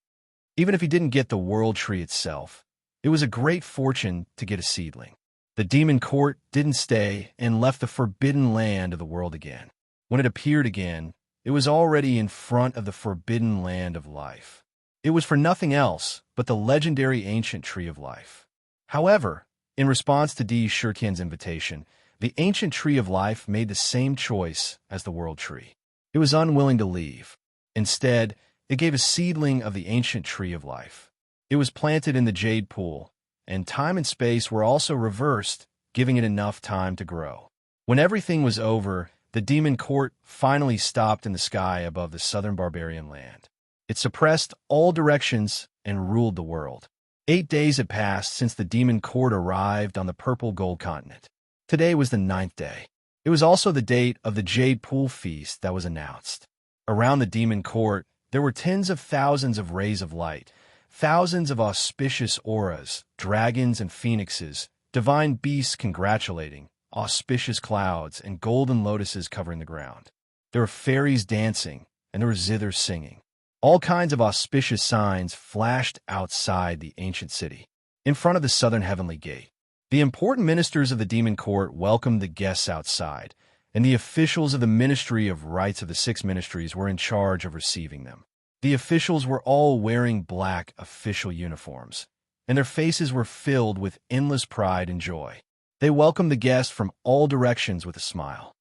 A: Even if he didn't get the world tree itself, it was a great fortune to get a seedling. The demon court didn't stay and left the forbidden land of the world again. When it appeared again, it was already in front of the forbidden land of life. It was for nothing else but the legendary ancient tree of life. However, in response to Tion's invitation, the ancient tree of life made the same choice as the world tree. It was unwilling to leave. Instead, it gave a seedling of the ancient tree of life. It was planted in the jade pool, and time and space were also reversed, giving it enough time to grow. When everything was over, the demon court finally stopped in the sky above the southern barbarian land. It suppressed all directions and ruled the world. 8 days had passed since the demon court arrived on the purple gold continent. Today was the 9th day. It was also the date of the Jade Pool Feast that was announced. Around the demon court, there were tens of thousands of rays of light, thousands of auspicious auras, dragons and phoenixes, divine beasts congratulating, auspicious clouds, and golden lotuses covering the ground. There were fairies dancing, and there were zithers singing. All kinds of auspicious signs flashed outside the ancient city, in front of the southern heavenly gate. The important ministers of the demon court welcomed the guests outside, and the officials of the Ministry of Rites of the 6 ministries were in charge of receiving them. The officials were all wearing black official uniforms, and their faces were filled with endless pride and joy. They welcomed the guests from all directions with a smile.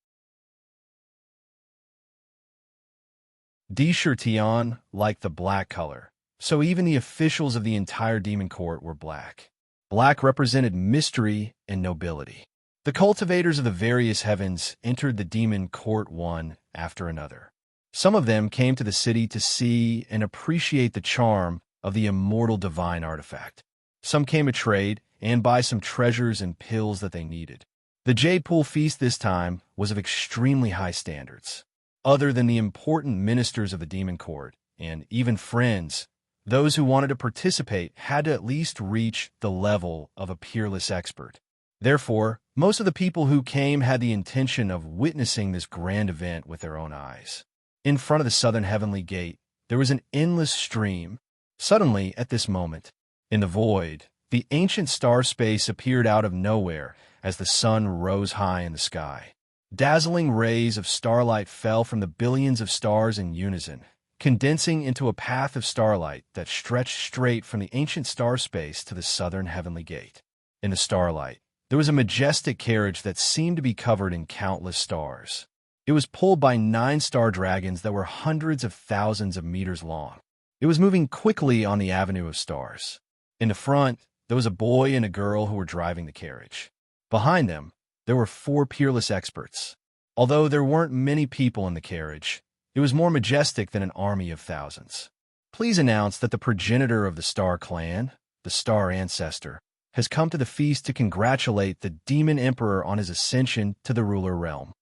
A: Tion liked the black color, so even the officials of the entire demon court were black. Black represented mystery and nobility. The cultivators of the various heavens entered the demon court one after another. Some of them came to the city to see and appreciate the charm of the immortal divine artifact. Some came to trade and buy some treasures and pills that they needed. The Jade Pool Feast this time was of extremely high standards. Other than the important ministers of the demon court, and even friends, those who wanted to participate had to at least reach the level of a peerless expert. Therefore, most of the people who came had the intention of witnessing this grand event with their own eyes. In front of the southern heavenly gate, there was an endless stream. Suddenly, at this moment, in the void, the ancient star space appeared out of nowhere as the sun rose high in the sky. Dazzling rays of starlight fell from the billions of stars in unison, condensing into a path of starlight that stretched straight from the ancient star space to the southern heavenly gate. In the starlight, there was a majestic carriage that seemed to be covered in countless stars. It was pulled by 9 star dragons that were hundreds of thousands of meters long. It was moving quickly on the avenue of stars. In the front, there was a boy and a girl who were driving the carriage. Behind them, there were 4 peerless experts. Although there weren't many people in the carriage, it was more majestic than an army of thousands. Please announce that the progenitor of the Star Clan, the Star Ancestor, has come to the feast to congratulate the Demon Emperor on his ascension to the ruler realm.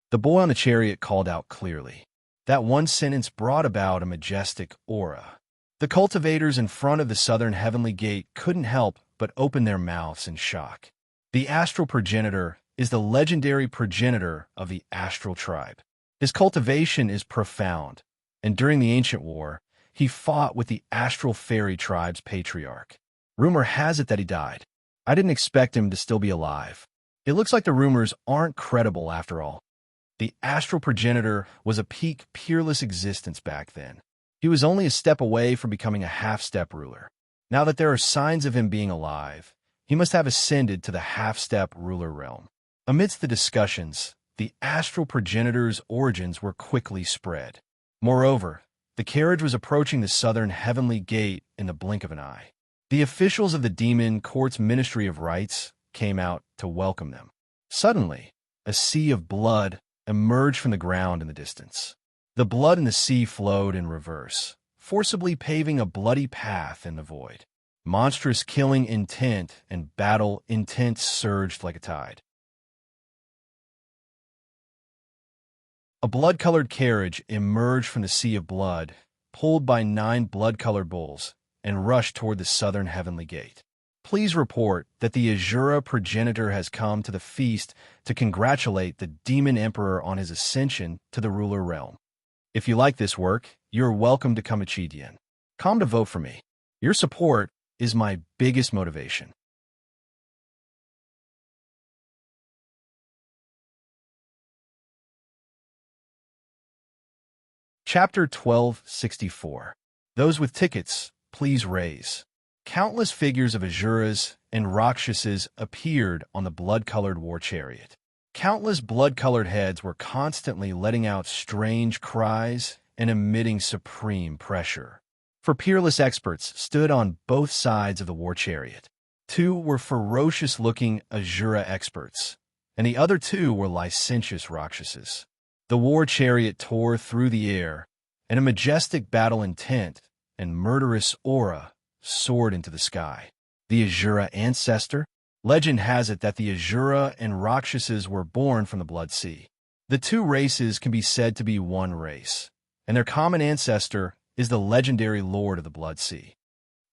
A: The boy on the chariot called out clearly. That one sentence brought about a majestic aura. The cultivators in front of the southern heavenly gate couldn't help but open their mouths in shock. The astral progenitor is the legendary progenitor of the astral tribe. His cultivation is profound, and during the ancient war, he fought with the astral fairy tribe's patriarch. Rumor has it that he died. I didn't expect him to still be alive. It looks like the rumors aren't credible after all. The astral progenitor was a peak, peerless existence back then. He was only a step away from becoming a half-step ruler. Now that there are signs of him being alive, he must have ascended to the half-step ruler realm. Amidst the discussions, the astral progenitor's origins were quickly spread. Moreover, the carriage was approaching the southern heavenly gate in the blink of an eye. The officials of the demon court's Ministry of Rites came out to welcome them. Suddenly, a sea of blood emerged from the ground in the distance. The blood in the sea flowed in reverse, forcibly paving a bloody path in the void. Monstrous killing intent and battle intent surged like a tide. A blood-colored carriage emerged from the sea of blood, pulled by 9 blood-colored bulls, and rushed toward the southern heavenly gate. Please report that the Azura progenitor has come to the feast to congratulate the Demon Emperor on his ascension to the ruler realm. If you like this work, you're welcome to come to Chidian. Come to vote for me. Your support is my biggest motivation. Chapter 1264. Those with tickets, please raise. Countless figures of Azuras and Rakshasas appeared on the blood-colored war chariot. Countless blood-colored heads were constantly letting out strange cries and emitting supreme pressure. For peerless experts stood on both sides of the war chariot. 2 were ferocious-looking Azura experts, and the other 2 were licentious Rakshasas. The war chariot tore through the air, and a majestic battle intent and murderous aura soared into the sky. The Azura Ancestor? Legend has it that the Azura and Rakshasas were born from the Blood Sea. The 2 races can be said to be one race, and their common ancestor is the legendary Lord of the Blood Sea.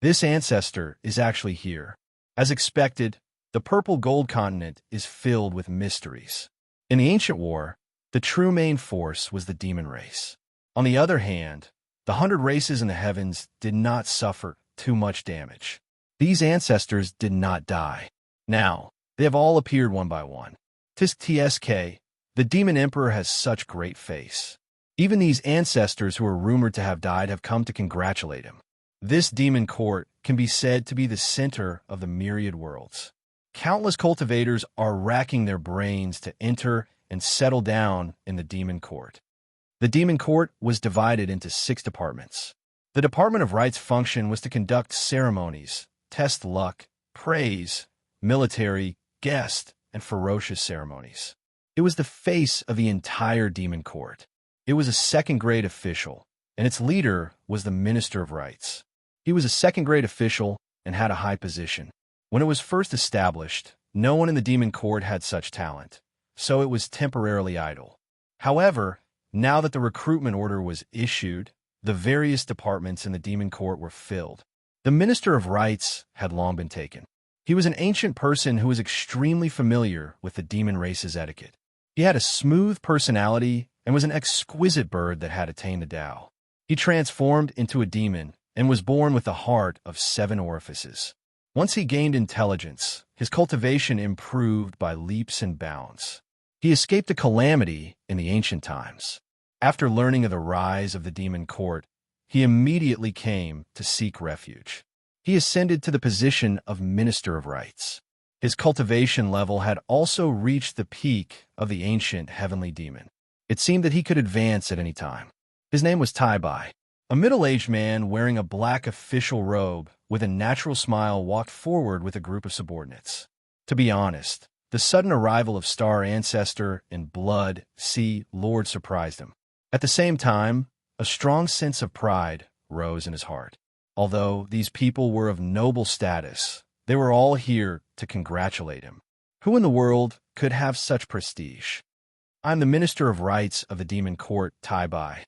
A: This ancestor is actually here. As expected, the purple gold continent is filled with mysteries. In the ancient war, the true main force was the demon race. On the other hand, the 100 races in the heavens did not suffer too much damage. These ancestors did not die. Now, they have all appeared one by one. TSK, the Demon Emperor has such great face. Even these ancestors who are rumored to have died have come to congratulate him. This demon court can be said to be the center of the myriad worlds. Countless cultivators are racking their brains to enter and settle down in the demon court. The demon court was divided into 6 departments. The Department of Rites function was to conduct ceremonies, test luck, praise, military, guest, and ferocious ceremonies. It was the face of the entire demon court. It was a second-grade official, and its leader was the Minister of Rites. He was a second-grade official and had a high position. When it was first established, no one in the demon court had such talent, so it was temporarily idle. However, now that the recruitment order was issued, the various departments in the demon court were filled. The Minister of Rites had long been taken. He was an ancient person who was extremely familiar with the demon race's etiquette. He had a smooth personality and was an exquisite bird that had attained the Tao. He transformed into a demon and was born with a heart of 7 orifices. Once he gained intelligence, his cultivation improved by leaps and bounds. He escaped a calamity in the ancient times. After learning of the rise of the demon court, he immediately came to seek refuge. He ascended to the position of Minister of Rights. His cultivation level had also reached the peak of the ancient heavenly demon. It seemed that he could advance at any time. His name was Tai-Bai. A middle-aged man wearing a black official robe with a natural smile walked forward with a group of subordinates. To be honest, the sudden arrival of Star Ancestor and Blood Sea Lord surprised him. At the same time, a strong sense of pride rose in his heart. Although these people were of noble status, they were all here to congratulate him. Who in the world could have such prestige? I'm the Minister of Rights of the Demon Court, Tai-Bai.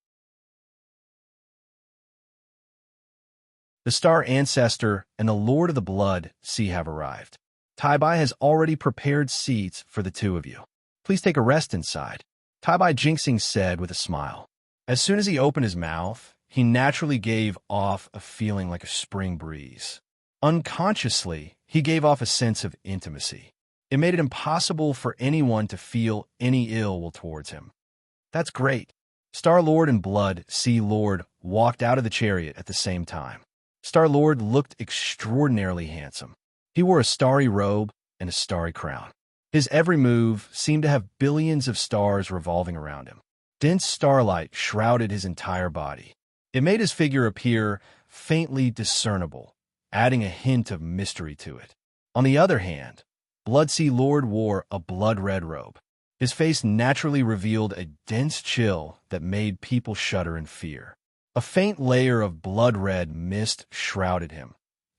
A: The Star Ancestor and the Lord of the Blood Sea have arrived. Tai-Bai has already prepared seats for the two of you. Please take a rest inside, Tai-Bai Jinxing said with a smile. As soon as he opened his mouth, he naturally gave off a feeling like a spring breeze. Unconsciously, he gave off a sense of intimacy. It made it impossible for anyone to feel any ill will towards him. That's great. Star-Lord and Blood Sea Lord walked out of the chariot at the same time. Star-Lord looked extraordinarily handsome. He wore a starry robe and a starry crown. His every move seemed to have billions of stars revolving around him. Dense starlight shrouded his entire body. It made his figure appear faintly discernible, adding a hint of mystery to it. On the other hand, Blood Sea Lord wore a blood-red robe. His face naturally revealed a dense chill that made people shudder in fear. A faint layer of blood-red mist shrouded him,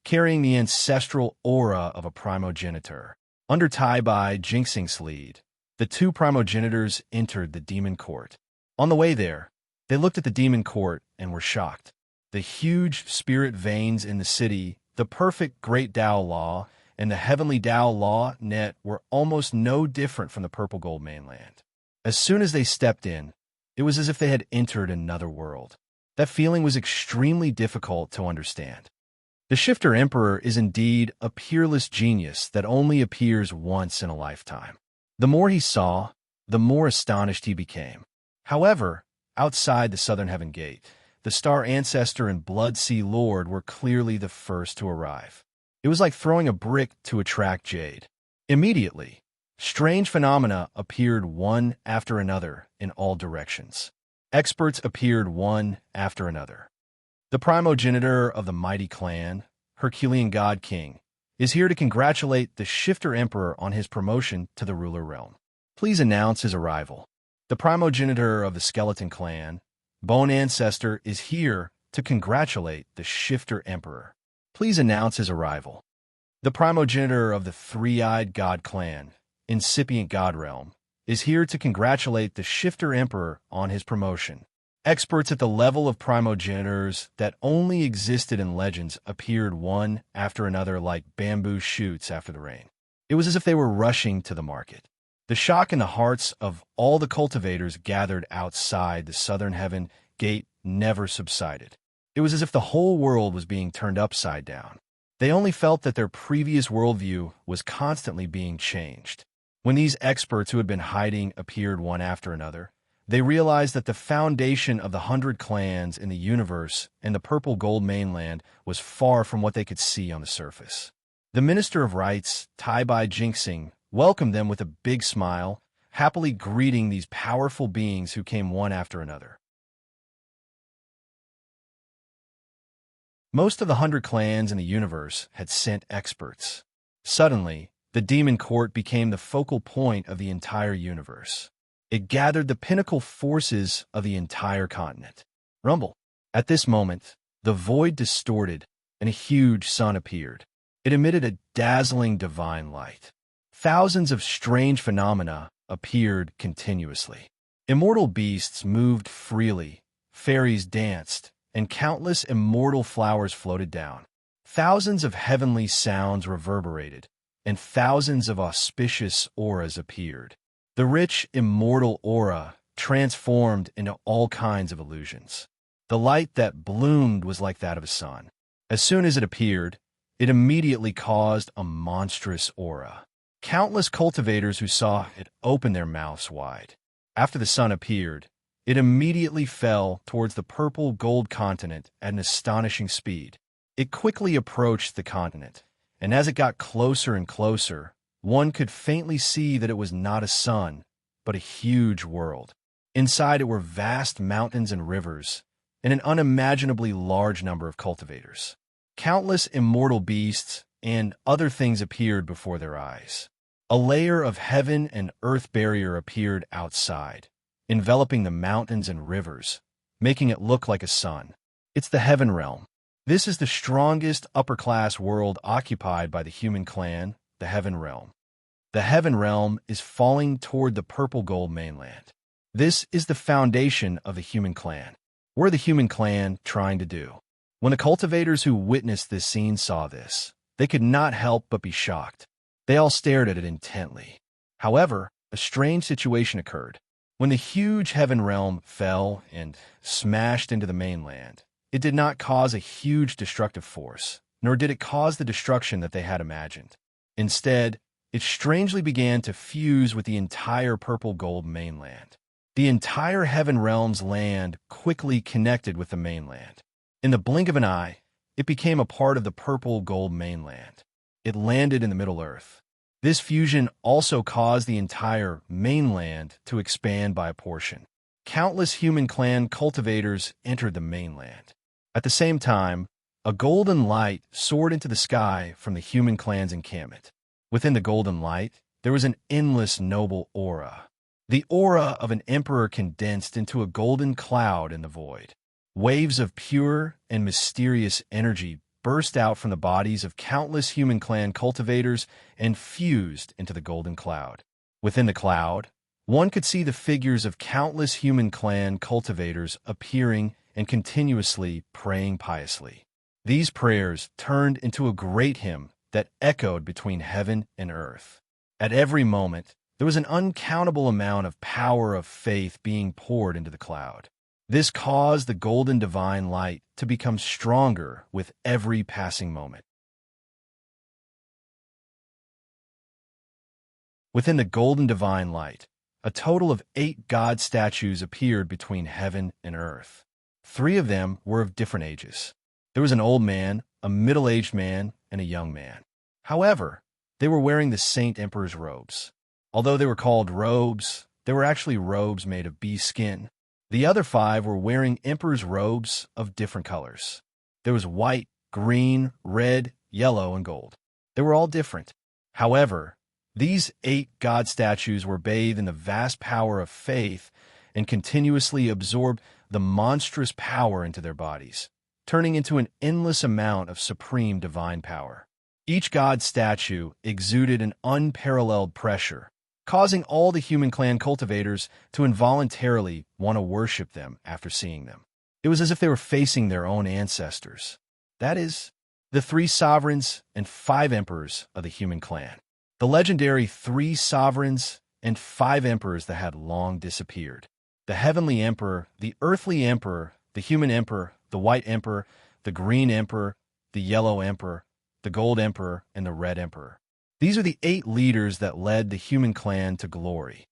A: carrying the ancestral aura of a primogenitor. Under Tai-Bai Jinxing's lead, the two primogenitors entered the demon court. On the way there, they looked at the demon court and were shocked. The huge spirit veins in the city, the perfect Great Tao Law, and the heavenly Tao Law net were almost no different from the purple gold mainland. As soon as they stepped in, it was as if they had entered another world. That feeling was extremely difficult to understand. The Shifter Emperor is indeed a peerless genius that only appears once in a lifetime. The more he saw, the more astonished he became. However, outside the Southern Heaven Gate, the Star Ancestor and Blood Sea Lord were clearly the first to arrive. It was like throwing a brick to attract jade. Immediately, strange phenomena appeared one after another in all directions. Experts appeared one after another. The primogenitor of the mighty clan, Herculean God King, is here to congratulate the Shifter Emperor on his promotion to the ruler realm. Please announce his arrival. The primogenitor of the Skeleton Clan, Bone Ancestor, is here to congratulate the Shifter Emperor. Please announce his arrival. The primogenitor of the Three-Eyed God Clan, Incipient God Realm, is here to congratulate the Shifter Emperor on his promotion. Experts at the level of primogenitors that only existed in legends appeared one after another like bamboo shoots after the rain. It was as if they were rushing to the market. The shock in the hearts of all the cultivators gathered outside the Southern Heaven Gate never subsided. It was as if the whole world was being turned upside down. They only felt that their previous worldview was constantly being changed. When these experts who had been hiding appeared one after another, they realized that the foundation of the 100 clans in the universe and the purple gold mainland was far from what they could see on the surface. The Minister of Rights, Tai-Bai Jinxing, welcomed them with a big smile, happily greeting these powerful beings who came one after another. Most of the 100 clans in the universe had sent experts. Suddenly, the demon court became the focal point of the entire universe. It gathered the pinnacle forces of the entire continent. Rumble. At this moment, the void distorted, and a huge sun appeared. It emitted a dazzling divine light. Thousands of strange phenomena appeared continuously. Immortal beasts moved freely, fairies danced, and countless immortal flowers floated down. Thousands of heavenly sounds reverberated, and thousands of auspicious auras appeared. The rich, immortal aura transformed into all kinds of illusions. The light that bloomed was like that of a sun. As soon as it appeared, it immediately caused a monstrous aura. Countless cultivators who saw it opened their mouths wide. After the sun appeared, it immediately fell towards the purple gold continent at an astonishing speed. It quickly approached the continent, and as it got closer and closer, one could faintly see that it was not a sun, but a huge world. Inside it were vast mountains and rivers, and an unimaginably large number of cultivators. Countless immortal beasts and other things appeared before their eyes. A layer of heaven and earth barrier appeared outside, enveloping the mountains and rivers, making it look like a sun. It's the heaven realm. This is the strongest upper-class world occupied by the human clan, the heaven realm. The heaven realm is falling toward the purple gold mainland. This is the foundation of the human clan. What are the human clan trying to do? When the cultivators who witnessed this scene saw this, they could not help but be shocked. They all stared at it intently. However, a strange situation occurred. When the huge heaven realm fell and smashed into the mainland, it did not cause a huge destructive force, nor did it cause the destruction that they had imagined. Instead, it strangely began to fuse with the entire purple gold mainland. The entire heaven realm's land quickly connected with the mainland. In the blink of an eye, it became a part of the purple gold mainland. It landed in the Middle Earth. This fusion also caused the entire mainland to expand by a portion. Countless human clan cultivators entered the mainland. At the same time, a golden light soared into the sky from the human clan's encampment. Within the golden light, there was an endless noble aura. The aura of an emperor condensed into a golden cloud in the void. Waves of pure and mysterious energy burst out from the bodies of countless human clan cultivators and fused into the golden cloud. Within the cloud, one could see the figures of countless human clan cultivators appearing and continuously praying piously. These prayers turned into a great hymn that echoed between heaven and earth. At every moment, there was an uncountable amount of power of faith being poured into the cloud. This caused the golden divine light to become stronger with every passing moment. Within the golden divine light, a total of 8 god statues appeared between heaven and earth. 3 of them were of different ages. There was an old man, a middle-aged man, and a young man. However, they were wearing the Saint Emperor's robes. Although they were called robes, they were actually robes made of bee skin. The other 5 were wearing Emperor's robes of different colors. There was white, green, red, yellow, and gold. They were all different. However, these 8 god statues were bathed in the vast power of faith and continuously absorbed the monstrous power into their bodies, turning into an endless amount of supreme divine power. Each god statue exuded an unparalleled pressure, causing all the human clan cultivators to involuntarily want to worship them after seeing them. It was as if they were facing their own ancestors. That is, the 3 sovereigns and 5 emperors of the human clan. The legendary 3 sovereigns and 5 emperors that had long disappeared. The heavenly emperor, the earthly emperor, the human emperor, the white emperor, the green emperor, the yellow emperor, the gold emperor, and the red emperor. These are the 8 leaders that led the human clan to glory.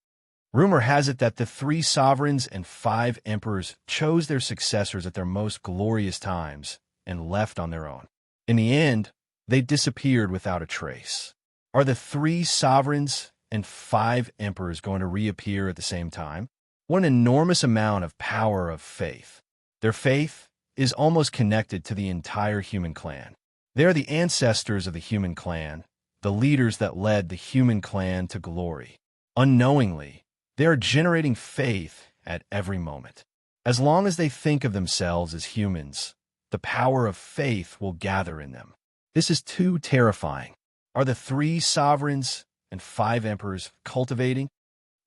A: Rumor has it that the 3 sovereigns and 5 emperors chose their successors at their most glorious times and left on their own. In the end, they disappeared without a trace. Are the 3 sovereigns and 5 emperors going to reappear at the same time? What an enormous amount of power of faith. Their faith is almost connected to the entire human clan. They are the ancestors of the human clan, the leaders that led the human clan to glory. Unknowingly, they are generating faith at every moment. As long as they think of themselves as humans, the power of faith will gather in them. This is too terrifying. Are the 3 sovereigns and 5 emperors cultivating?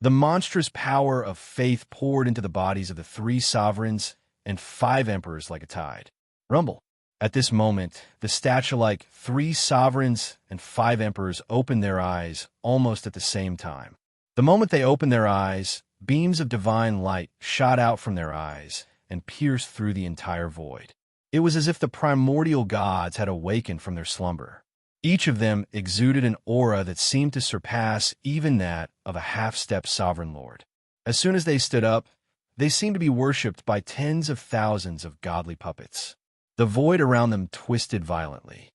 A: The monstrous power of faith poured into the bodies of the 3 sovereigns and 5 emperors like a tide. Rumble. At this moment, the statue-like 3 sovereigns and 5 emperors opened their eyes almost at the same time. The moment they opened their eyes, beams of divine light shot out from their eyes, and pierced through the entire void. It was as if the primordial gods had awakened from their slumber. Each of them exuded an aura that seemed to surpass even that of a half-step sovereign lord. As soon as they stood up, they seemed to be worshipped by tens of thousands of godly puppets. The void around them twisted violently.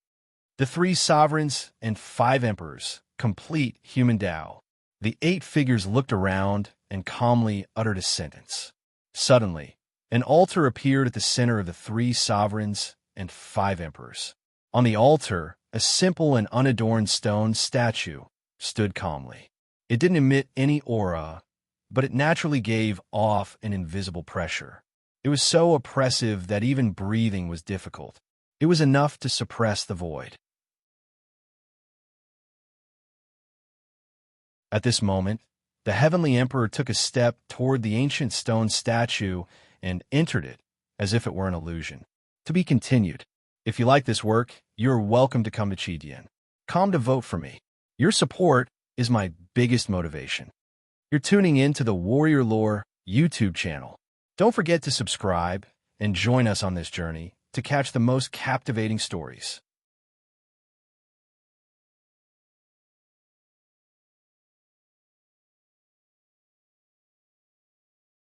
A: The 3 sovereigns and 5 emperors, complete human Tao. The 8 figures looked around and calmly uttered a sentence. Suddenly, an altar appeared at the center of the 3 sovereigns and 5 emperors. On the altar, a simple and unadorned stone statue stood calmly. It didn't emit any aura, but it naturally gave off an invisible pressure. It was so oppressive that even breathing was difficult. It was enough to suppress the void. At this moment, the Heavenly Emperor took a step toward the ancient stone statue and entered it as if it were an illusion. To be continued. If you like this work, you're welcome to come to Chidian. Come to vote for me. Your support is my biggest motivation. You're tuning in to the Warrior Lore YouTube channel. Don't forget to subscribe and join us on this journey to catch the most captivating stories.